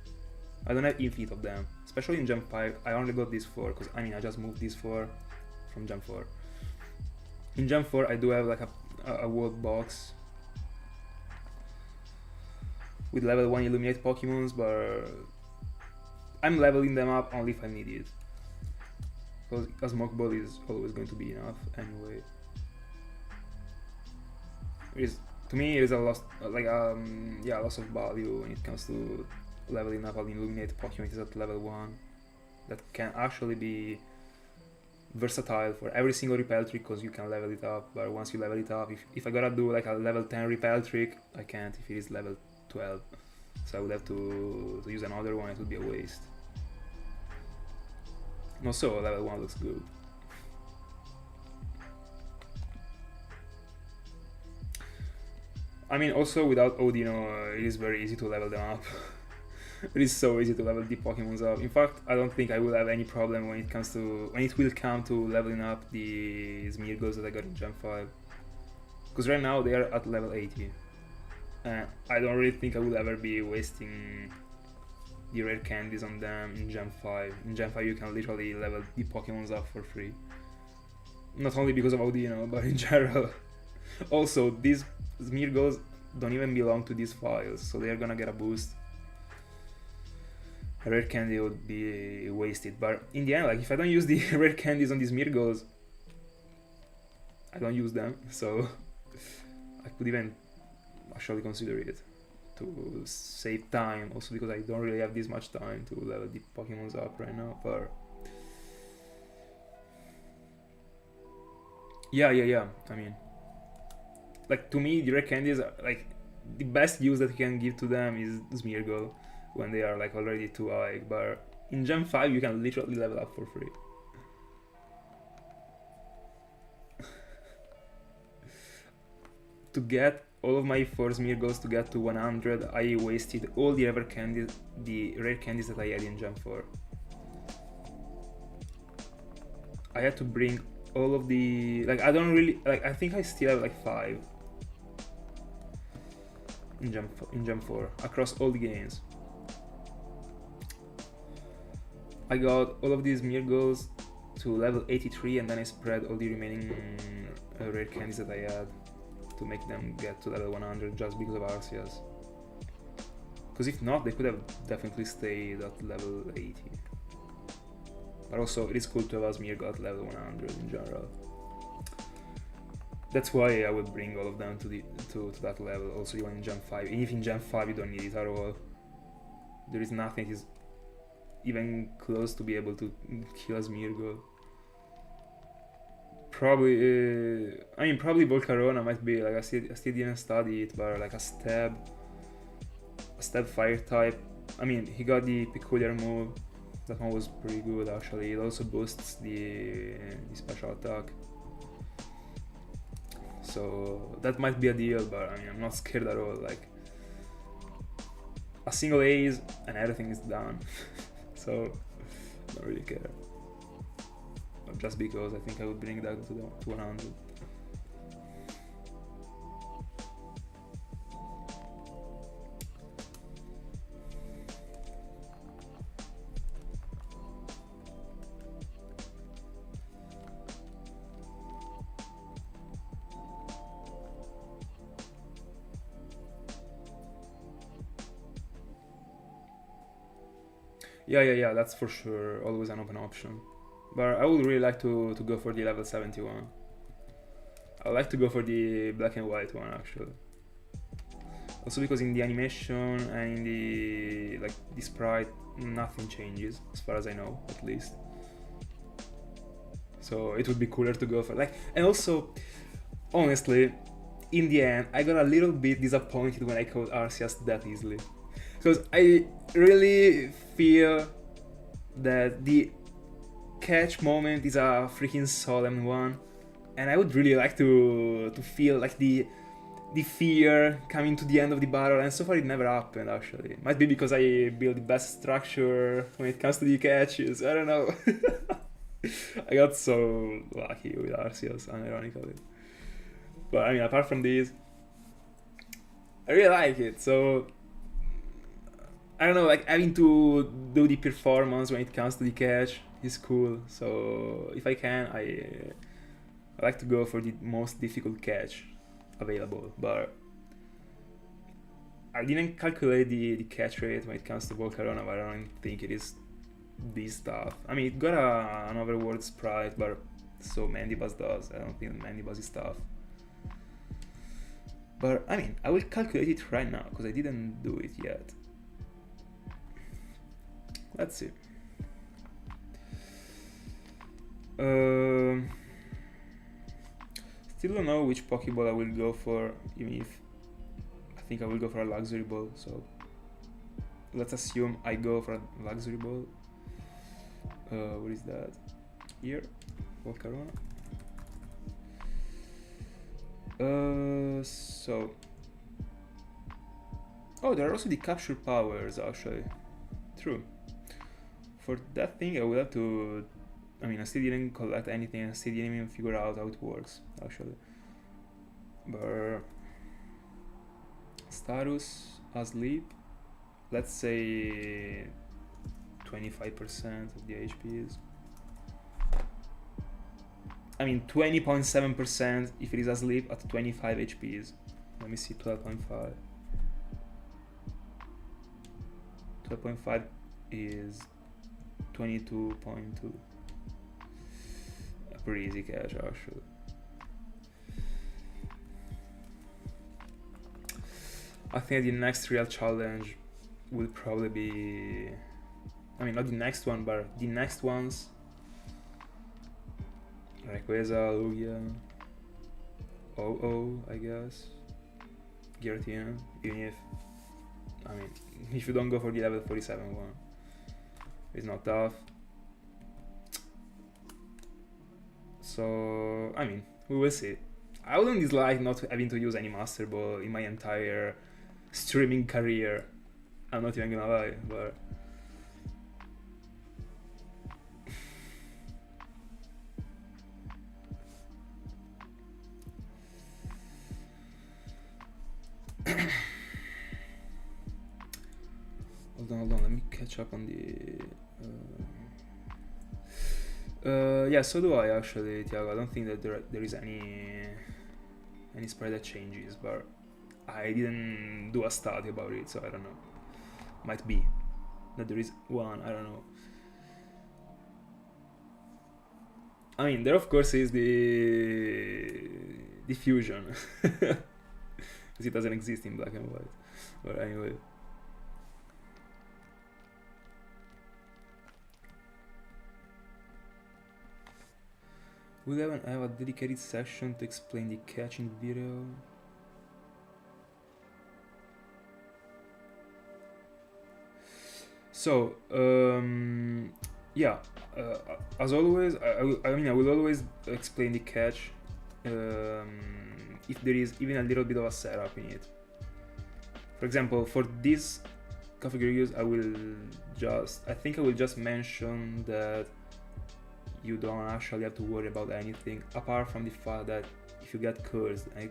I don't have infinite of them, especially in Gem 5. I only got these 4, because I mean I just moved these 4 from Gem 4. In Gem 4 I do have like a world box with level 1 Illuminate Pokemons, but I'm leveling them up only if I need it. Because a Smoke Ball is always going to be enough anyway. To me, it is a loss, loss of value when it comes to leveling up an Illuminate Pokemon. It is at level 1. That can actually be versatile for every single repel trick, because you can level it up. But once you level it up, if I gotta do like a level 10 repel trick, I can't if it is level 12. So I would have to use another one. It would be a waste. Also, level 1 looks good. I mean, also without Odino, it is very easy to level them up. It is so easy to level the Pokemons up. In fact, I don't think I will have any problem when it will come to leveling up the Smeargles that I got in Gen 5. Because right now they are at level 80. And I don't really think I will ever be wasting the rare candies on them in Gen 5. In Gen 5 you can literally level the Pokemons up for free. Not only because of Audino, but in general. Also, these Smeargles don't even belong to these files, so they are gonna get a boost. A rare candy would be wasted, but in the end, like, if I don't use the rare candies on these Smeargles, I don't use them, so I could even actually consider it to save time, also because I don't really have this much time to level the Pokemons up right now, but yeah, I mean, like, to me the rare candies are, like, the best use that you can give to them is Smeargle when they are like already too high, but in Gen 5 you can literally level up for free. To get all of my 4 Smeargles to get to 100, I wasted all the rare candies that I had in Gen 4. I had to bring all of the, like, I don't really, like, I think I still have like 5 in Gen 4 across all the games. I got all of these Smeargles to level 83, and then I spread all the remaining rare candies that I had to make them get to level 100 just because of Arceus. Because if not, they could have definitely stayed at level 80. But also, it is cool to have a Smeargle at level 100 in general. That's why I would bring all of them to that level, also even in Gen 5. And if in Gen 5 you don't need it at all, there is nothing that is even close to be able to kill a Smeargle. Probably, I mean, probably Volcarona might be, like, I still didn't study it, but like a stab fire type. I mean, he got the peculiar move. That one was pretty good actually. It also boosts the special attack. So that might be a deal, but I mean, I'm not scared at all. Like, a single ace and everything is done. So I don't really care. But just because I think I would bring that to 100. Yeah, that's for sure always an open option. But I would really like to go for the level 71. I would like to go for the black and white one actually. Also because in the animation and in the sprite, nothing changes as far as I know, at least. So it would be cooler to go for, like, and also, honestly, in the end, I got a little bit disappointed when I caught Arceus that easily. Because I really feel that the catch moment is a freaking solemn one, and I would really like to feel like the fear coming to the end of the battle, and so far it never happened actually. Might be because I build the best structure when it comes to the catches, I don't know. I got so lucky with Arceus, unironically. But I mean, apart from these, I really like it. So I don't know, like having to do the performance when it comes to the catch is cool. So if I can, I like to go for the most difficult catch available. But I didn't calculate the catch rate when it comes to Volcarona, but I don't think it is this tough. I mean, it got an overworld sprite, but so Mandibuzz does. I don't think Mandibuzz is tough. But I mean, I will calculate it right now because I didn't do it yet. Let's see. Still don't know which Pokeball I will go for, even if I think I will go for a Luxury Ball. So let's assume I go for a Luxury Ball. What is that? Here, Volcarona. So, oh, there are also the capture powers actually. True. For that thing, I will have to. I mean, I still didn't collect anything. I still didn't even figure out how it works actually. But status asleep. Let's say 25% of the HPs. I mean 20.7% if it is asleep at 25 HPs. Let me see, 12.5. 12.5 is 22.2. A pretty easy catch actually. I think the next real challenge will probably be, I mean not the next one, but the next ones. Rayquaza, Lugia, OO, I guess, Giratina, even if, I mean, if you don't go for the level 47 one, it's not tough. So, I mean, we will see. I wouldn't dislike not having to use any Master Ball in my entire streaming career, I'm not even gonna lie, but hold on, let me catch up on the yeah, so do I actually, Tiago. I don't think that there is any spread that changes, but I didn't do a study about it, so I don't know. Might be that there is one, I don't know. I mean, there of course is the fusion, because it doesn't exist in black and white. But anyway. Will I have a dedicated section to explain the catch in the video? So, yeah, as always, I will always explain the catch if there is even a little bit of a setup in it. For example, for this Cofagrigus, I think I will just mention that you don't actually have to worry about anything, apart from the fact that if you get cursed and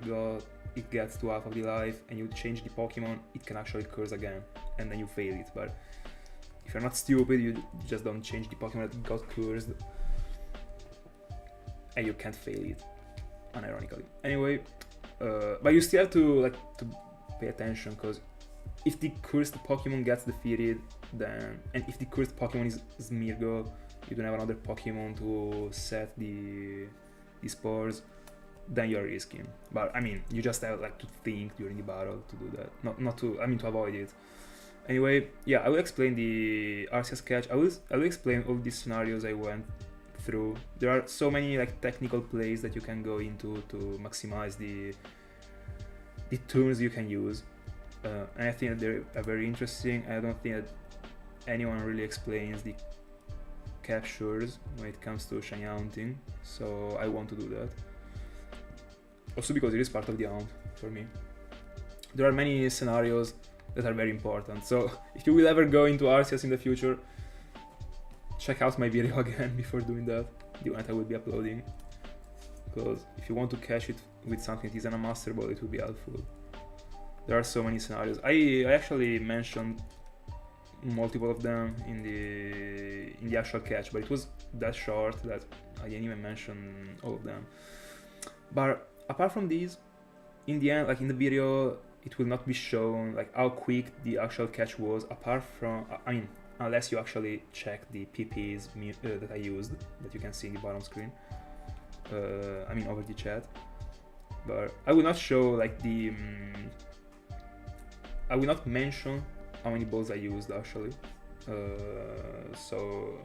it gets to half of the life and you change the Pokemon, it can actually curse again, and then you fail it. But if you're not stupid, you just don't change the Pokemon that got cursed, and you can't fail it, unironically. Anyway, but you still have to pay attention, because if the cursed Pokemon gets defeated, then, and if the cursed Pokemon is Smeargle, you don't have another Pokemon to set the spores, then you're risking. But I mean, you just have to think during the battle to do that, not to avoid it. Anyway, yeah, I will explain the Arceus catch. I will explain all these scenarios I went through. There are so many technical plays that you can go into to maximize the turns you can use, and I think that they're very interesting. I don't think that anyone really explains the captures when it comes to shiny hunting, so I want to do that. Also because it is part of the hunt for me. There are many scenarios that are very important, so if you will ever go into Arceus in the future, check out my video again before doing that. the one that I will be uploading, because if you want to catch it with something that is an unmasterable, it will be helpful. There are so many scenarios. I actually mentioned multiple of them in the actual catch, but it was that short that I didn't even mention all of them. But apart from these, in the end, like in the video, it will not be shown like how quick the actual catch was, apart from, I mean, unless you actually check the PPs that I used, that you can see in the bottom screen. I mean, over the chat. But I will not show like the I will not mention how many balls I used actually. So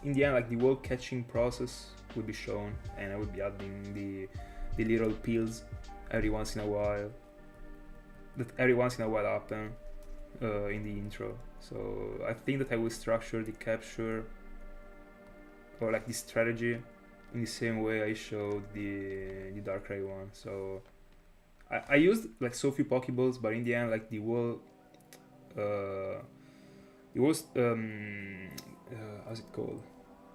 in the end, like the whole catching process will be shown, and I will be adding the little pills every once in a while, that every once in a while happen in the intro. So I think that I will structure the capture or like the strategy in the same way I showed the Darkrai one. So I used like so few Pokeballs, but in the end, like the whole how's it called?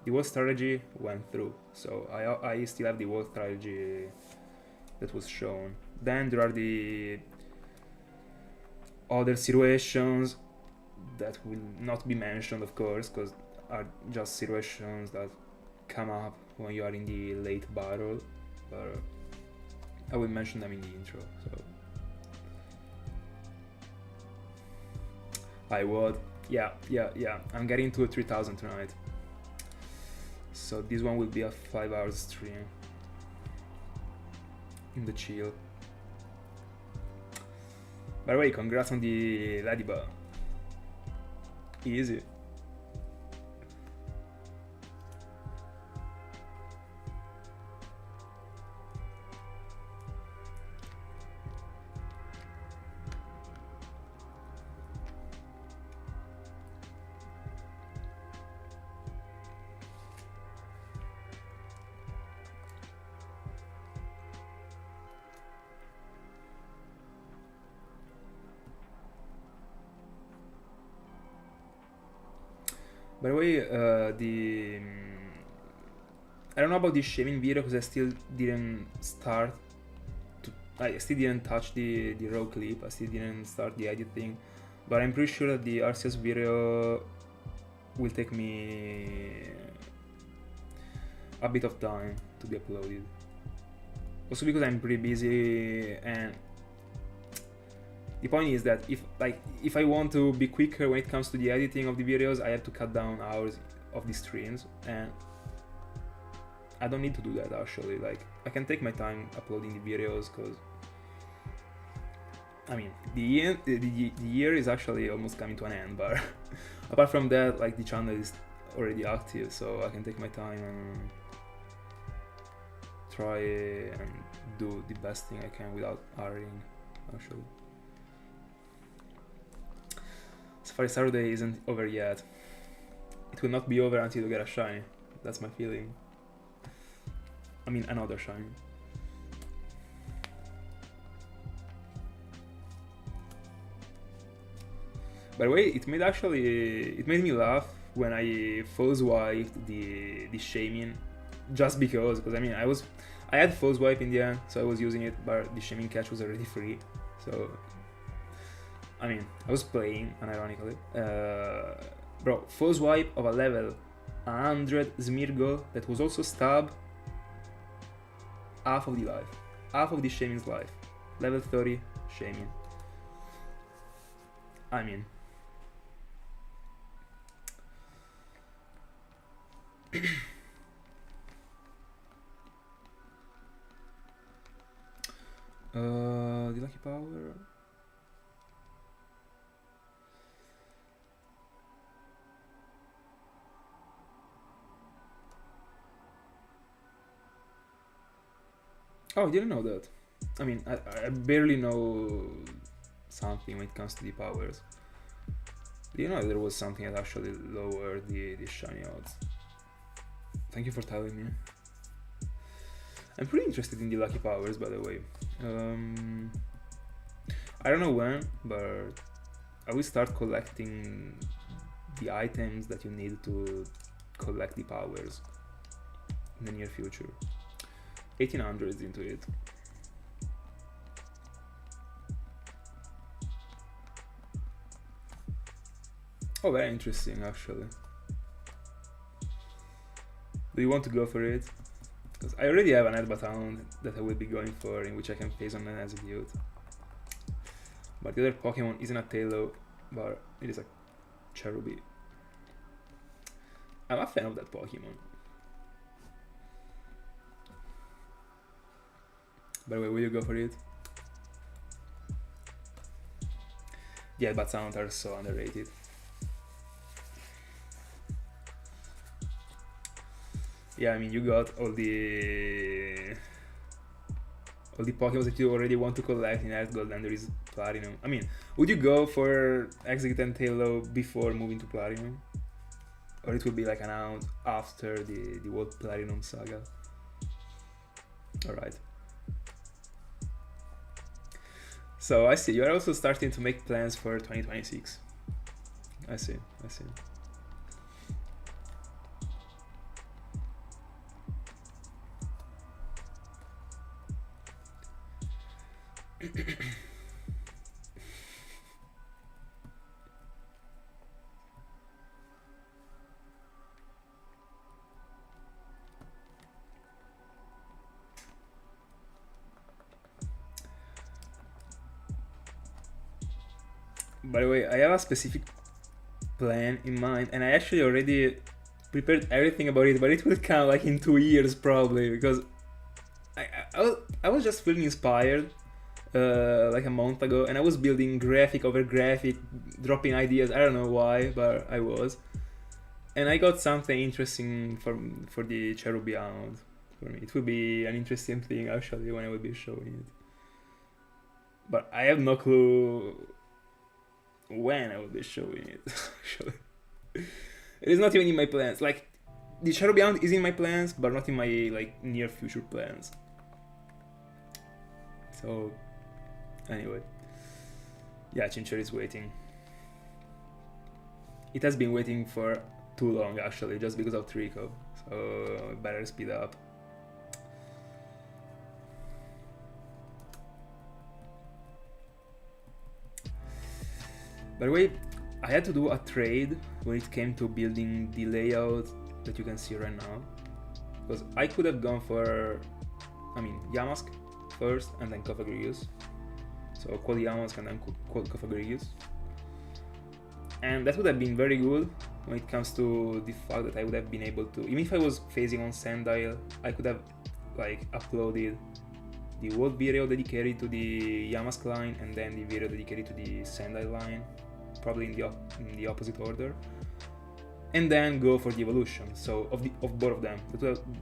The whole strategy went through. So I still have the whole strategy that was shown. Then there are the other situations that will not be mentioned, of course, because are just situations that come up when you are in the late battle, but I will mention them in the intro. So I would, yeah, I'm getting to a 3000 tonight, so this one will be a 5-hour stream in the chill. By the way, congrats on the Ladybug. Easy. By the way, I don't know about the shaming video because I still didn't start to. I still didn't touch the raw clip. I still didn't start the editing, but I'm pretty sure that the RCS video will take me a bit of time to be uploaded. Also because I'm pretty busy, and the point is that if I want to be quicker when it comes to the editing of the videos, I have to cut down hours of the streams, and I don't need to do that actually. Like, I can take my time uploading the videos, because I mean the year is actually almost coming to an end, but apart from that, like, the channel is already active, so I can take my time and try and do the best thing I can without hurrying actually. Safari Saturday isn't over yet. It will not be over until you get a shiny. That's my feeling. I mean, another shiny. By the way, it made me laugh when I false wiped the shaming, just because I mean I had false wipe in the end, so I was using it, but the shaming catch was already free, so I mean, I was playing, unironically. Bro, false wipe of a level 100 Smeargle that was also stab, half of the life. Half of the Shamin's life. Level 30 Shamin. I mean. The lucky power. Oh, I didn't know that. I mean, I barely know something when it comes to the powers. Do you know there was something that actually lowered the shiny odds? Thank you for telling me. I'm pretty interested in the lucky powers, by the way. I don't know when, but I will start collecting the items that you need to collect the powers in the near future. 1800s into it. Oh, very interesting actually. Do you want to go for it? Because I already have an Elba Town that I will be going for, in which I can phase on and execute. But the other Pokemon isn't a Taillow, but it is a Cherubi. I'm a fan of that Pokemon. By the way, will you go for it? The Elba Sounds are so underrated. Yeah, I mean, you got all the Pokemon that you already want to collect in Earth Gold, and there is Platinum. I mean, would you go for Execute and Taillow before moving to Platinum? Or it would be like an out after the World Platinum saga? Alright. So I see, you are also starting to make plans for 2026. I see. By the way, I have a specific plan in mind, and I actually already prepared everything about it, but it will come like in 2 years probably, because I was just feeling inspired like a month ago, and I was building graphic over graphic, dropping ideas. I don't know why, but I was, and I got something interesting for the Cherubi Hound. For me, it will be an interesting thing actually when I will be showing it, but I have no clue when I will be showing it. Actually, it is not even in my plans. Like, the Cherubi Hound is in my plans, but not in my like near future plans. So anyway, yeah, Chinchor is waiting. It has been waiting for too long actually, just because of Trico, so better speed up. By the way, I had to do a trade when it came to building the layout that you can see right now, because I could have gone for, I mean, Yamask first and then Cofagrigus. So Quad Yamask and then Quad Cofagrigus. And that would have been very good when it comes to the fact that I would have been able to, even if I was phasing on Sandile, I could have like uploaded the world video dedicated to the Yamask line and then the video dedicated to the Sandile line, probably in the opposite order, and then go for the evolution. So of both of them,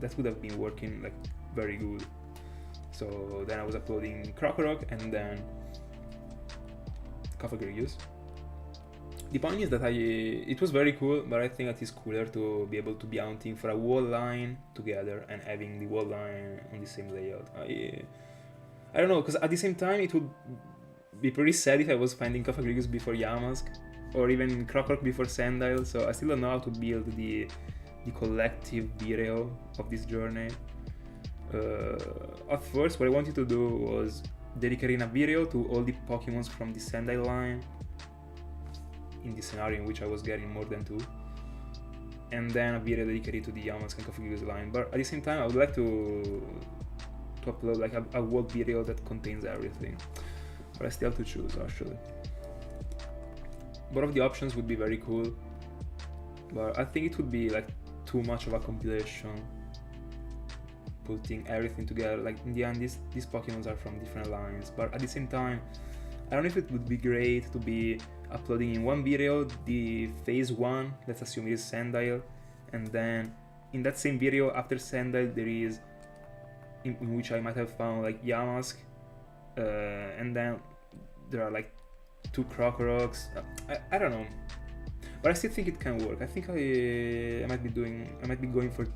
that would have been working like very good. So then I was uploading Krokorok and then Cofagrigus. The point is that it was very cool, but I think it is cooler to be able to be hunting for a wall line together and having the wall line on the same layout. I don't know, because at the same time it would be pretty sad if I was finding Cofagrigus before Yamask, or even Krokorok before Sandile, so I still don't know how to build the collective video of this journey. At first, what I wanted to do was dedicating a video to all the Pokemons from the Sandile line, in the scenario in which I was getting more than 2, and then a video dedicated to the Yamask and Cofagrigus line. But at the same time, I would like to upload like a world video that contains everything. But I still have to choose actually. Both of the options would be very cool, but I think it would be like too much of a compilation, putting everything together. Like in the end, these Pokemons are from different lines, but at the same time, I don't know if it would be great to be uploading in one video the phase 1, let's assume it is Sandile, and then in that same video after Sandile there is, in which I might have found like Yamask, and then there are like 2 Krokoroks. I don't know, but I still think it can work. I think I might be going for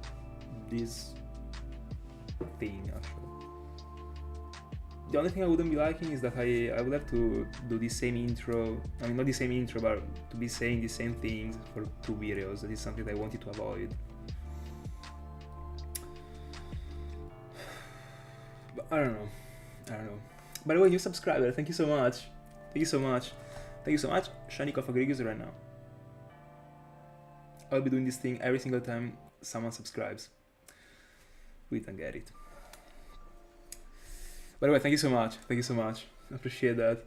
this thing actually. The only thing I wouldn't be liking is that I would have to do the same intro. I mean, not the same intro, but to be saying the same things for 2 videos. That is something that I wanted to avoid. I don't know. By the way, new subscriber, thank you so much. Thank you so much. Thank you so much. Shiny Cofagrigus right now. I'll be doing this thing every single time someone subscribes. We don't get it. By the way, thank you so much. Thank you so much. I appreciate that.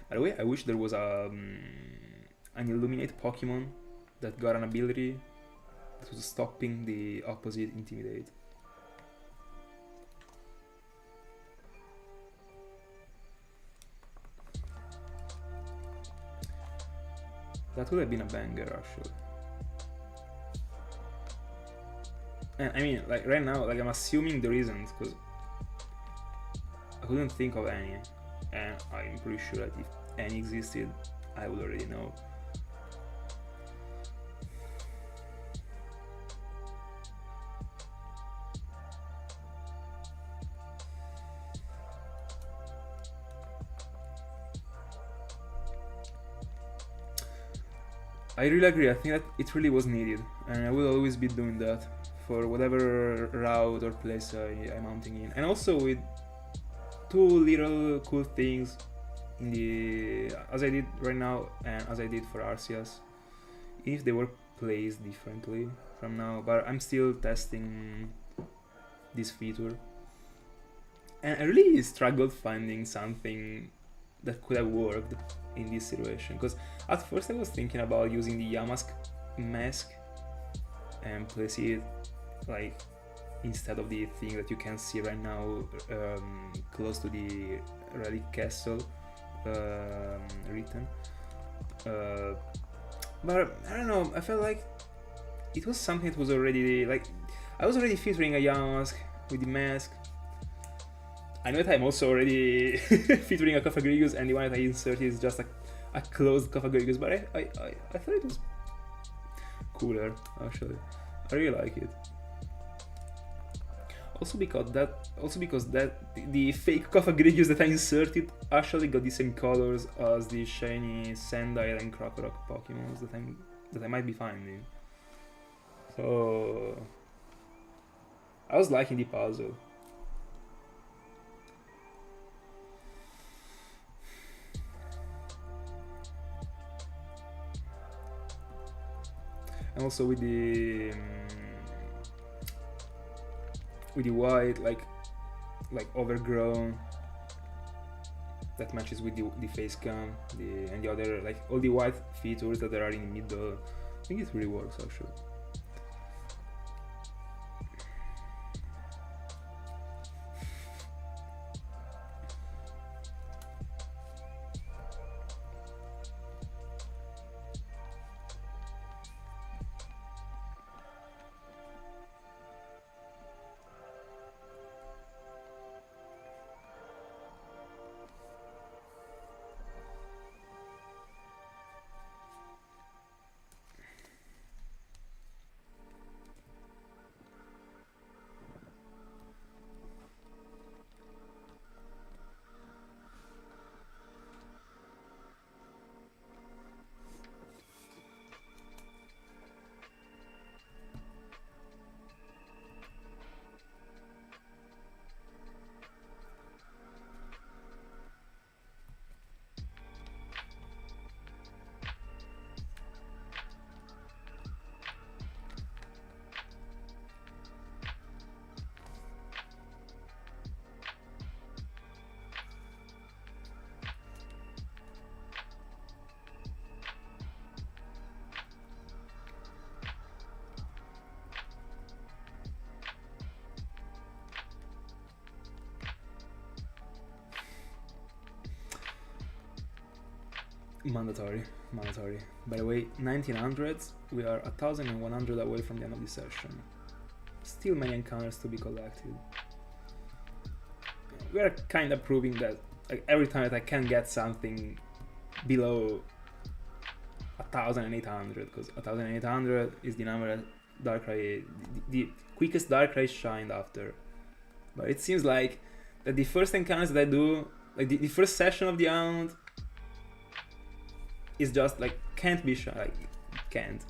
By the way, I wish there was an Illuminate Pokemon that got an ability that was stopping the opposite Intimidate. That would have been a banger, actually. And I mean, like right now, like I'm assuming there isn't, because I couldn't think of any, and I'm pretty sure that if any existed, I would already know. I really agree. I think that it really was needed, and I will always be doing that for whatever route or place I'm mounting in. And also with two little cool things in the, as I did right now and as I did for Arceus, if they were placed differently from now, but I'm still testing this feature. And I really struggled finding something that could have worked in this situation, because at first I was thinking about using the Yamask mask and place it like instead of the thing that you can see right now close to the Relic Castle written. But I don't know, I felt like it was something that was already, like, I was already featuring a Yamask with the mask. I know that I'm also already featuring a Cofagrigus, and the one that I inserted is just a closed Cofagrigus, but I thought it was cooler, actually. I really like it. Also because the fake Cofagrigus that I inserted actually got the same colors as the shiny Sandile and Krokorok Pokemons that I might be finding. So I was liking the puzzle. And also with the white, like overgrown, that matches with the face cam, and the other, like all the white features that there are in the middle. I think it really works actually. Mandatory. By the way, 1900s, we are 1100 away from the end of this session. Still many encounters to be collected. We are kind of proving that, like, every time that I can get something below 1800, because 1800 is the number that Darkrai, the quickest Darkrai shined after. But it seems like that the first encounters that I do, like the first session of the Hound, is just like can't be shy, like can't.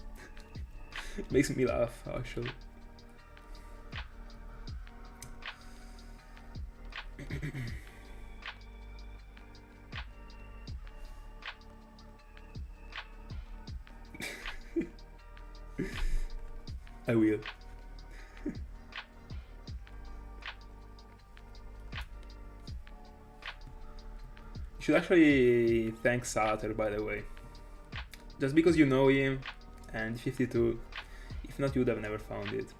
Makes me laugh actually. I will. You should actually thank Salater, by the way. Just because you know him and 52, if not, you would have never found it.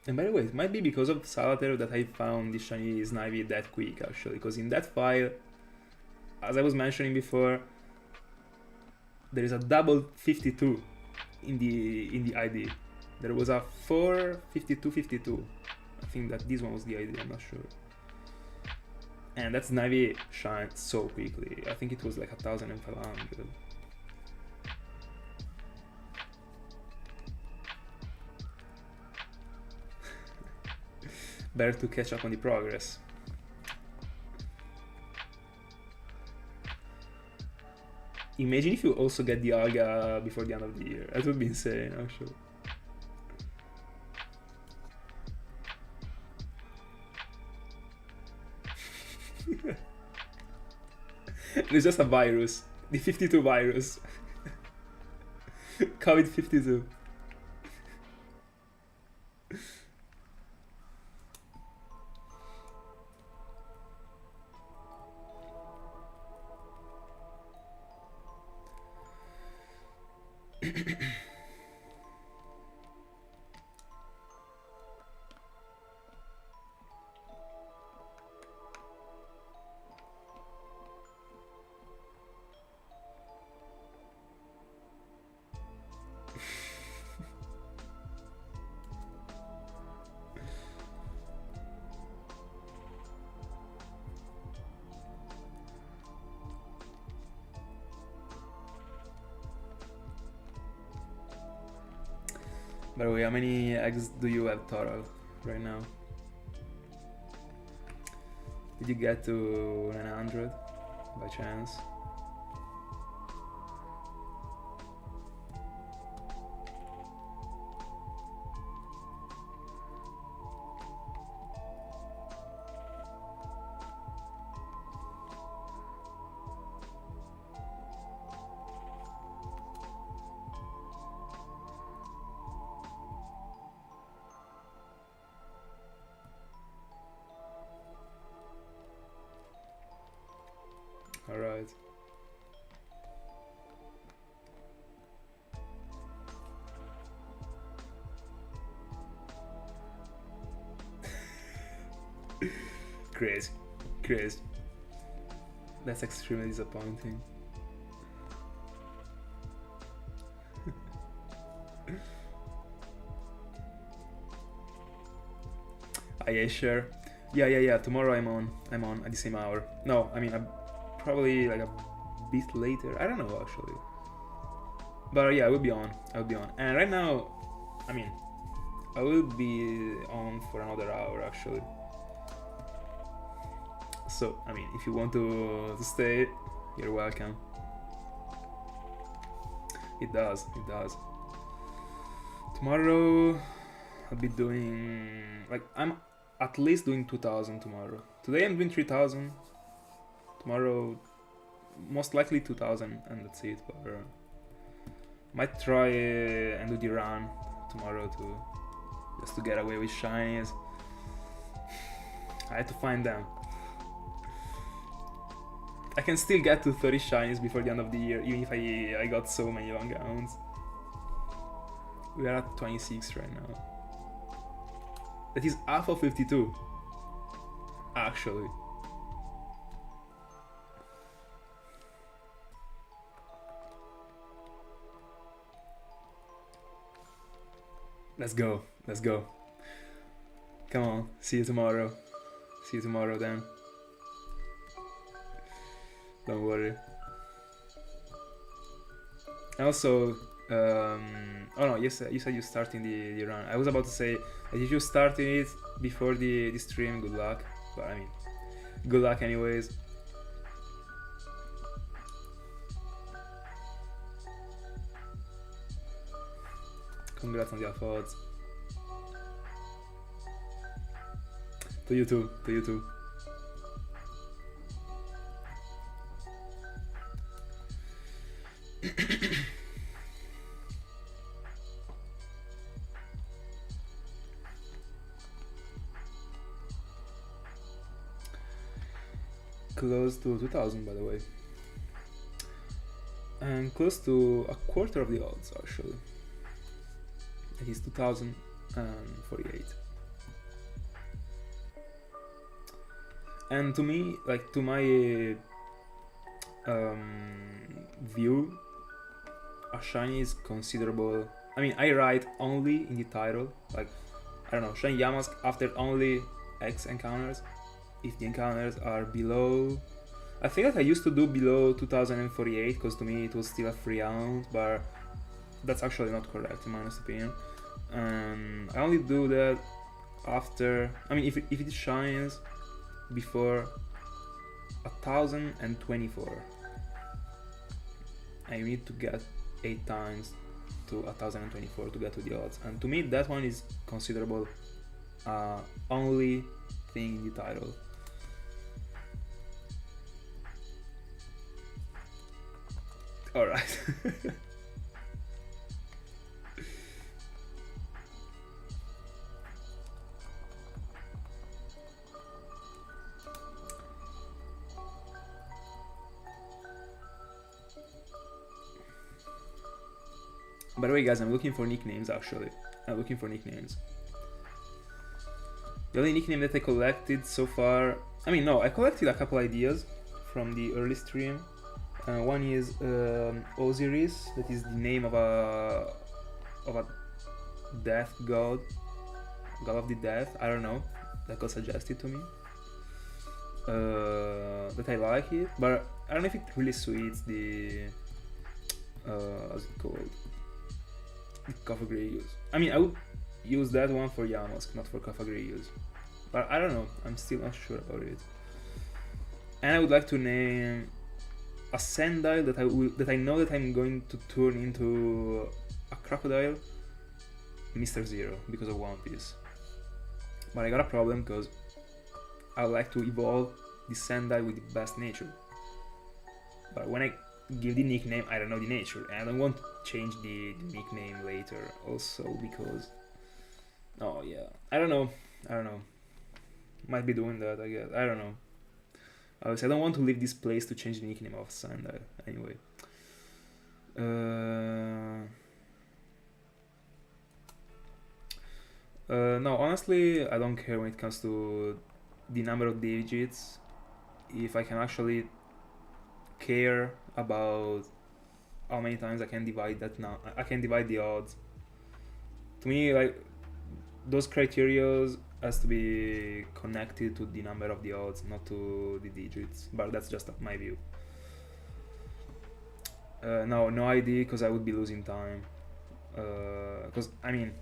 And by the way, it might be because of Salater that I found this shiny Snivy that quick, actually, because in that file, as I was mentioning before, there is a double 52 in the ID. There was a 45252. I think that this one was the ID, I'm not sure. And that Snivy shined so quickly. I think it was like 1500. Better to catch up on the progress. Imagine if you also get the Alga before the end of the year. That would be insane, actually. There's just a virus. The 52 virus. COVID-52. By the way, how many eggs do you have total right now? Did you get to 900 by chance? Alright. Crazy. Crazy. That's extremely disappointing. Yeah, sure. Yeah. Tomorrow I'm on at the same hour. No, I mean, probably like a bit later. I don't know actually. But yeah, I will be on. And right now, I mean, I will be on for another hour actually. So, I mean, if you want to stay, you're welcome. It does. Tomorrow, I'll be doing, like, I'm at least doing 2000 tomorrow. Today I'm doing 3000. Tomorrow, most likely 2000, and that's it. But might try and do the run tomorrow too, just to get away with shinies. I had to find them. I can still get to 30 shinies before the end of the year, even if I got so many long gowns. We are at 26 right now. That is half of 52, actually. Let's go. Come on, see you tomorrow then. Don't worry. Also, oh no, yes, you said you're starting the run. I was about to say that if you started it before the stream, good luck. But I mean, good luck anyways. Congrats on the efforts. To you too, to you too. Close to 2000 by the way. And close to a quarter of the odds actually. It is 2048. And to me, like to my view, a shiny is considerable. I mean, I write only in the title, like, I don't know, shiny Yamask after only X encounters. If the encounters are below, I think that I used to do below 2048 because to me it was still a free round, but that's actually not correct in my honest opinion. I only do that after, I mean, if it shines before 1024, I need to get 8 times to 1024 to get to the odds, and to me that one is considerable only thing in the title. Alright. By the way guys, I'm looking for nicknames actually. I'm looking for nicknames. The only nickname that I collected so far, I mean no, I collected a couple ideas from the early stream. One is Osiris, that is the name of a death god, god of the death, I don't know, that got suggested to me. That I like it, but I don't know if it really suits the how's it called? The Cofagrigus. I mean, I would use that one for Yamask, not for Cofagrigus. But I don't know, I'm still not sure about it. And I would like to name a Sandile that I know that I'm going to turn into a crocodile, Mr. Zero, because of One Piece. But I got a problem because I would like to evolve the Sandile with the best nature. But when I give the nickname, I don't know the nature, and I don't want to change the nickname later. Also because, oh yeah, I don't know. Might be doing that, I guess. I don't know. I don't want to leave this place to change the nickname of Sandile. Anyway. No, honestly, I don't care when it comes to the number of digits. If I can actually care about how many times I can divide that now, I can divide the odds. To me, like, those criteria has to be connected to the number of the odds, not to the digits, but that's just my view. No ID, because I would be losing time. Because I mean,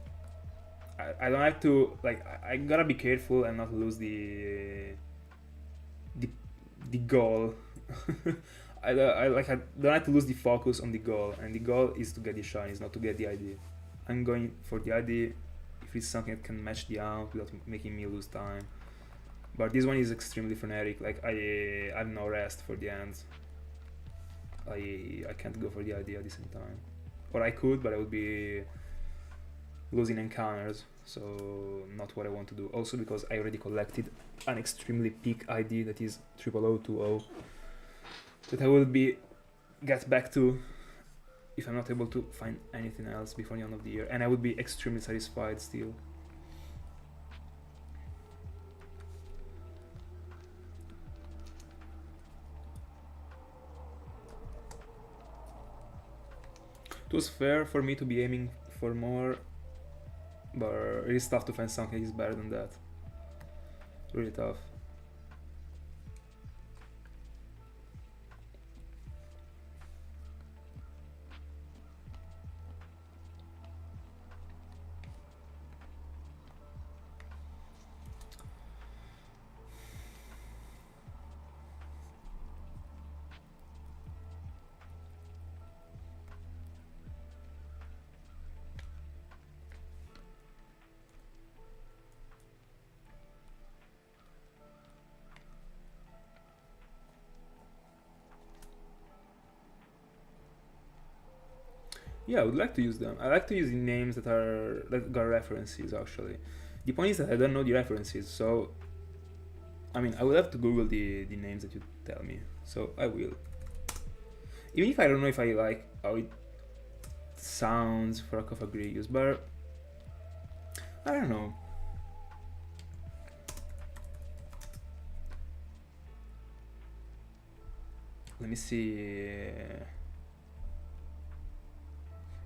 I don't have to, like, I gotta be careful and not lose the goal. I don't have to lose the focus on the goal, and the goal is to get the shinies, not to get the ID. I'm going for the ID if it's something that can match the amp without making me lose time. But this one is extremely frenetic, like I have no rest for the end. I can't go for the ID at the same time. Or I could, but I would be losing encounters, so not what I want to do. Also because I already collected an extremely peak ID that is 0020 that I will get back to if I'm not able to find anything else before the end of the year, and I would be extremely satisfied still. It was fair for me to be aiming for more, but it is tough to find something that is better than that. Really tough. Yeah, I would like to use them. I like to use the names that got references actually. The point is that I don't know the references, so I mean I will have to Google the names that you tell me. So I will. Even if I don't know if I like how it sounds for a Cofagrigus, but I don't know. Let me see.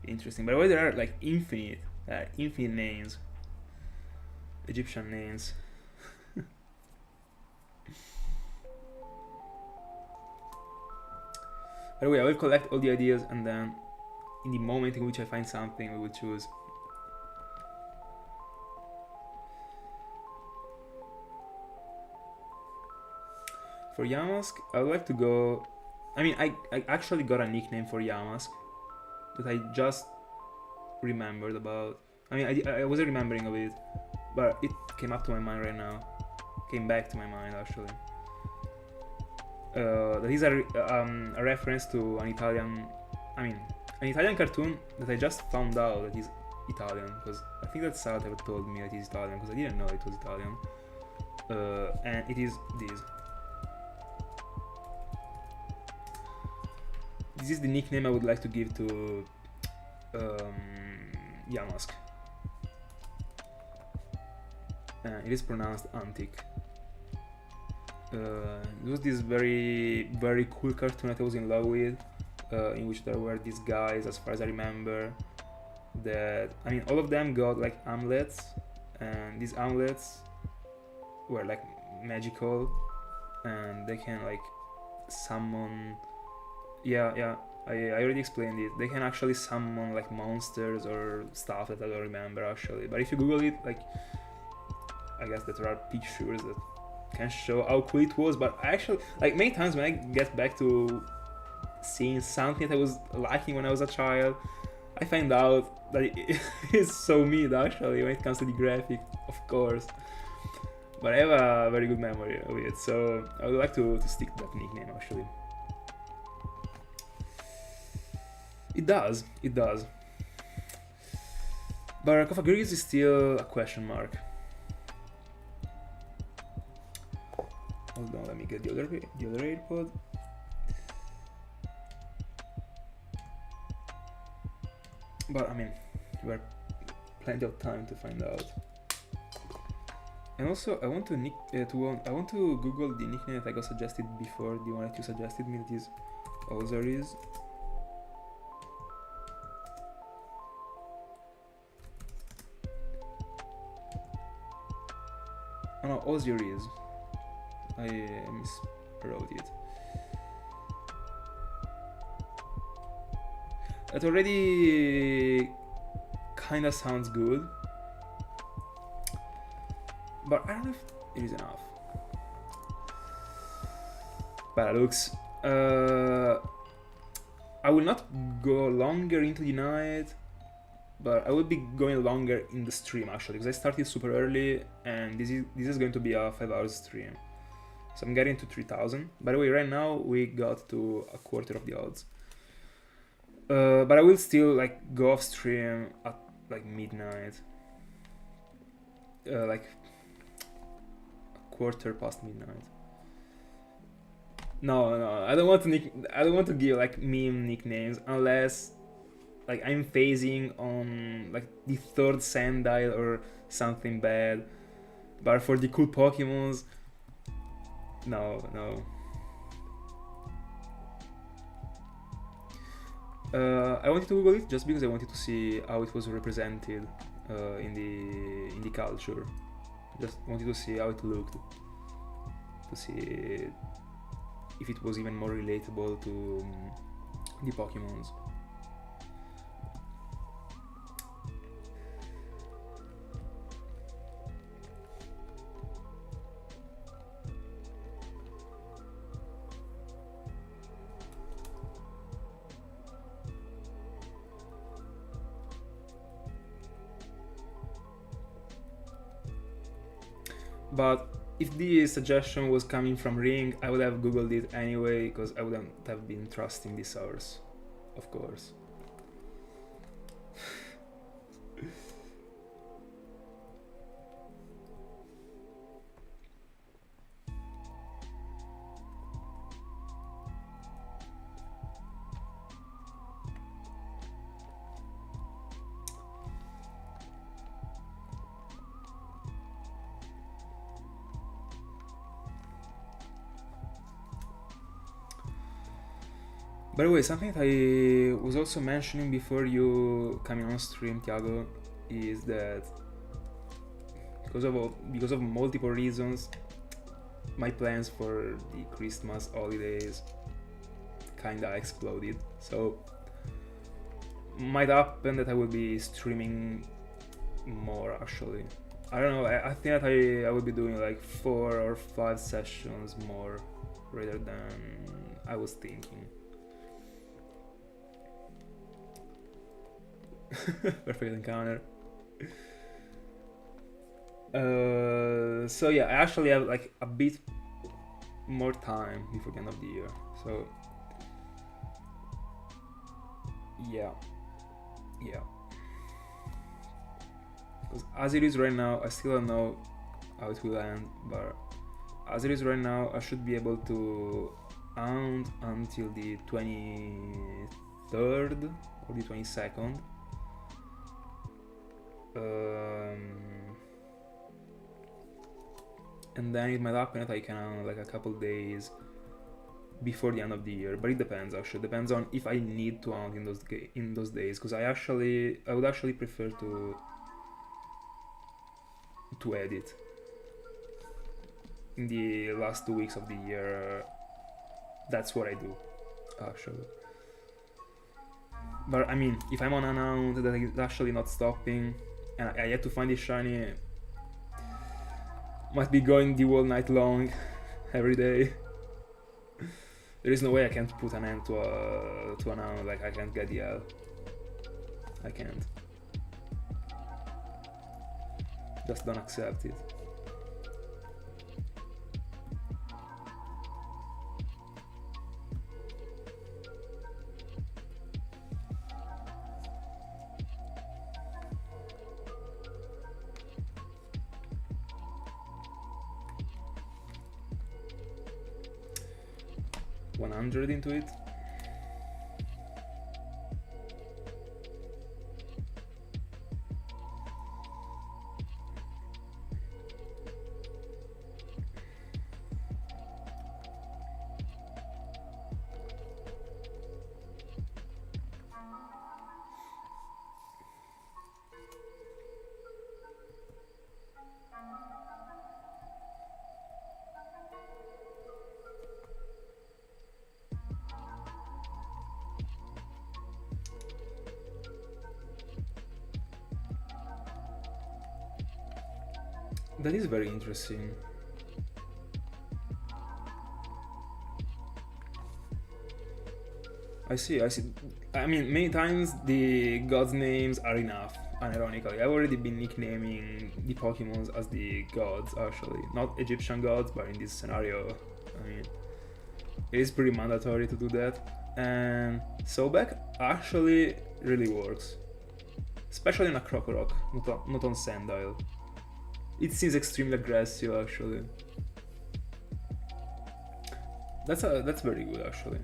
Interesting. By the way, there are like infinite names, Egyptian names. By the way, I will collect all the ideas, and then in the moment in which I find something, we will choose. For Yamask, I would like to go. I mean, I actually got a nickname for Yamask that I just remembered about. I mean, I wasn't remembering of it, but it came up to my mind right now. Came back to my mind actually. That is a reference to an Italian. I mean, an Italian cartoon that I just found out that is Italian, because I think that Sal ever told me that it's Italian, because I didn't know it was Italian. And it is this. This is the nickname I would like to give to Yamask. It is pronounced Antique. It was this very cool cartoon that I was in love with, in which there were these guys, as far as I remember, that, I mean, all of them got like amulets, and these amulets were like magical, and they can like summon. Yeah, I already explained it. They can actually summon like monsters or stuff that I don't remember actually. But if you Google it, like, I guess that there are pictures that can show how cool it was. But I actually, like, many times when I get back to seeing something that I was liking when I was a child, I find out that it is so mid actually when it comes to the graphic, of course. But I have a very good memory of it, so I would like to stick to that nickname actually. It does. But Cofagrigus is still a question mark. Hold on, let me get the other AirPod. But I mean, you have plenty of time to find out. And also, I want to Google the nickname that I got suggested before, the one that you suggested me, that is Osiris. Oh no, Osiris. I miswrote it. That already kinda sounds good, but I don't know if it is enough. Paradox. I will not go longer into the night, but I will be going longer in the stream actually, because I started super early, and this is going to be a 5-hour stream. So I'm getting to 3,000. By the way, right now we got to a quarter of the odds. But I will still like go off stream at like midnight, like a quarter past midnight. No, I don't want to give like meme nicknames unless like I'm phasing on like the third Sandile or something bad. But for the cool Pokemons, no. I wanted to Google it just because I wanted to see how it was represented in the culture. Just wanted to see how it looked, to see if it was even more relatable to the Pokemons. But if the suggestion was coming from Ring, I would have Googled it anyway, because I wouldn't have been trusting the source, of course. By the way, something that I was also mentioning before you coming on stream, Thiago, is that because of multiple reasons, my plans for the Christmas holidays kinda exploded. So might happen that I will be streaming more actually. I don't know, I think that I will be doing like 4 or 5 sessions more rather than I was thinking. Perfect encounter. So yeah, I actually have like a bit more time before the end of the year. So yeah. Because as it is right now, I still don't know how it will end, but as it is right now, I should be able to hunt until the 23rd or the 22nd. And then it might happen that I can hunt like a couple days before the end of the year, but it depends actually. Depends on if I need to hunt in those days, because I would actually prefer to edit in the last 2 weeks of the year. That's what I do actually. But I mean, if I'm on an hunt that is actually not stopping and I have to find it shiny, might be going the whole night long every day. There is no way I can't put an end to an hour, like I can't get the L. I can't. Just don't accept it. $100 into it. That is very interesting. I see. I mean, many times the gods' names are enough, unironically. I've already been nicknaming the Pokémons as the gods, actually. Not Egyptian gods, but in this scenario, I mean, it is pretty mandatory to do that. And Sobek actually really works. Especially on a Crocorock, not on Sandile. It seems extremely aggressive, actually. That's very good, actually.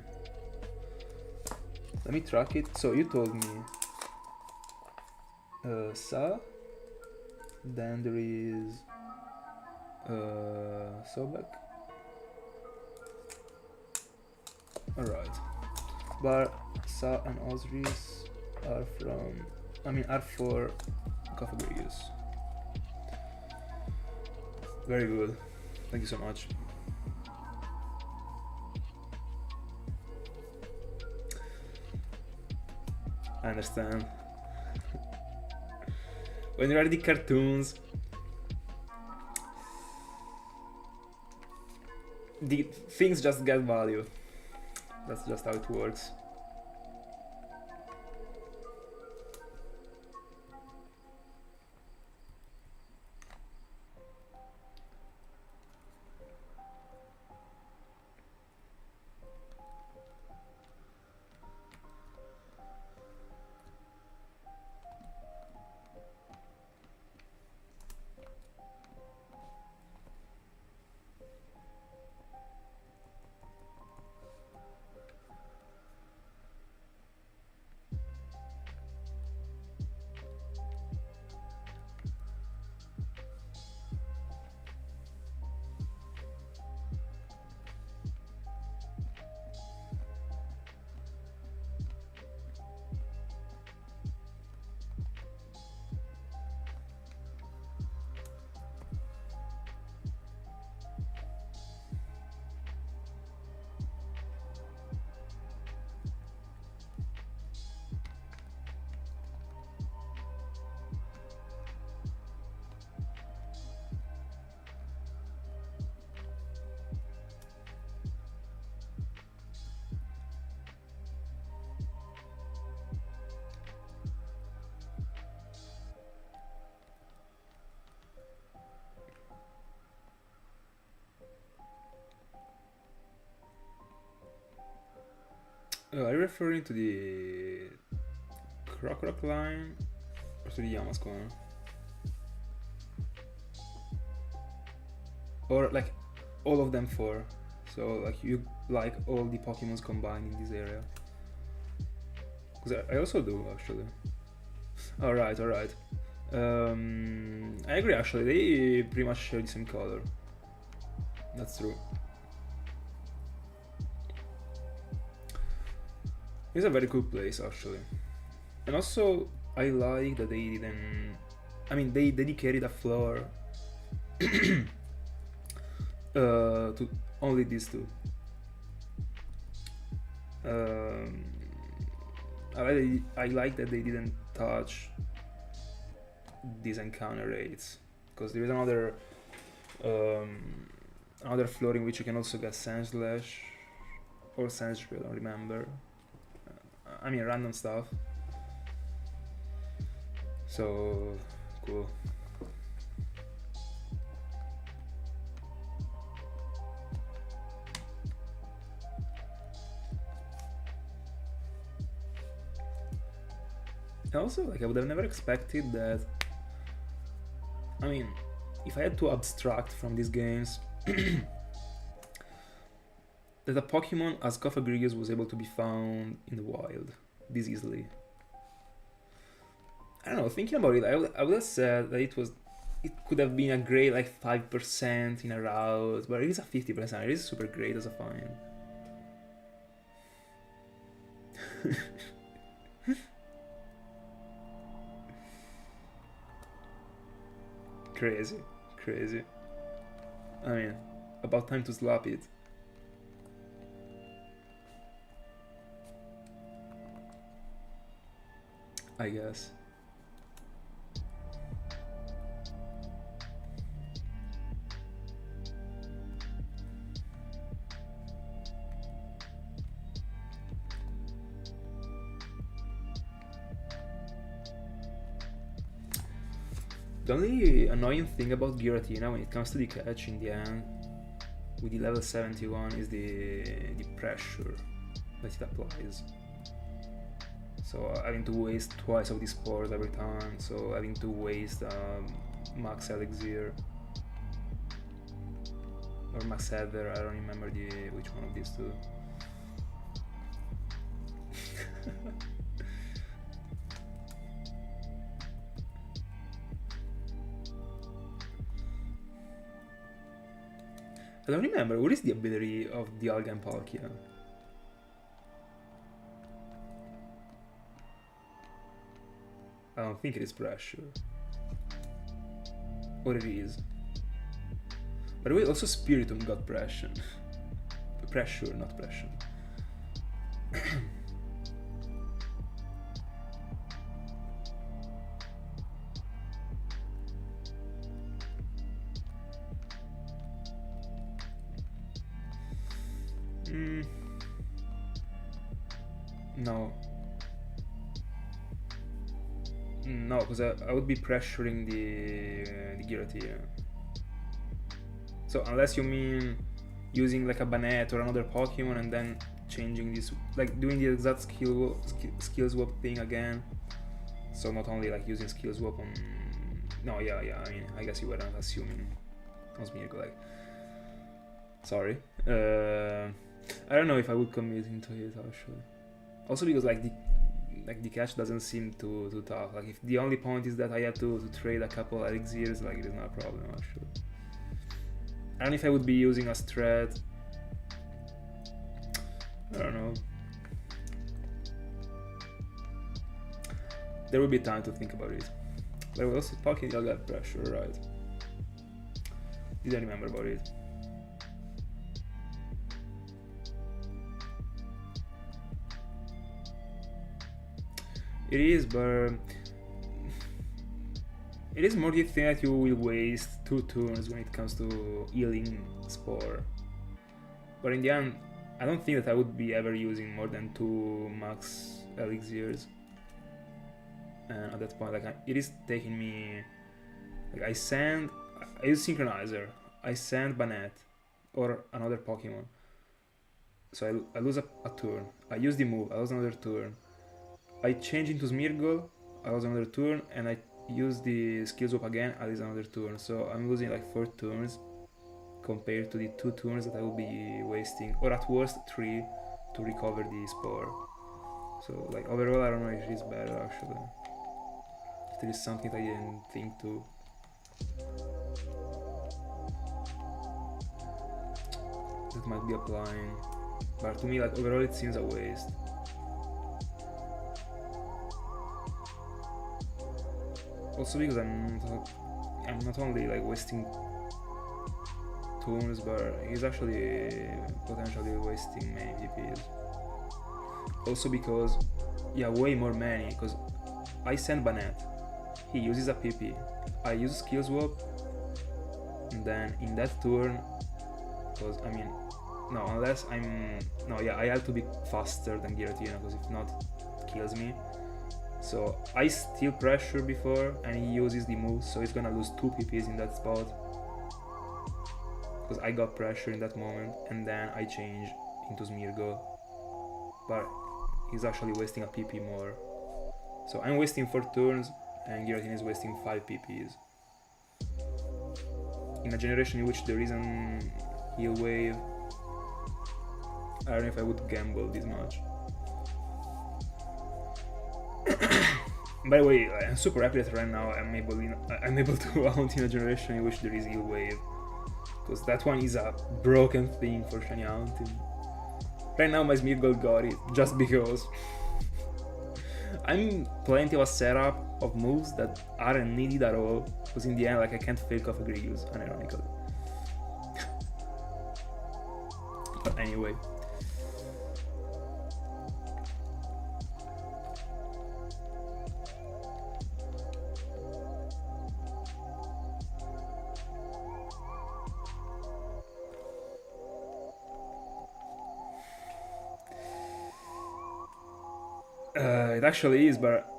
Let me track it. So you told me Sa, then there is Sobek. Alright. But Sa and Osiris are for Cofagrigus. Very good. Thank you so much. I understand. When you are the cartoons, the things just get value. That's just how it works. Are you referring to the Croc line or to the Yamask one? Or like all of them four? So like you like all the Pokemons combined in this area? Because I also do actually. Alright. I agree actually, they pretty much share the same color. That's true. It's a very cool place actually. And also I like that they didn't, I mean they dedicated a floor to only these two. I like that they didn't touch these encounter rates, because there is another floor in which you can also get Sandslash or Sandstream, I don't remember. I mean random stuff. So cool. Also, like I would have never expected that. I mean, if I had to abstract from these games, that a Pokemon as Cofagrigus was able to be found in the wild this easily. I don't know, thinking about it, I would have said that it could have been a great like 5% in a route, but it is a 50%, it is super great as a find. Crazy. I mean, about time to slap it. I guess. The only annoying thing about Giratina when it comes to the catch in the end, with the level 71, is the pressure that it applies. So having to waste twice of the spores every time, so having to waste max elixir or max heather, I don't remember which one of these two. I don't remember, what is the ability of the Alga and Palkia? I don't think it is pressure. Or it is. By the way, also Spiritomb got pressure. Pressure, not pressure. No, because I would be pressuring the Giratina. So unless you mean using like a Banette or another Pokemon and then changing this, like doing the exact skill swap thing again. So not only like using skill swap on. No, yeah. I mean, I guess you were not assuming. Like, sorry. I don't know if I would commit into it actually. Also because like the catch doesn't seem too tough. Like if the only point is that I have to trade a couple elixirs, like it is not a problem actually. I don't know if I would be using a strat. I don't know. There will be time to think about it. But I was also talking about that pressure, right? Didn't remember about it. It is, but it is more the thing that you will waste 2 turns when it comes to healing Spore. But in the end, I don't think that I would be ever using more than 2 max elixirs. And at that point, like it is taking me, like I use Synchronizer, I send Banette or another Pokemon, So I lose a turn. I use the move, I lose another turn. I change into Smeargle, I lose another turn, and I use the skill swap again, I lose another turn. So I'm losing like 4 turns compared to the 2 turns that I will be wasting, or at worst 3, to recover the Spore. So like overall I don't know if it is better actually. If there is something I didn't think to. That might be applying. But to me like overall it seems a waste. Also because I'm not only like wasting turns, but he's actually potentially wasting many PPs. Also because, yeah, way more many, because I send Banette, he uses a PP, I use skill swap, and then in that turn, because I mean, no, unless I have to be faster than Giratina, because if not, it kills me. So I steal pressure before, and he uses the move, so he's gonna lose 2 PPs in that spot, because I got pressure in that moment, and then I change into Smeargle. But he's actually wasting a PP more. So I'm wasting 4 turns, and Giratina is wasting 5 PPs. In a generation in which there isn't heal wave, I don't know if I would gamble this much. By the way, I'm super happy that right now I'm able to hunt in a generation in which there is heal wave, because that one is a broken thing for shiny hunting. Right now my Smeargle got it, just because. I'm plenty of a setup of moves that aren't needed at all, because in the end like I can't fail Cofagrigus, unironically. But anyway. It actually is, but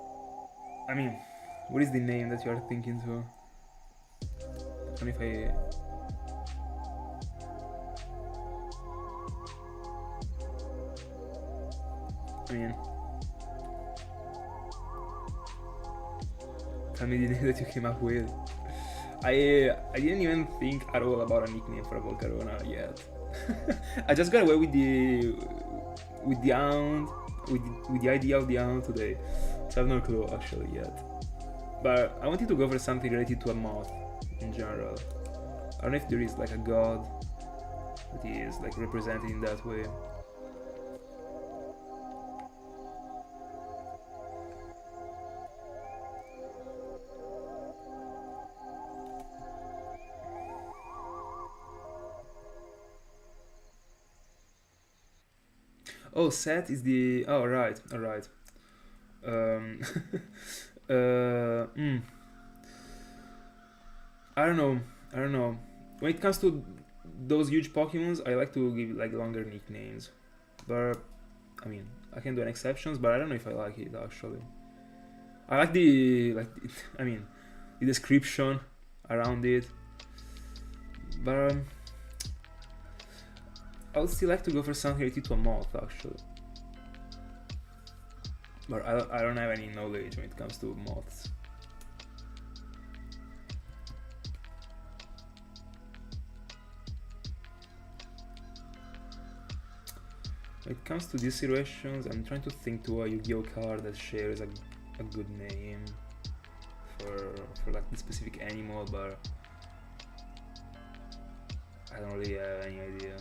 I mean, what is the name that you are thinking to? I don't know if I mean, tell me the name that you came up with. I didn't even think at all about a nickname for a Volcarona yet. I just got away with the Hound. With the idea of the Hound today, so I have no clue actually yet. But I wanted to go for something related to a moth in general. I don't know if there is like a god that is like represented in that way. Oh, Set is the... Oh, right, alright. I don't know. When it comes to those huge Pokemons, I like to give like longer nicknames. But, I mean, I can do an exceptions, but I don't know if I like it actually. I like the description around it. But, I would still like to go for something related to a moth, actually. But I don't have any knowledge when it comes to moths. When it comes to these situations, I'm trying to think to a Yu-Gi-Oh card that shares a good name for like the specific animal, but I don't really have any idea.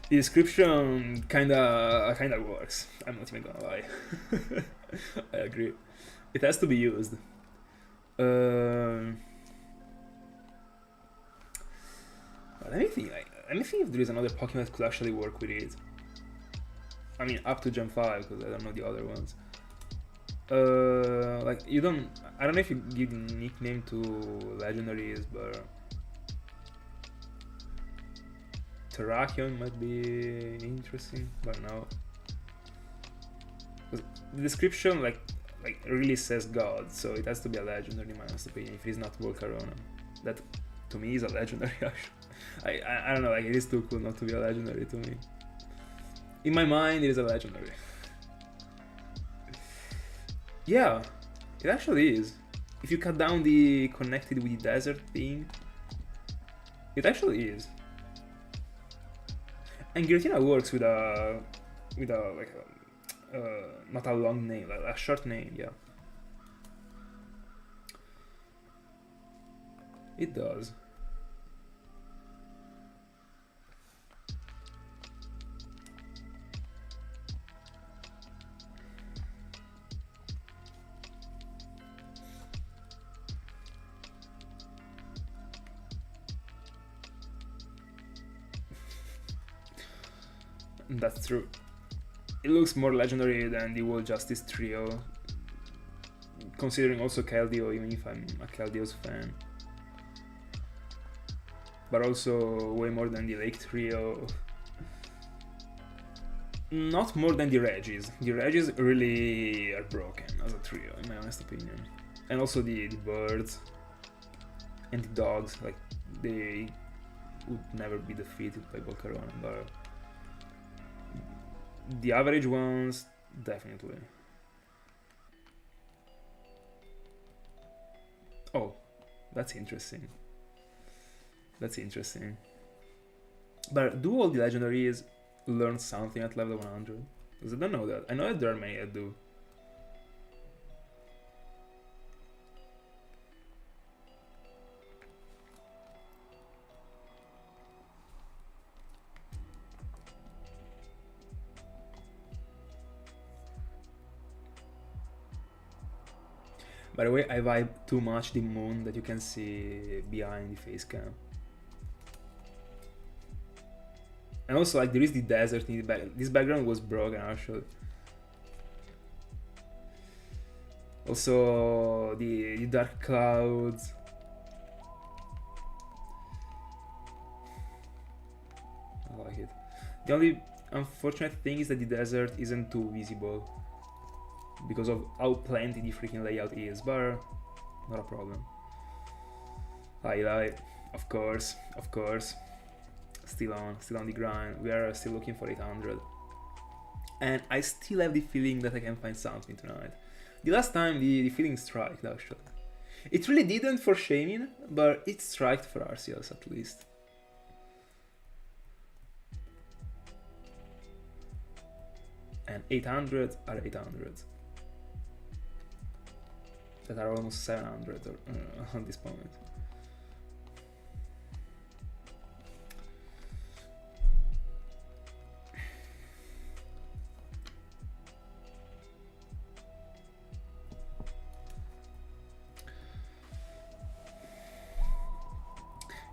The description kinda works. I'm not even gonna lie. I agree. It has to be used. Let me think if there is another Pokemon that could actually work with it. I mean, up to Gen 5, because I don't know the other ones. Like I don't know if you give the nickname to legendaries, but Terrakion might be interesting, but no. The description like really says God, so it has to be a legendary in my honest opinion. If it is not Volcarona, that to me is a legendary. Actually, I don't know, like it is too cool not to be a legendary to me. In my mind, it is a legendary. Yeah, it actually is. If you cut down the connected with the desert thing, it actually is. And Giratina works with a like not a long name, like a short name, yeah. It does. That's true. It looks more legendary than the World Justice trio, considering also Keldeo, even if I'm a Keldeo's fan. But also way more than the Lake trio. Not more than the Regis. The Regis really are broken as a trio, in my honest opinion. And also the birds and the dogs, like they would never be defeated by Volcarona, but the average ones, definitely. Oh, that's interesting. That's interesting. But do all the legendaries learn something at level 100? Because I don't know that. I know that there are many that do. By the way, I vibe too much the moon that you can see behind the face cam. And also, like, there is the desert in the back. This background was broken, actually. Also, the dark clouds. I like it. The only unfortunate thing is that the desert isn't too visible because of how plenty the freaking layout is, but not a problem. Highlight, of course. Still on the grind. We are still looking for 800. And I still have the feeling that I can find something tonight. The last time the feeling struck, actually. It really didn't for Shamin, but it struck for Arceus at least. And 800 are 800. That are almost 700 on this moment.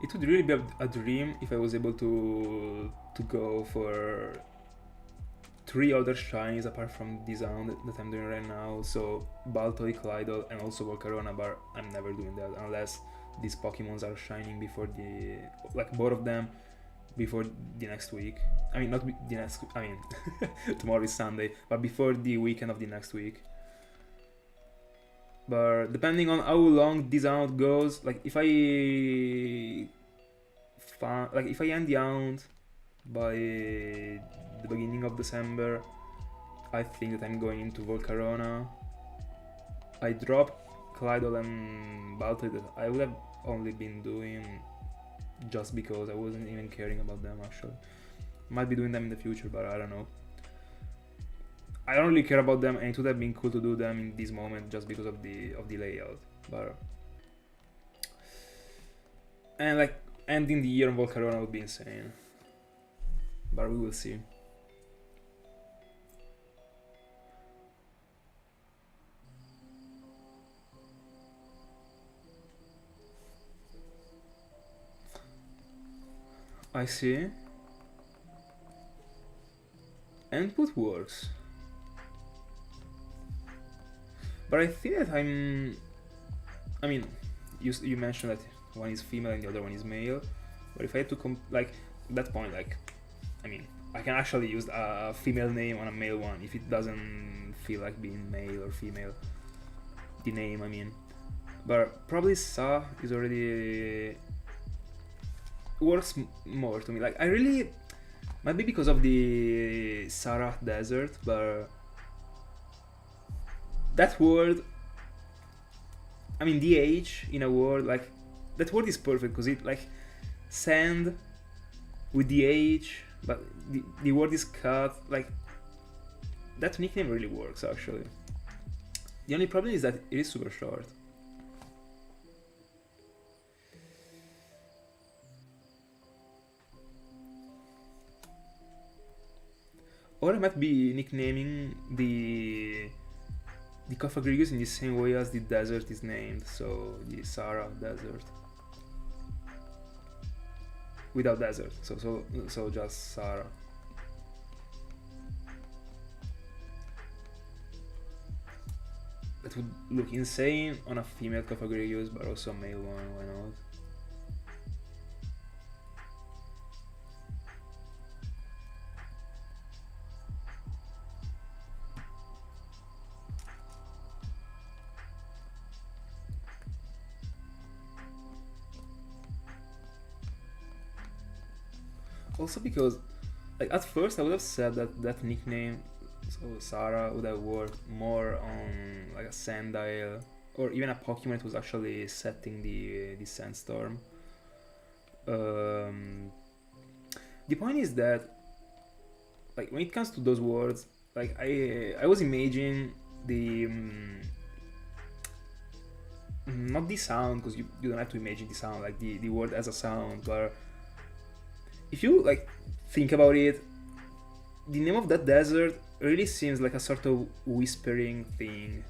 It would really be a dream if I was able to go for 3 other shinies apart from the sound that I'm doing right now, so Baltoy, Clydol, and also Volcarona, but I'm never doing that unless these Pokemons are shining before the, like both of them, before the next week. I mean, not the next, I mean, tomorrow is Sunday, but before the weekend of the next week. But depending on how long this hunt goes, like if I end the hunt by the beginning of December, I think that I'm going into Volcarona. I drop Clydol and Baltoy that I would have only been doing just because I wasn't even caring about them actually. Might be doing them in the future, but I don't know. I don't really care about them, and it would have been cool to do them in this moment just because of the layout. But and like ending the year on Volcarona would be insane. But we will see. I see. Input works. But I think that I mean, you mentioned that one is female and the other one is male. But if I had to like at that point, like, I mean, I can actually use a female name on a male one if it doesn't feel like being male or female. The name, I mean. But probably Sa is already works more to me. Like I really might be because of the Sarah desert, but that word, I mean the H in a word, like that word is perfect because it like sand with the H, but the word is cut. Like that nickname really works actually. The only problem is that it is super short. Or I might be nicknaming the Cofagrigus in the same way as the desert is named, so the Sahara Desert. Without desert, so just Sahara. That would look insane on a female Cofagrigus, but also a male one, why not? Also because, like, at first I would have said that that nickname, so Sarah, would have worked more on like a Sandile or even a Pokemon that was actually setting the Sandstorm. The point is that, like, when it comes to those words, like I was imagining the not the sound, because you don't have to imagine the sound, like the word as a sound, but if you like think about it, the name of that desert really seems like a sort of whispering thing,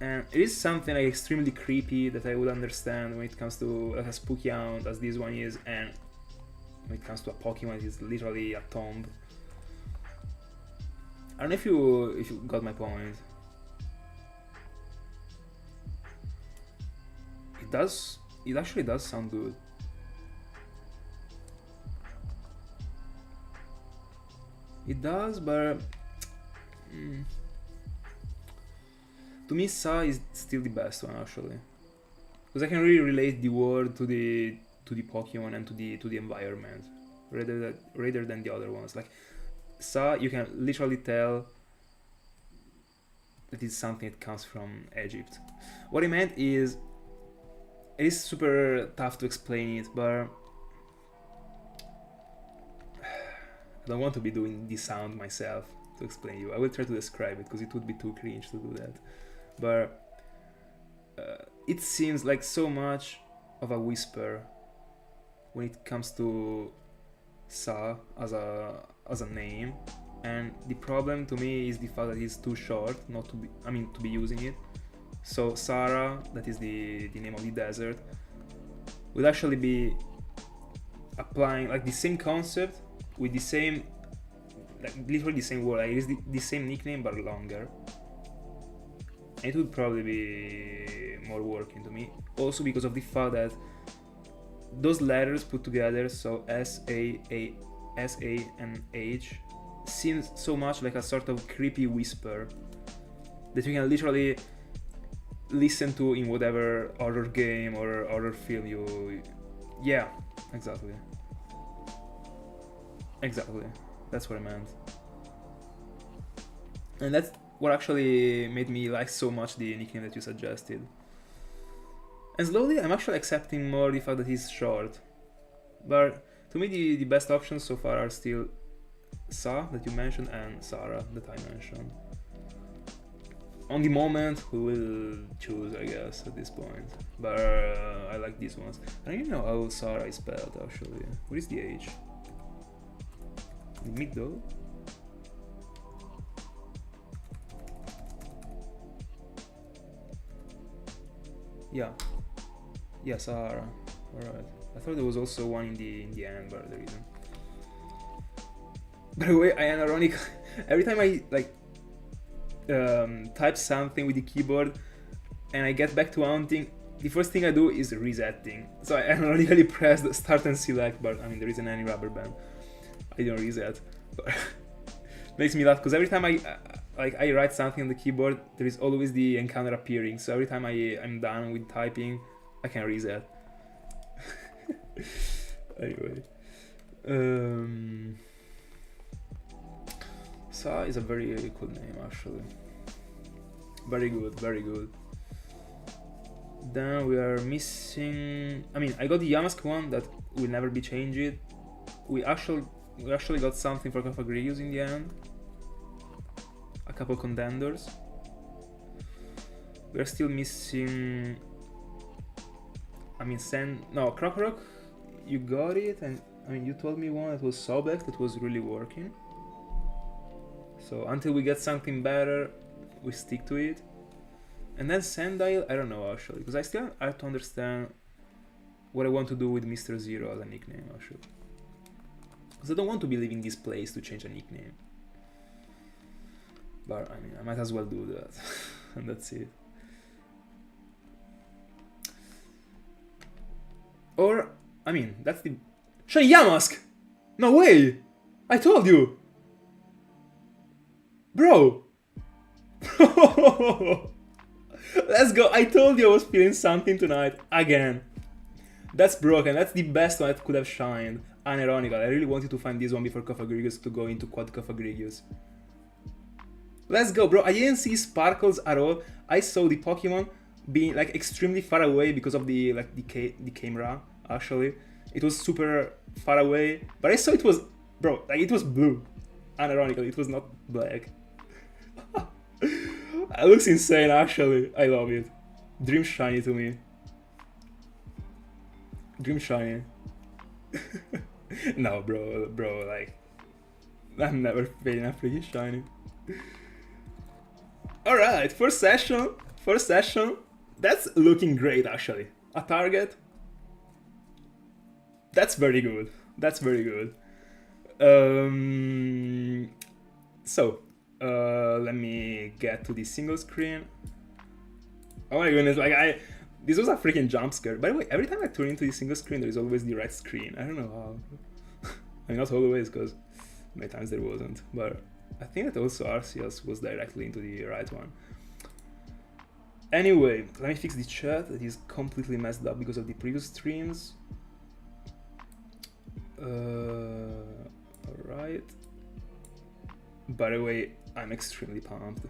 and it is something like extremely creepy that I would understand when it comes to like a spooky hound as this one is, and when it comes to a Pokemon it is literally a tomb. I don't know if you got my point. It actually does sound good. It does, but to me Sa is still the best one actually, because I can really relate the word to the Pokemon and to the environment rather than the other ones. Like Sa, you can literally tell that it's something that comes from Egypt. What I meant is, it is super tough to explain it, but I don't want to be doing the sound myself to explain you. I will try to describe it because it would be too cringe to do that. But it seems like so much of a whisper when it comes to Sa as a name, and the problem to me is the fact that it's too short not to be using it. So Sahara, that is the name of the desert, would actually be applying like the same concept with the same, like literally the same word. Like, it is the same nickname but longer. It would probably be more working to me. Also because of the fact that those letters put together, so S A and H, seems so much like a sort of creepy whisper that you can literally listen to in whatever horror game or horror film you... Yeah, exactly. Exactly, that's what I meant. And that's what actually made me like so much the nickname that you suggested. And slowly I'm actually accepting more the fact that he's short. But to me the best options so far are still Sa, that you mentioned, and Sarah, that I mentioned. On the moment, we will choose, I guess, at this point. But I like these ones. I don't even know how Sarah is spelled, actually. What is the H? The middle? Yeah. Yeah, Sahara. Alright. I thought there was also one in the end, but there isn't. By the way, I am ironic. Every time I like type something with the keyboard and I get back to hunting, the first thing I do is resetting. So I ironically press the start and select, but I mean there isn't any rubber band. didn't reset. But makes me laugh because every time I write something on the keyboard, there is always the encounter appearing. So every time I'm done with typing, I can reset. Anyway, Sa is a very cool name actually. Very good, very good. Then we are missing. I mean, I got the Yamask one that will never be changed. We actually got something for Cofagrigus in the end. A couple contenders. We are still missing. I mean, Krokorok. You got it, and I mean, you told me one that was Sobek that was really working. So until we get something better, we stick to it. And then Sandile, I don't know actually, because I still have to understand what I want to do with Mr. Zero as a nickname actually. Because I don't want to be leaving this place to change a nickname. But I mean, I might as well do that. And that's it. Or, I mean, that's the... Shiny Yamask! No way! I told you! Bro! Let's go! I told you I was feeling something tonight. Again. That's broken. That's the best one that could have shined. Unironical. I really wanted to find this one before Cofagrigus to go into Quad Cofagrigus. Let's go, bro. I didn't see sparkles at all. I saw the Pokemon being like extremely far away because of the camera. Actually, it was super far away, but I saw it was, bro, like it was blue. Unironically, it was not black. It looks insane. Actually, I love it. Dream shiny to me. Dream shiny. No, bro, like I'm never feeling a freaking shiny. Alright, first session. That's looking great actually. A target. That's very good. Let me get to the single screen. Oh my goodness, like this was a freaking jump scare. By the way, every time I turn into the single screen, there is always the right screen. I don't know how. I mean, not always, because many times there wasn't. But I think that also Arceus was directly into the right one. Anyway, let me fix the chat. That is completely messed up because of the previous streams. Alright. By the way, I'm extremely pumped.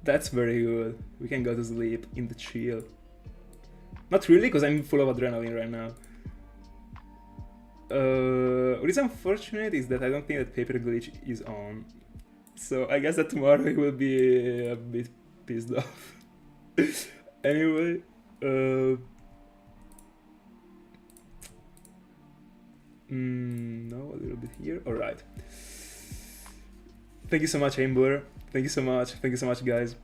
That's very good. We can go to sleep in the chill. Not really, because I'm full of adrenaline right now. What is unfortunate is that I don't think that paper glitch is on. So I guess that tomorrow he will be a bit pissed off. Anyway, no, a little bit here. Alright. Thank you so much, Amber. Thank you so much, guys.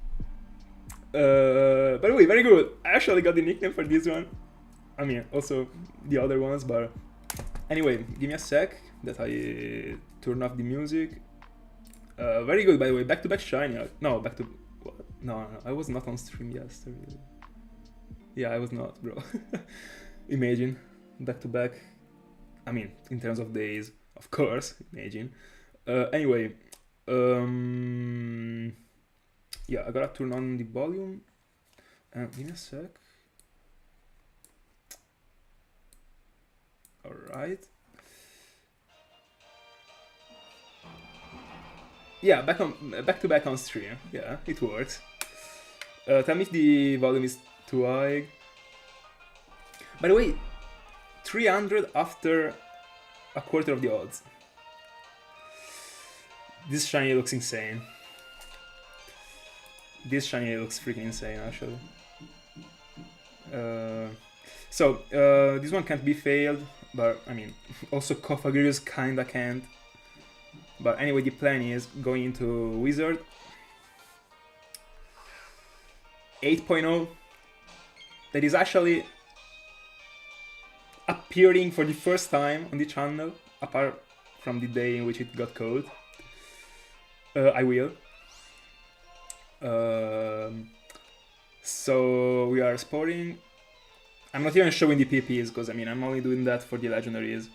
By the way, very good. I actually got the nickname for this one. I mean, also the other ones, but anyway, give me a sec that I turn off the music. Very good, by the way. Back to back shiny. No, back to what? No, I was not on stream yesterday. Yeah, I was not, bro. Imagine back to back. I mean, in terms of days, of course. Imagine. Anyway. Yeah, I gotta turn on the volume. Give me a sec. Alright. Yeah, back to back on stream. Yeah, it works. Tell me if the volume is too high. By the way, 300 after a quarter of the odds. This shiny looks insane. This shiny looks freaking insane, actually. This one can't be failed, but I mean, also Cofagrigus kinda can't. But anyway, the plan is going into Wizard. 8.0. That is actually appearing for the first time on the channel, apart from the day in which it got caught. I will. So we are sporting. I'm not even showing the PPs because I mean I'm only doing that for the legendaries.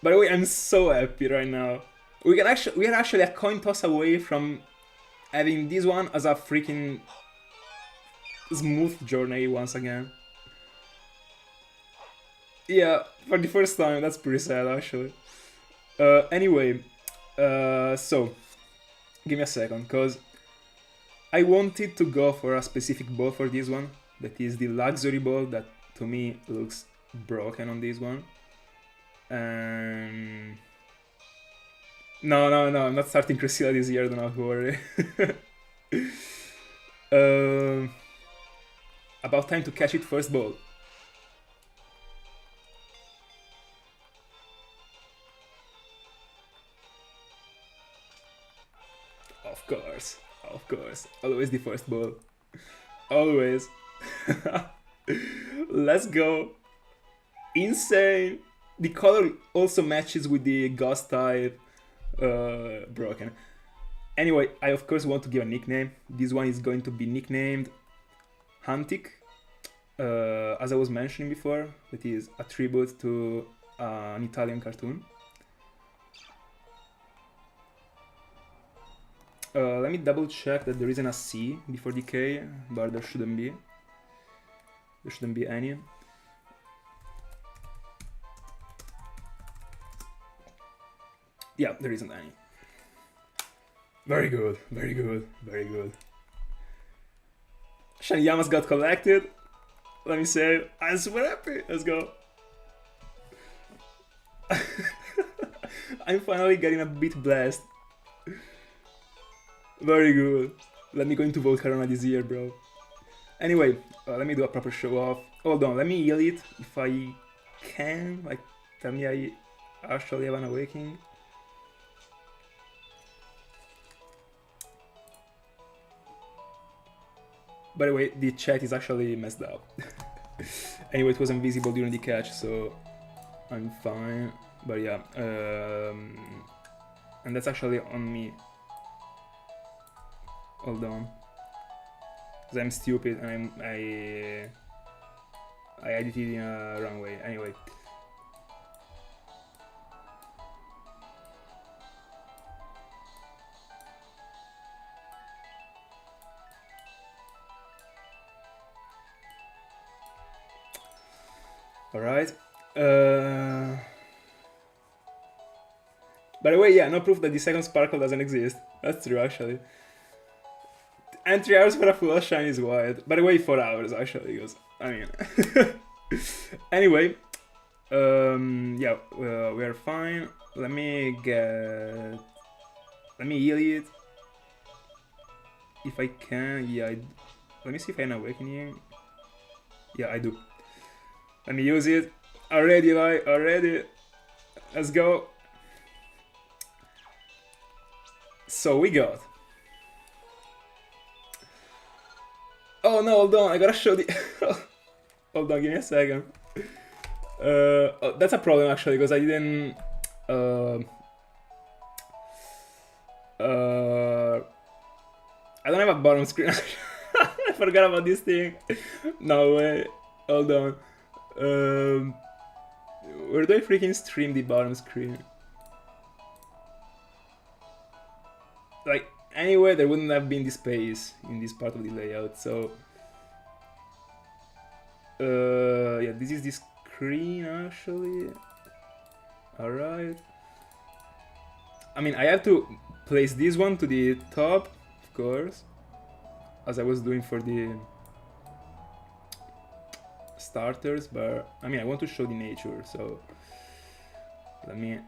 By the way, I'm so happy right now. We are actually a coin toss away from having this one as a freaking smooth journey once again. Yeah, for the first time, that's pretty sad actually. Anyway, so give me a second, cause I wanted to go for a specific ball for this one. That is the luxury ball that to me looks broken on this one. No, I'm not starting Cresselia this year, do not worry. About time to catch it first ball. Of course, always the first ball. Always. Let's go. Insane. The color also matches with the ghost type. Broken. Anyway, I of course want to give a nickname. This one is going to be nicknamed Hantic. As I was mentioning before, that is a tribute to an Italian cartoon. Let me double check that there isn't a C before the K, but there shouldn't be. There shouldn't be any. Yeah, there isn't any. Very good, very good, very good. Shiny Yamask got collected. Let me say, I'm super happy. Let's go. I'm finally getting a bit blessed. Very good. Let me go into Volcarona this year, bro. Anyway, let me do a proper show off. Hold on, let me heal it if I can. Like, tell me I actually have an awakening. By the way, the chat is actually messed up. Anyway, it wasn't visible during the catch, so I'm fine. But yeah, and that's actually on me. Hold on, because I'm stupid and I edited in a wrong way. Anyway. Alright. By the way, yeah, no proof that the second sparkle doesn't exist. That's true, actually. And 3 hours for a full shine is wild. By the way, 4 hours, actually, because, I mean... Anyway. Yeah, we're fine. Let me get... Let me heal it. If I can, yeah, let me see if I have an awakening. Yeah, I do. Let me use it. Already, like, already. Let's go. So we got. Oh no, hold on, I gotta show the. Hold on, give me a second. Oh, that's a problem actually, because I didn't. I don't have a bottom screen. I forgot about this thing. No way. Hold on. Where do I freaking stream the bottom screen? Like, anyway, there wouldn't have been the space in this part of the layout, so... yeah, this is the screen, actually. Alright. I mean, I have to place this one to the top, of course, as I was doing for the starters, but I mean, I want to show the nature, so let me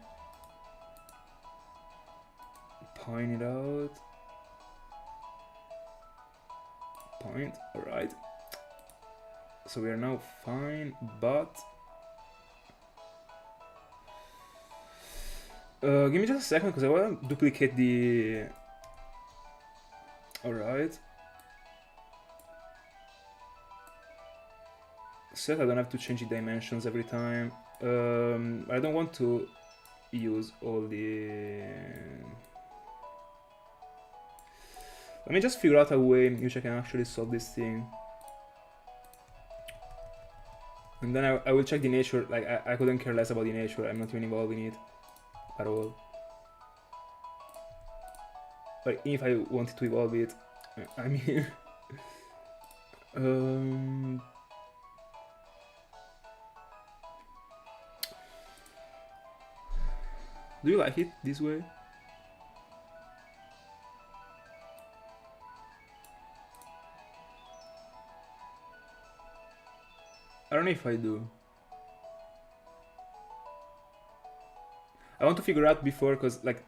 point it out. Point, alright. So we are now fine, but give me just a second, because I want to duplicate the... Alright. So that I don't have to change the dimensions every time. I don't want to use all the... Let me just figure out a way in which I can actually solve this thing. And then I will check the nature. Like I couldn't care less about the nature. I'm not even involved in it at all. But if I wanted to evolve it, I mean, do you like it this way? I don't know if I do. I want to figure out before, because like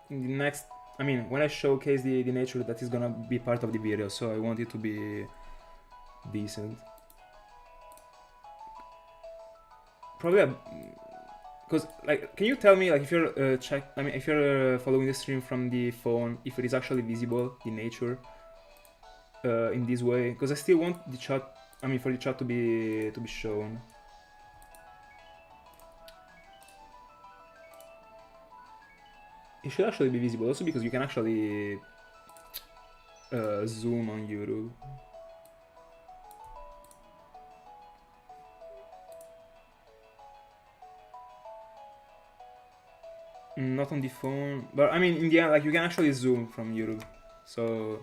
in the next, I mean, when I showcase the nature, that is gonna be part of the video, so I want it to be decent. Probably, because like, can you tell me, like, if you're if you're following the stream from the phone, if it is actually visible, the nature, in this way? Because I still want the chat. I mean, for the chat to be shown. It should actually be visible, also because you can actually zoom on YouTube. Not on the phone, but I mean, in the end, like, you can actually zoom from YouTube. So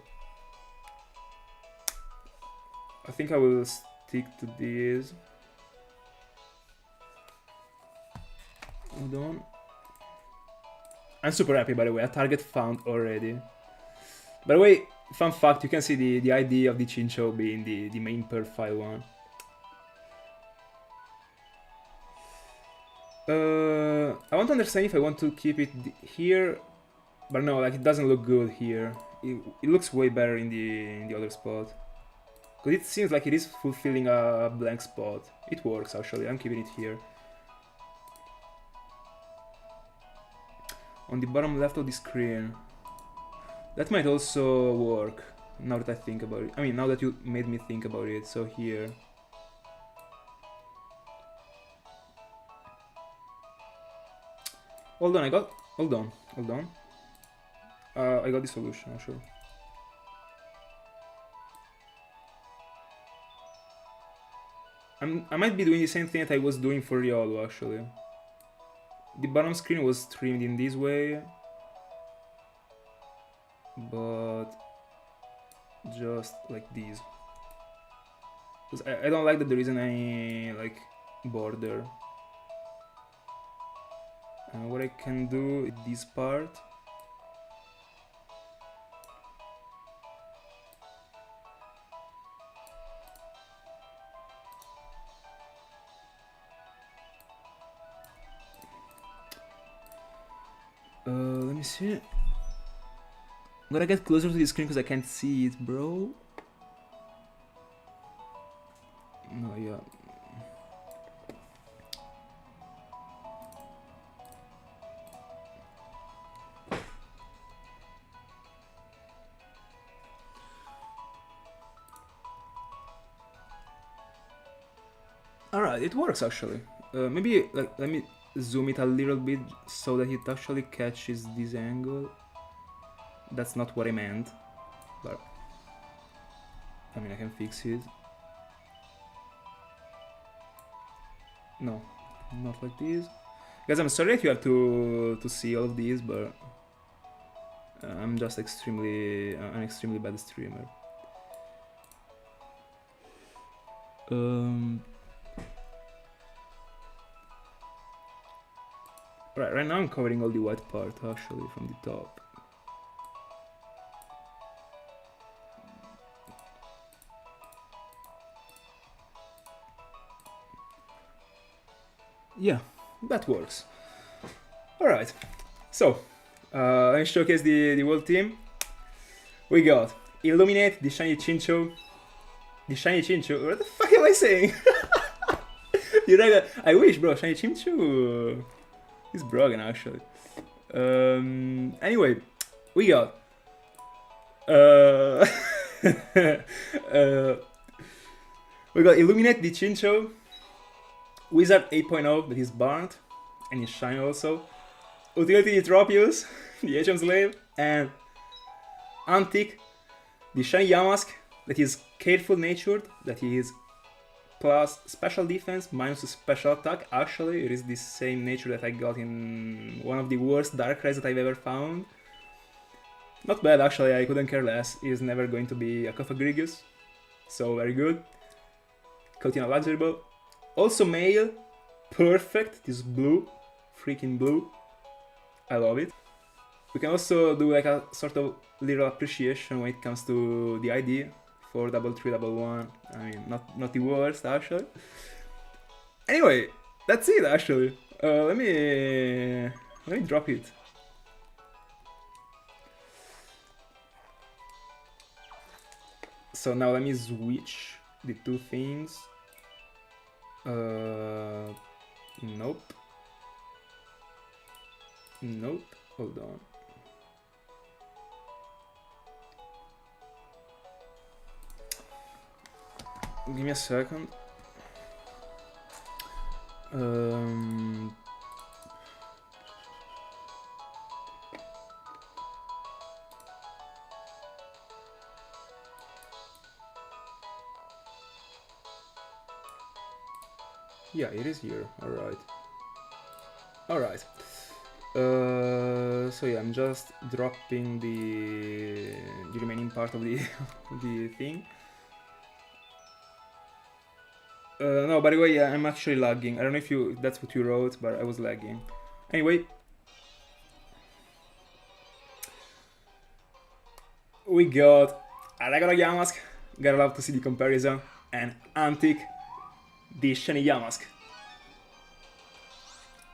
I think I will stick to this. Hold on. I'm super happy, by the way. A target found already. By the way, fun fact, you can see the ID of the Chinchou being the main profile one. I want to understand if I want to keep it here, but no, like, it doesn't look good here. It looks way better in the other spot. Because it seems like it is fulfilling a blank spot. It works, actually. I'm keeping it here. On the bottom left of the screen. That might also work, now that I think about it. I mean, now that you made me think about it. So here. Hold on, hold on. I got the solution, actually. I might be doing the same thing that I was doing for Riolu, actually. The bottom screen was trimmed in this way, but just like this. Because I don't like that there isn't any, like, border. What I can do is this part. Let me see. I'm gonna get closer to the screen because I can't see it, bro. No, yeah. Alright, it works actually. Maybe, like, let me zoom it a little bit so that it actually catches this angle. That's not what I meant, but I mean, I can fix it. No, not like this. Guys, I'm sorry that you have to see all of these, but I'm just an extremely bad streamer. Right now I'm covering all the white part actually from the top. Yeah, that works. Alright, so let me showcase the whole team. We got Illuminate, the shiny Chinchou. The shiny Chinchou, what the fuck am I saying? I wish, bro, shiny Chinchou. He's broken actually. Anyway, we got we got Illuminate the Chinchou, Wizard 8.0 that is burnt and is shiny also, Utility the Tropius, the HM Slave, and Antique, the shiny Yamask that is careful natured, that is plus special defense minus special attack. Actually, it is the same nature that I got in one of the worst Darkrai's that I've ever found. Not bad, actually, I couldn't care less. It is never going to be a Cofagrigus, so very good. Coating a luxury ball. Also male, perfect, this blue, freaking blue. I love it. We can also do like a sort of little appreciation when it comes to the ID for 3311. I mean, not the worst actually. Anyway, that's it actually. Let me drop it. So now let me switch the two things. Nope. Nope. Hold on. Give me a second. Yeah, it is here. Alright. Alright. So yeah, I'm just dropping the remaining part of the the thing. No, by the way, yeah, I'm actually lagging. I don't know if that's what you wrote, but I was lagging. Anyway, we got a regular Yamask. Gotta love to see the comparison. And Antique, the shiny Yamask.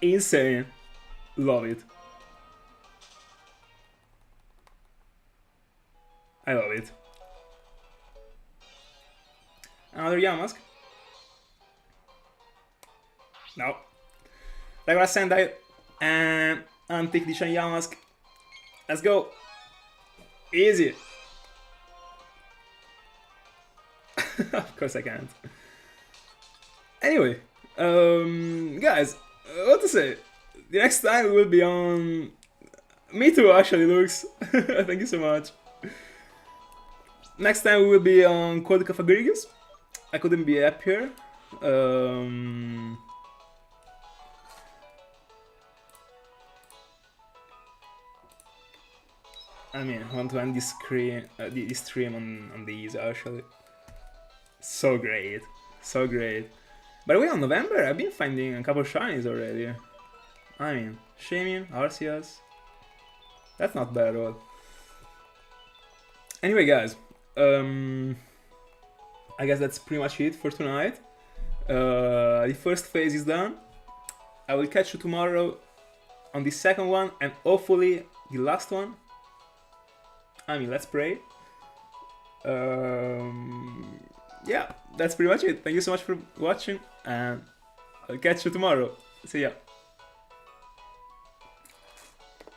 Insane. Love it. I love it. Another Yamask. No. Regular Sendai and Antique the shiny Yamask. Let's go. Easy. Of course I can't. Anyway, guys, what to say? The next time we will be on... Me too, actually, Lux. Thank you so much. Next time we will be on Cofagrigus. I couldn't be happier. I mean, I want to end this stream on these, actually. So great. So great. By the way, on November, I've been finding a couple shinies already. I mean, Shaman, Arceus. That's not bad at all. Anyway, guys, I guess that's pretty much it for tonight. The first phase is done. I will catch you tomorrow on the second one and hopefully the last one. I mean, let's pray. Yeah, that's pretty much it. Thank you so much for watching and I'll catch you tomorrow. See ya.